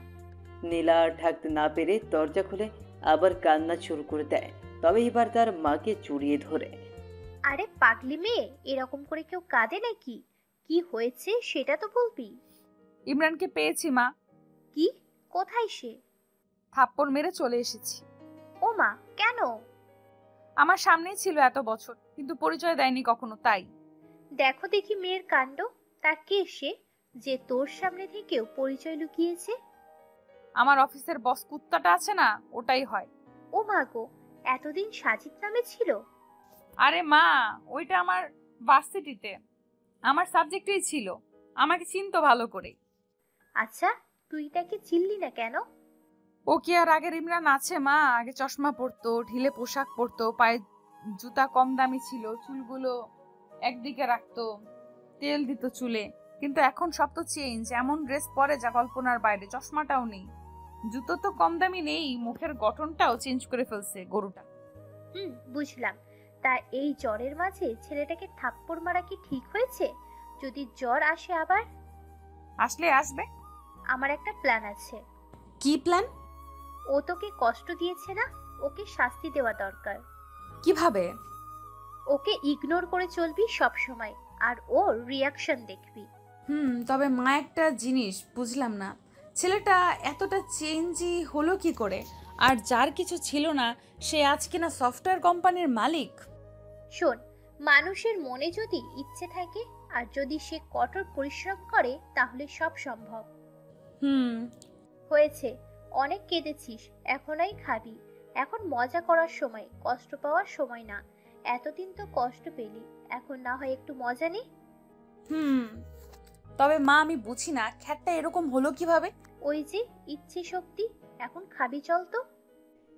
নীলা আর থাকতে না পেরে দরজা খুলে আবার কান্না শুরু করে দেয়, তবে এবার তার মাকে জড়িয়ে ধরে। আরে পাগলি মেয়ে, এরকম করে কেউ কাঁদে নাকি? কি হয়েছে সেটা তো বলবি। ইমরানকে পেয়েছি মা। কি? কোথায় সে? থাপ্পড় মেরে চলে এসেছি। ও মা, কেন? আমার সামনেই ছিল এত বছর, কিন্তু পরিচয় দেয়নি কখনো, তাই। দেখো দেখি মেয়ের কাণ্ড। তা কে সে যে তোর সামনে থেকেও পরিচয় লুকিয়েছে? আমার অফিসের বস কুত্তাটা আছে না, ওটাই হয়। ও মা গো, এতদিন সাজিদ নামে ছিল? আরে মা, ওইটা আমার ভার্সিটিতে আমার সাবজেক্টেই ছিল, আমাকে চিনতো ভালো করে। আচ্ছা, তুই তাকে চিনলি না কেন? ও কি আর আগের ইমরান আছে মা? আগে চশমা পরতো, ঢিলে পোশাক পরতো, পায়ে জুতা কম দামি ছিল, চুলগুলো একদিকে রাখতো, তেল দিত চুলে। কিন্তু এখন সব তো চেঞ্জ, এমন ড্রেস পরে যা কল্পনার বাইরে। চশমাটাও নেই, জুতো তো কম দামি নেই, মুখের গঠনটাও চেঞ্জ করে ফেলছে গরুটা। বুঝলাম। তা এই জ্বরের মাঝে ছেলেটাকে থাপ্পড় মারা কি ঠিক হয়েছে? যদি জ্বর আসে আবার? আসলে আসবে। আমার একটা প্ল্যান আছে। কি প্ল্যান? ও তোকে কষ্ট দিয়েছে না, ওকে শাস্তি দেওয়া দরকার। কিভাবে? ওকে ইগনোর করে চলবি সব সময়, আর ওর রিয়াকশন দেখবি। তবে মা একটা জিনিস বুঝলাম না, ছেলেটা এতটা চেঞ্জই হলো কি করে? আর যার কিছু ছিল না সে আজ কিনা সফটওয়্যার কোম্পানির মালিক। শোন, মানুষের মনে যদি ইচ্ছে থাকে আর যদি সে কঠোর পরিশ্রম করে তাহলে সব সম্ভব। হয়েছে, অনেক কেঁদেছিস, এখনই খাবি। এখন মজা করার সময়, কষ্ট পাওয়ার সময় না। এতদিন তো কষ্ট পেলি, এখন না হয় একটু মজা নে। তবে মা আমি বুঝি না খ্যাটটা এরকম হলো কিভাবে? ওই যে ইচ্ছে শক্তি। এখন খাবি, চল তো।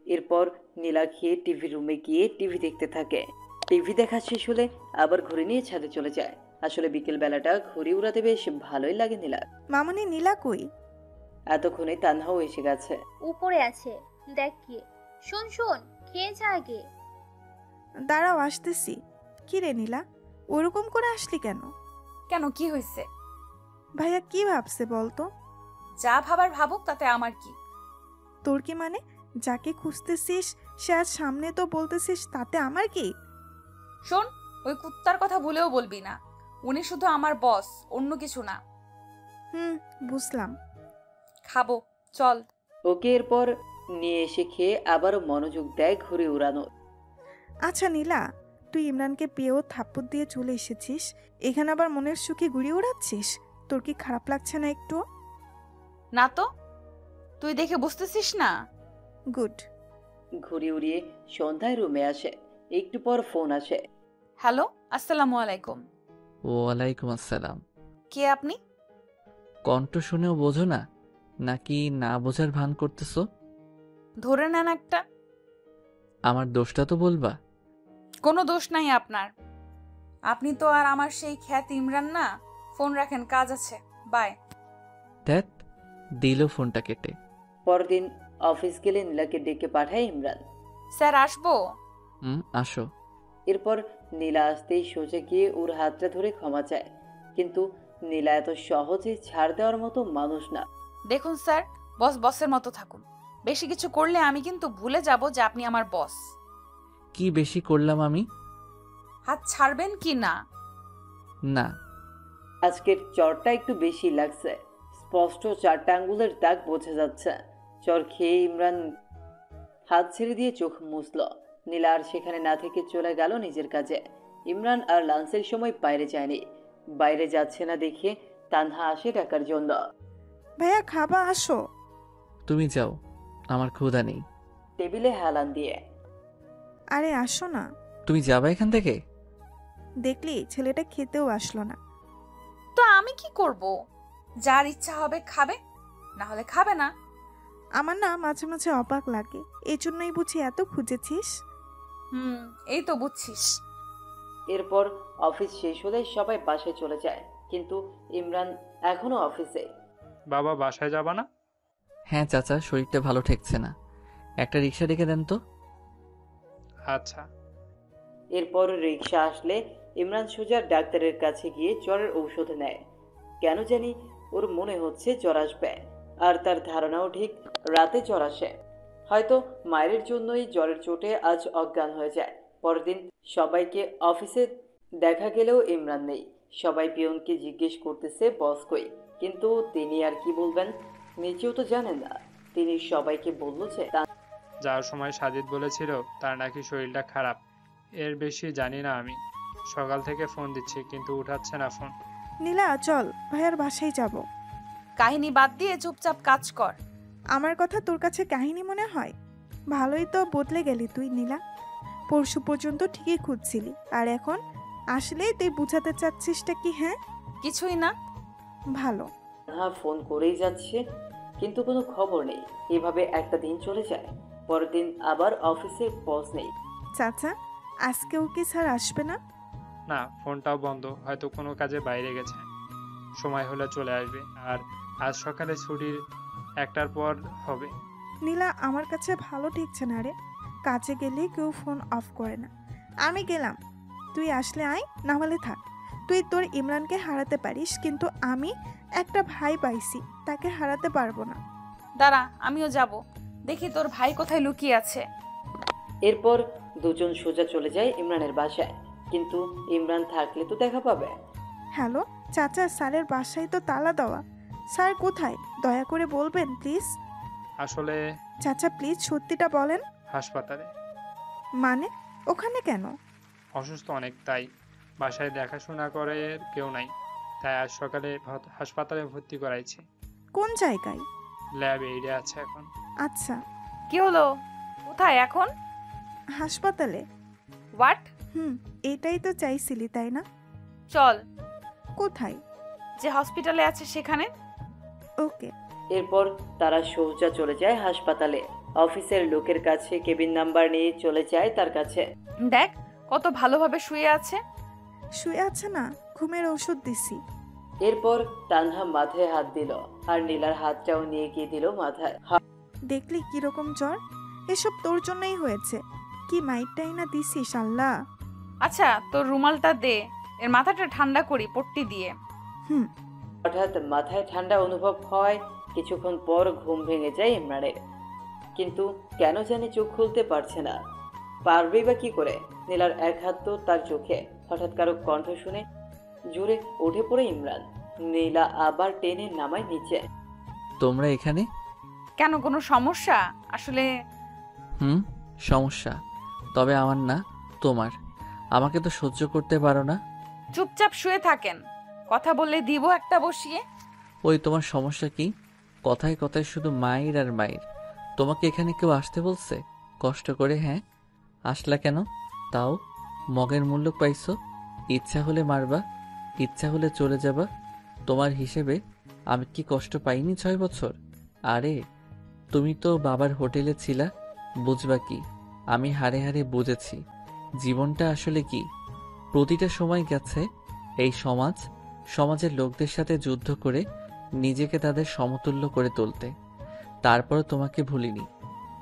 এরপর নীলা খেয়ে টিভি রুমে গিয়ে টিভি দেখতে থাকে। টিভি দেখা শেষ হলে আবার ঘুরে নিয়ে ছাদে চলে যায়। আসলে বিকেল বেলাটা ঘুরে উড়াতে বেশ ভালোই লাগে নীলা। মামনি, নীলা কই? এতক্ষণে তানহাও এসে গেছে। উপরে আছে, দেখ গিয়ে। শোন শোন, খেয়ে যা আগে। দাঁড়াও, আসতেছি। কি রে নীলা, ওরকম করে আসলি কেন? কেন, কি হয়েছে? ভাইয়া কি ভাবছে বলতো? যা ভাবার ভাবুক, তাতে আমার কি? তোর কি মানে? যাকে খুঁজতেছিস সে আজ সামনে তো বলতেছিস, তাতে আমার কি? শোন, ওই কুত্তার কথা ভুলেও বলবি না। উনি শুধু আমার বস, অন্য কিছু না। বুঝলাম। খাবো, চল। ওকে এরপর নিয়ে এসে খেয়ে আবারও মনোযোগ দেয় ঘুরে উড়ানো। আচ্ছা নীলা, তুই ইমরানকে পেয়েও থাপ্পড় দিয়ে চলে এসেছিস, এখানে আবার মনের সুখে ঘুরে উড়াচ্ছিস। তোর কি খারাপ লাগছে না একটু? না তো, তুই দেখে বুঝতেছিস না? গুড। ঘুরে উড়িয়ে সন্ধ্যায় রুমে আসে। একটু পর ফোন আসে। হ্যালো, আসসালামু আলাইকুম। ওয়ালাইকুম আসসালাম। কে আপনি? কণ্ঠ শুনেও বোঝো না নাকি না বোঝার ভান করতেছো? ধরে নেন একটা। আমার দোষটা তো বলবা। কোনো দোষ নাই আপনার। আপনি তো আর আমার সেই খ্যাত ইমরান না। ফোন রাখেন, কাজ আছে, বাই। ধ্যাত, দিল ফোনটা কেটে। পরদিন অফিস গেলে নীলাকে ডেকে পাঠায় ইমরান। স্যার আসবো? আসো। এরপর নীলা আসতেই সোজা গিয়ে ওর হাতটা ধরে ক্ষমা চায়, কিন্তু নীলা এত সহজে ছাড় দেওয়ার মতো মানুষ না। দেখুন স্যার, বস বসের মতো থাকুন। বেশি কিছু করলে আমি কিন্তু ভুলে যাব যে আপনি আমার বস। কি বেশি করলাম আমি? হাত ছাড়বেন কি না? না। আজকের চরটা একটু বেশি লাগছে, স্পষ্ট 4টা আঙ্গুলের দাগ বোঝা যাচ্ছে। চর খেয়ে ইমরান হাত ছেড়ে দিয়ে চোখ মুছল। নীলা আর সেখানে না থেকে চলে গেল নিজের কাজে। ইমরান আর লাঞ্চের সময় বাইরে যায়নি। বাইরে যাচ্ছে না দেখে তানহা আসে ডাকার জন্য। ভাইয়া খাবা, আসো। তুমি যাও, আমার ক্ষুধা নেই। টেবিলে হেলান দিয়ে। আরে আসো না। তুমি যাবে এখান থেকে? দেখলি ছেলেটা খেতেও আসলো না। তো আমি কি করব? যার ইচ্ছা হবে খাবে, না হলে খাবে না। আমার না মাঝে মাঝে অবাক লাগে, এই জন্যই বুঝি এত খুঁজেছিস। এই তো বুঝছিস। এরপর অফিস শেষ হলে সবাই বাসায় চলে যায়, কিন্তু ইমরান এখনো অফিসে। বাবা বাসায় যাবা না? হ্যাঁ চাচা, শরীরটা ভালো ঠেকছে না, একটা রিক্সা ডেকে দেন তো। আচ্ছা। এরপর রিক্সা আসলে ইমরান সোজা ডাক্তারের কাছে গিয়ে জ্বরের ঔষধ নেয়। কেন জানি ওর মনে হচ্ছে জ্বর আসবে, আর তার ধারণাও ঠিক রাতে জ্বর আসে। হয়তো মায়ের জন্যই জ্বরের চোটে আজ অজ্ঞান হয়ে যায়। পরের দিন সবাইকে অফিসে দেখা গেলেও ইমরান নেই। সবাই পিয়নকে জিজ্ঞেস করতেছে বস কই, কিন্তু তিনি আর কি বলবেন, নিজেও তো জানেন না। তিনি সবাইকে বলল যে যাওয়ার সময় সাজিদ বলেছিল তার নাকি শরীরটা খারাপ, এর বেশি জানি না আমি। সকাল থেকে ফোন দিচ্ছি কিন্তু উঠাচ্ছে না ফোন। নীলা চল, ভাইয়ার বাসায় যাব। কাহিনী বাদ দিয়ে চুপচাপ কাজ কর। আমার কথা তোর কাছে কাহিনী মনে হয়? ভালোই তো বদলে গেলি তুই নীলা। পরশু পর্যন্ত ঠিকই খুঁজছিলি, আর এখন আসলেই তুই বুঝাতে চাচ্ছিসটা কি? হ্যাঁ কিছুই না। ভালো। ফোন করেই যাচ্ছে কিন্তু কোনো খবর নেই। এভাবে একটা দিন চলে যায়। পরের দিন আবার অফিসে বস নেই। চাচা আজকেও কি স্যার আসবে না? না, ফোনটাও বন্ধ, হয়তো কোনো কাজে বাইরে গেছে, সময় হলে চলে আসবে। আর আজ সকালে ছুটির 1টার পর হবে। নীলা আমার কাছে ভালো ঠেকছে না রে, কাজে গেলে কেউ ফোন অফ করে না। আমি গেলাম, তুই আসলে আয়, না হলে থাক। তুই তোর ইমরানকে হারাতে পারিস, কিন্তু আমি একটা ভাই পাইছি, তাকে হারাতে পারবো না। দাঁড়া, আমিও যাব, দেখি তোর ভাই কোথায় লুকিয়ে আছে। এরপর দুজন সোজা চলে যায় ইমরানের বাসায়, কিন্তু ইমরান থাকলে তো দেখা পাবে। হ্যালো চাচা, স্যারের বাসায় তো তালা দেওয়া। স্যার কোথায় দয়া করে বলবেন প্লিজ? আসলে চাচা প্লিজ সত্যিটা বলেন। হাসপাতালে। মানে ওখানে কেন? অসুস্থ অনেক, তাই বাসায় দেখাশোনা করে কেউ নাই, তাই আজ সকালে হাসপাতালে ভর্তি করাইছি। কোন জায়গায়? ল্যাবে এইডে আছে এখন। আচ্ছা। কি হলো, কোথায় এখন? হাসপাতালে। হোয়াট? এটাই তো চাইছিলি তাই না? চল। কোথায়? যে হসপিটালে আছে সেখানে। ওকে। এরপর তারা সোজা চলে যায় হাসপাতালে। অফিসের লোকের কাছে কেবিন নাম্বার নিয়ে চলে যায় তার কাছে। দেখ কত ভালোভাবে শুয়ে আছে। শুয়ে আছে না, ঘুমের ওষুধ দিছি। এরপর তানহা মাথায় হাত দিল, আর নীলার হাতটাও নিয়ে গিয়ে দিল মাথায়। দেখলি কিরকম জ্বর? এসব তোর জন্যই হয়েছে। কি মাইটটাই না দিছিস আল্লাহ। আচ্ছা তোর রুমালটা দে, এর মাথাটা ঠান্ডা করি পট্টি দিয়ে। হঠাৎ মাথায় ঠান্ডা অনুভব হয়। কিছুক্ষণ পর ঘুম ভেঙে যায় ইমরানের, কিন্তু কেন জানি চোখ খুলতে পারছে না। পারবেই বা কি করে? নীলার এক হাত তো তার চোখে। হঠাৎ কারো কণ্ঠ শুনে জোরে উঠে পড়ে ইমরান। নীলা আবার টেনে নামায় নিচে। তোমরা এখানে কেন, কোনো সমস্যা? আসলে সমস্যা, তবে আমার না তোমার। আমাকে তো সহ্য করতে পারো না। চুপচাপ শুয়ে থাকেন, কথা বললে দিব একটা বসিয়ে। ওই তোমার সমস্যা কি? কথায় কথায় শুধু মায়ের আর মায়ের। তোমাকে এখানে কেউ আসতে বলছে কষ্ট করে? হ্যাঁ আসলা কেন? তাও মগের মূল্য পাইছো। ইচ্ছা হলে মারবা, ইচ্ছা হলে চলে যাবা। তোমার হিসেবে আমি কি কষ্ট পাইনি 6 বছর? আরে তুমি তো বাবার হোটেলে ছিলা, বুঝবা কি? আমি হারে হারে বুঝেছি জীবনটা আসলে কি। প্রতিটা সময় গেছে এই সমাজের লোকদের সাথে যুদ্ধ করে নিজেকে তাদের সমতুল্য করে তুলতে। তারপর তোমাকে ভুলিনি।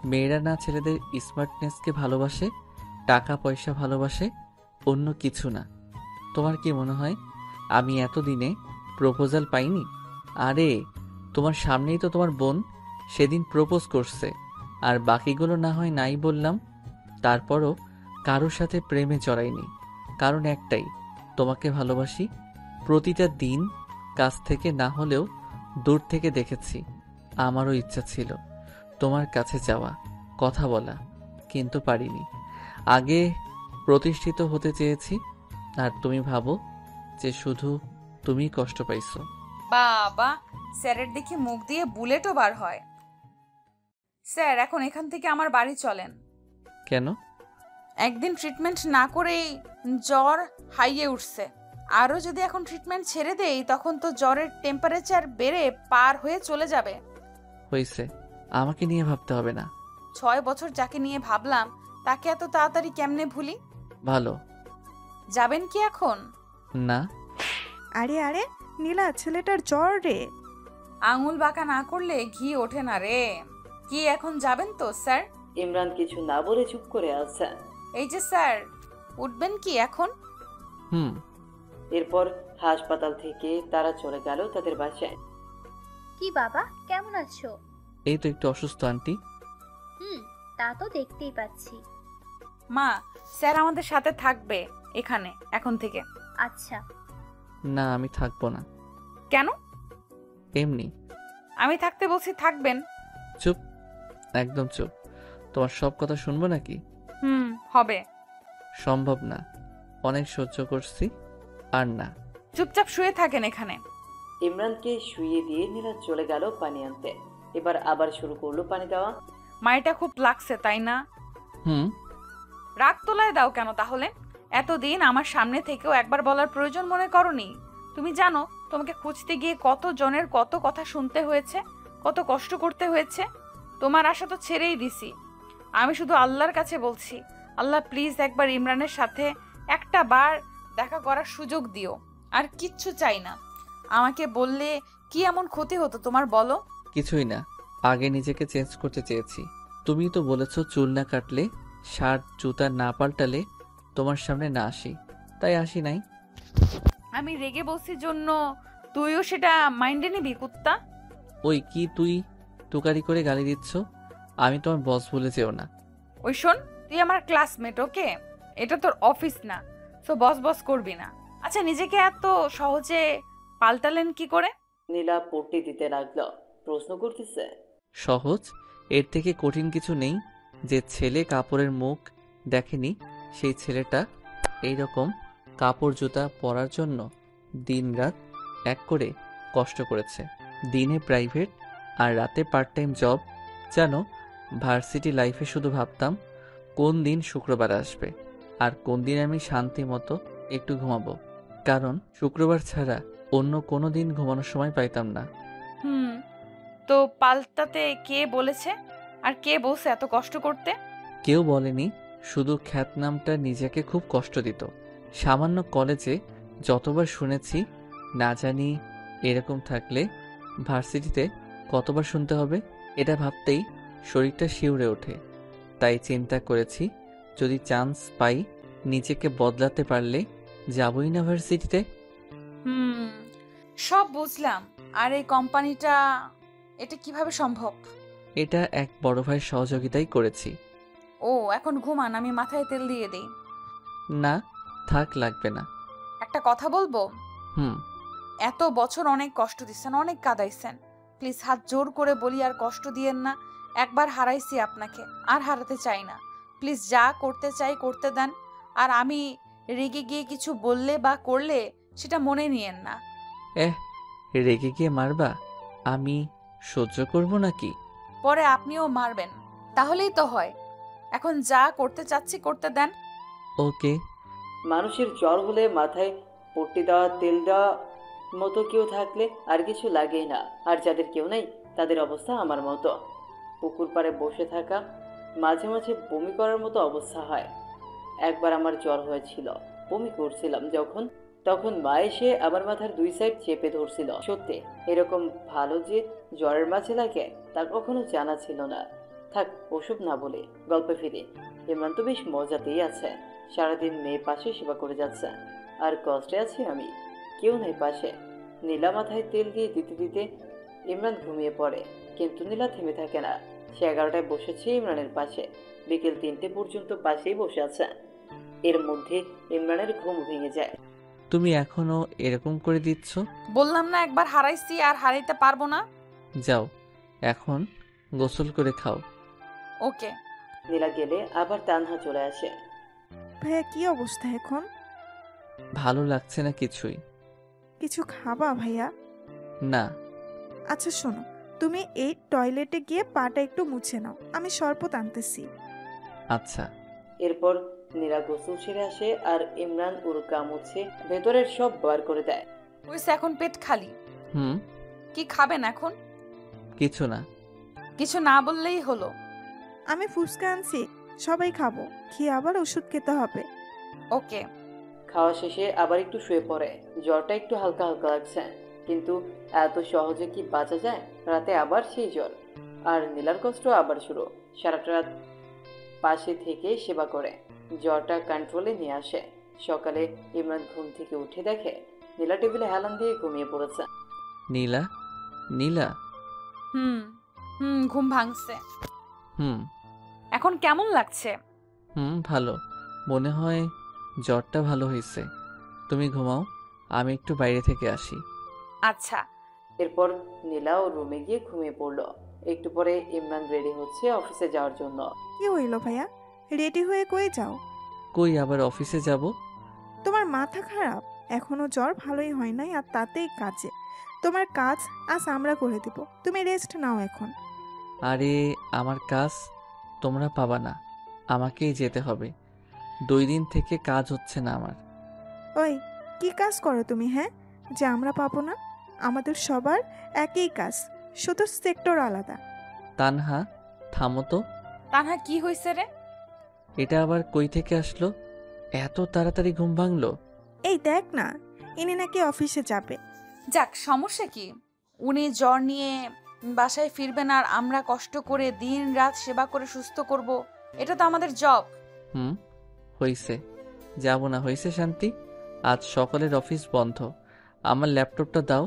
মেয়েরা না ছেলেদের স্মার্টনেসকে ভালোবাসে, টাকা পয়সা ভালোবাসে, অন্য কিছু না। তোমার কি মনে হয় আমি এতদিনে প্রপোজাল পাইনি? আরে তোমার সামনেই তো তোমার বোন সেদিন প্রপোজ করছে, আর বাকিগুলো না হয় নাই বললাম। তারপরও কারোর সাথে প্রেমে জড়াইনি, কারণ একটাই, তোমাকে ভালোবাসি। প্রতিটা দিন কাছ থেকে না হলেও দূর থেকে দেখেছি। আমারও ইচ্ছা ছিল তোমার কাছে যাওয়া, কথা বলা, কিন্তু পারিনি। আগে প্রতিষ্ঠিত হতে চেয়েছি, আর তুমি ভাবো যে শুধু তুমি কষ্ট পাইছো। বাবা, স্যারের দেখি মুখ দিয়ে বুলেটও বার হয়। স্যার, এখন এখান থেকে আমার বাড়ি চলেন। কেন? একদিন ট্রিটমেন্ট না করেই জ্বর হাইয়ে উঠছে। আরও যদি এখন ট্রিটমেন্ট ছেড়ে দেই তখন তো জ্বরের টেম্পারেচার বেড়ে পার হয়ে চলে যাবে। হয়েছে, আমাকে নিয়ে ভাবতে হবে না। 6 বছর যাকে নিয়ে ভাবলাম তাকে এত তাড়াতাড়ি কেমনে ভুলি? ভালো। যাবেন কি এখন? না। আরে আরে নীলা, ছেলেটার জ্বর রে। আঙুল বাঁকা না করলে ঘি ওঠে না রে। কি এখন যাবেন তো স্যার? ইমরান কিছু না বলে চুপ করে আছে। এই যে স্যার, উঠবেন কি এখন? হুম। এরপর হাসপাতাল থেকে তারা চলে গেল তাদের বাসায়। কি বাবা, কেমন আছো? এই তো একটু অসুস্থ আন্টি। তা তো দেখতেই পাচ্ছি। মা, স্যার আমাদের সাথে থাকবে এখানে এখন থেকে। আচ্ছা। না, আমি থাকবো না। কেন? এমনি। আমি থাকতে বলছি, থাকবেন। চুপ, একদম চুপ। তোমার সব কথা শুনবো নাকি? হবে। সম্ভব না, অনেক সহ্য করছি, আর না। চুপচাপ শুয়ে থাকেন এখানে। ইমরানকে শুইয়ে দিয়ে নীলা চলে গেল পানি আনতে। এবার আবার শুরু করলো পানি দেওয়া। মাইটা খুব লাগছে তাই না? রাগ তোলায় দাও কেন তাহলে? এতদিন আমার সামনে থেকেও একবার বলার প্রয়োজন মনে করনি? তুমি জানো তোমাকে খুঁজতে গিয়ে কত জনের কত কথা শুনতে হয়েছে, কত কষ্ট করতে হয়েছে। তোমার আশা তো ছেড়েই দিছি। আমি শুধু আল্লাহর কাছে বলছি, আল্লাহ প্লিজ একবার ইমরানের সাথে একটা বার দেখা করার সুযোগ দিও। আর কিচ্ছু চাই না। আমাকে বললে কি এমন ক্ষতি হতো তোমার, বলো? কিছুই না, আগে নিজেকে চেঞ্জ করতে চেয়েছি। তুমি তো বলেছো চুল না কাটলে, শার্ট জুতা না পাল্টালে তোমার সামনে না আসি, তাই আসি নাই। আমি রেগে বসি জন্য তুইও সেটা মাইন্ডে নিবি কুত্তা? ওই কি তুই তুকারি করে গালি দিচ্ছ? আমি তোমার বস বলে যেও না। ওই শোন, তুই আমার ক্লাসমেট, ওকে? এটা তোর অফিস না, সো বস বস করবি না। আচ্ছা, নিজেকে এত সহজে পাল্টালেন কি করে? নীলা পট্টি দিতে লাগলো। প্রশ্ন করতেছে, সহজ? এর থেকে কঠিন কিছু নেই। যে ছেলে কাপড়ের মুখ দেখেনি সেই ছেলেটা এইরকম কাপড় জুতা পরার জন্য দিনরাত এক করে কষ্ট করেছে। দিনে প্রাইভেট আর রাতে পার্ট টাইম জব। জানো, ভার্সিটি লাইফে শুধু ভাবতাম কোন দিন শুক্রবার আসবে আর কোন দিন আমি শান্তি মতো একটু ঘুমাবো, কারণ শুক্রবার ছাড়া অন্য কোনো দিন ঘুমানোর সময় পাইতাম না। তো পাল্টাতে কে বলেছে? আর কে বলছে এত কষ্ট করতে? কেউ বলেনি, শুধু খ্যাতনামটা নিজেকে খুব কষ্ট দিত। সামান্য কলেজে যতবার শুনেছি, না জানি এরকম থাকলে ভার্সিটিতে কতবার শুনতে হবে। এটা ভাবতেই শরীরটা শিউরে ওঠে। তাই চিন্তা করেছি, যদি চান্স পাই নিজেকে বদলাতে পারলে যাবই না ভার্সিটিতে। সব বুঝলাম। আর এই কোম্পানিটা, এটা কিভাবে সম্ভব? এটা এক বড় ভাইয়ের সহযোগিতাই করেছি। ও, এখন ঘুমান, আমি মাথায় তেল দিয়ে দেই। না থাক, লাগবে না। একটা কথা বলবো? এত বছর অনেক কষ্ট দিচ্ছেন, অনেক কাঁদাইছেন। প্লিজ হাত জোর করে বলি, আর কষ্ট দিয়েন না। একবার হারাইছি আপনাকে, আর হারাতে চাই না। প্লিজ যা করতে চাই করতে দেন। আর আমি রেগে গিয়ে কিছু বললে বা করলে সেটা মনে নিয়েন না। রেগে গিয়ে মারবা? আমি সহ্য করব নাকি? পরে আপনিও মারবেন, তাহলেই তো হয়। এখন যা করতে চাচ্ছি করতে দেন। ওকে। মানুষের জ্বর হলে মাথায় পট্টি দেওয়া, তেল দেওয়া মতো কেউ থাকলে আর কিছু লাগেই না। আর যাদের কেউ নেই তাদের অবস্থা আমার মতো। পুকুর পাড়ে বসে থাকা, মাঝে মাঝে বমি করার মতো অবস্থা হয়। একবার আমার জ্বর হয়েছিল, বমি করছিলাম যখন, তখন মা এসে আমার মাথার 2 সাইড চেপে ধরছিল। সত্যি এরকম ভালো যে জ্বরের মাঝে লাগে তা কখনো জানা ছিল না। থাক, ওসব না বলে গল্পে ফিরে। ইমরান তো বেশ মজাতেই আছে। সারাদিন মেয়ে পাশে সেবা করে যাচ্ছে, আর কষ্টে আছি আমি, কেউ নেই পাশে। নীলা মাথায় তেল দিয়ে দিতে দিতে ইমরান ঘুমিয়ে পড়ে, কিন্তু নীলা থেমে থাকে না। সে 11টায় বসেছে ইমরানের পাশে, বিকেল 3টে পর্যন্ত পাশেই বসে আছে। এর মধ্যে ইমরানের ঘুম ভেঙে যায়। তুমি এখনো এরকম করে দিচ্ছ? বললাম না একবার হারাইছি, আর হারাইতে পারবো না। যাও, এখন গোসল করে খাও। ওকে। নীলা গেলে আবার তানহা চলে আসে। ভাইয়া কি অবস্থা এখন? ভালো লাগছে না কিছুই। কিছু খাবা ভাইয়া? না। আচ্ছা শোনো, তুমি এই টয়লেটে গিয়ে পাটা একটু মুছে নাও, আমি শরবত আনতেছি। আচ্ছা। এরপর নীলা গোসল সেরে আসে আর ইমরান ওর মুছে ভেতরের সব বার করে দেয়। হয়েছে, এখন পেট খালি। হুম। কি খাবেন এখন? কিছু না। কিছু না বললেই হলো। আমি ফুচকা আনছি, সবাই খাবো, খেয়ে আবার ওষুধ খেতে হবে। ওকে। খাওয়া শেষে আবার একটু শুয়ে পড়ে। জ্বরটা একটু হালকা হালকা লাগছে, কিন্তু এত সহজে কি বাঁচা যায়? রাতে আবার সেই জ্বর, আর নীলার কষ্ট আবার শুরু। সারাটা রাত পাশে থেকে সেবা করে জ্বরটা কন্ট্রোলে নিয়ে আসে। সকালে ইমরান ঘুম থেকে উঠে দেখে নীলা টেবিলে হেলান দিয়ে ঘুমিয়ে পড়েছে। নীলা, নীলা। হুম হুম, ঘুম ভাঙছে। হুম। এখন কেমন লাগছে? ভালো। মনে হয় জ্বরটা ভালো হয়েছে। তুমি ঘুমাও, আমি একটু বাইরে থেকে আসি। আচ্ছা। এরপর নীলা ও রুমে গিয়ে ঘুমিয়ে পড়লো। একটু পরে ইমরান রেডি হচ্ছে অফিসে যাওয়ার জন্য। কি হইল ভাইয়া, রেডি হয়ে কই যাও? কই আবার অফিসে যাব? তোমার মাথা খারাপ? এখনো জ্বর ভালোই হয় নাই, আর তাতেই কাজে। তোমার কাজ আজ আমরা করে দিব, তুমি রেস্ট নাও এখন। আরে আমার কাজ তোমরা পাবা না, আমাকেই যেতে হবে। 2 দিন থেকে কাজ হচ্ছে না আমার। ওই কি কাজ করো তুমি, হ্যাঁ, যে আমরা পাবো না? আমাদের সবার একই কাজ, শুধু সেক্টর আলাদা। তানহা, থামো তো। তানহা, কি হয়েছে রে? এটা আবার কই থেকে আসলো? এত তাড়াতাড়ি ঘুম ভাঙলো? এই দেখ না, ইনি নাকি অফিসে যাবে। যাক, সমস্যা কি? উনি জ্বর নিয়ে বাসায় ফিরবেন আর আমরা কষ্ট করে দিন রাত সেবা করে সুস্থ করব। এটা তো আমাদের জব। হইছে, যাব না। হইছে শান্তি, আজ সকালের অফিস বন্ধ। আমার ল্যাপটপটা দাও,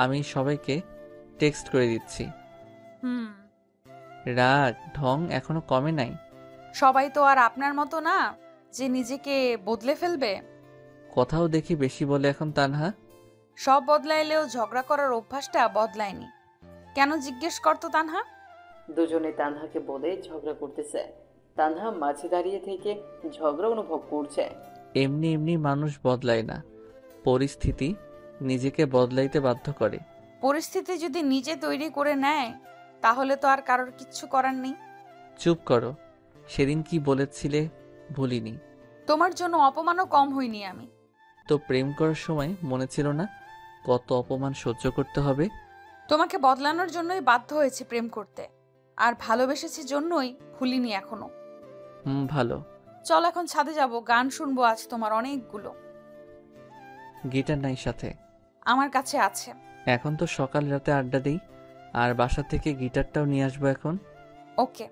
আমি সবাইকে টেক্সট করে দিচ্ছি। রাগ ঢং এখনো কমে নাই। সবাই তো আর আপনার মতো না যে নিজেকে বদলে ফেলবে। কথাও দেখি বেশি বলে এখন তানহা। সব বদলাইলেও ঝগড়া করার অভ্যাসটা বদলায়নি। কেন জিজ্ঞেস করতো তানহা? দুজনে তানহাকে বলে ঝগড়া করতেছে। তানহা মাঝে দাঁড়িয়ে থেকে ঝগড়া অনুভব করছে। এমনি এমনি মানুষ বদলায় না, পরিস্থিতি নিজেকে বদলাইতে বাধ্য করে। পরিস্থিতি যদি নিজে তৈরি করে নেয় তাহলে তো আর কারোর কিচ্ছু করার নেই। চুপ করো, সেদিন কি বলেছিলে ভুলিনি। তোমার জন্য অপমানও কম হইনি আমি। তো প্রেম করার সময় মনে ছিল না কত অপমান সহ্য করতে হবে? তোমাকে বদলানোর জন্যই বাধ্য হয়েছে প্রেম করতে, আর ভালোবেসেছি জন্যই ভুলিনি এখনো। ভালো। চল এখন ছাদে যাব, গান শুনবো আজ তোমার অনেকগুলো। গিটার নাই সাথে? আমার কাছে আছে। এখন তো সকাল রাতে আড্ডা দিই, আর বাসা থেকে গিটারটাও নিয়ে আসবো এখন। ওকে।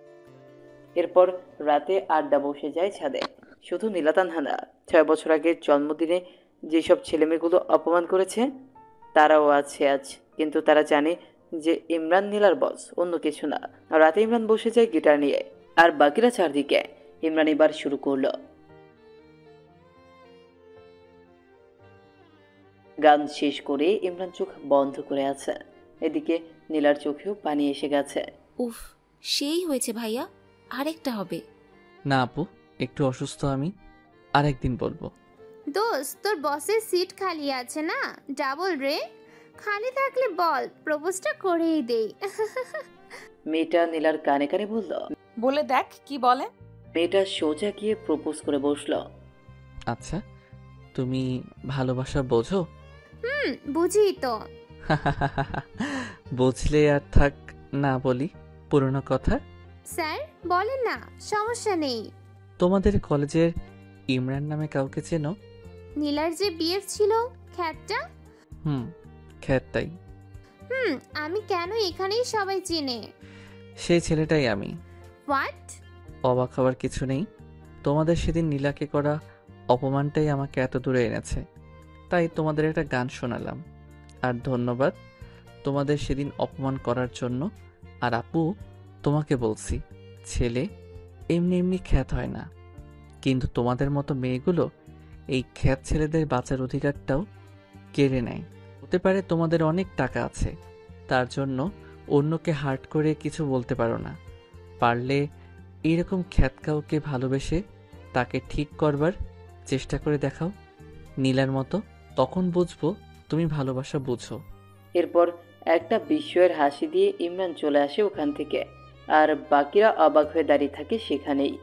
এরপর রাতে আড্ডা বসে যায় ছাদে। শুধু নীলা তানহা না, 6 বছর আগের জন্মদিনে যেসব ছেলেমেয়েগুলো অপমান করেছে তারাও আছে আজ। কিন্তু তারা জানে যে ইমরান নীলার বস, অন্য কিছু না। রাতে ইমরান বসে যায় গিটার নিয়ে, আর বাকিরা চারদিকে। ইমরান এবার শুরু করলো। গান শেষ করে ইমরান চোখ বন্ধ করে আছে। এদিকে নীলার চোখেও পানি এসে গেছে। উফ, সেই হয়েছে ভাইয়া, আরেকটা হবে। না আপু, একটু অসুস্থ আমি, আরেকদিন বলবো। দোস্ত, তোর বসের সিট খালি আছে না, ডাবল রে। খালি থাকলে বল, প্রপোজটা করেই দেই। মেয়েটা নীলার কানে কানে বলল। বলে দেখ কি বলে। মেয়েটা সোজা গিয়ে প্রপোজ করে বসলো। আচ্ছা, তুমি ভালোবাসা বোঝো? বুঝি তো। বুঝলে আর থাক না বলি পুরনো কথা। স্যার বলেন না, সমস্যা নেই। তোমাদের কলেজের ইমরান নামে কাউকে চেনো? নীলার যে বিয়ে ছিল, খ্যাতটা। খ্যাতটাই। আমি কেন, এখানেই সবাই চিনে। সেই ছেলেটাই আমি। হোয়াট? অবাক হওয়ার কিছু নেই। তোমাদের সেদিন নীলাকে করা অপমানটাই আমাকে এত দূরে এনেছে, তাই তোমাদের একটা গান শোনালাম। আর ধন্যবাদ তোমাদের সেদিন অপমান করার জন্য। আর আপু, তোমাকে বলছি, ছেলে এমনি এমনি খ্যাত হয় না, কিন্তু তোমাদের মতো মেয়েগুলো এই খ্যাত ছেলেদের বাঁচার অধিকারটাও কেড়ে নেয়। হতে পারে তোমাদের অনেক টাকা আছে, তার জন্য অন্যকে হার্ট করে কিছু বলতে পারো না। পারলে এইরকম খ্যাত কাউকে ভালোবেসে তাকে ঠিক করবার চেষ্টা করে দেখাও নীলার মতো। তখন বুঝবো তুমি ভালোবাসা বুঝো। এরপর একটা বিস্ময়ের হাসি দিয়ে ইমরান চলে আসে ওখান থেকে, আর বাকিরা অবাক হয়ে দাঁড়িয়ে থাকে সেখানেই।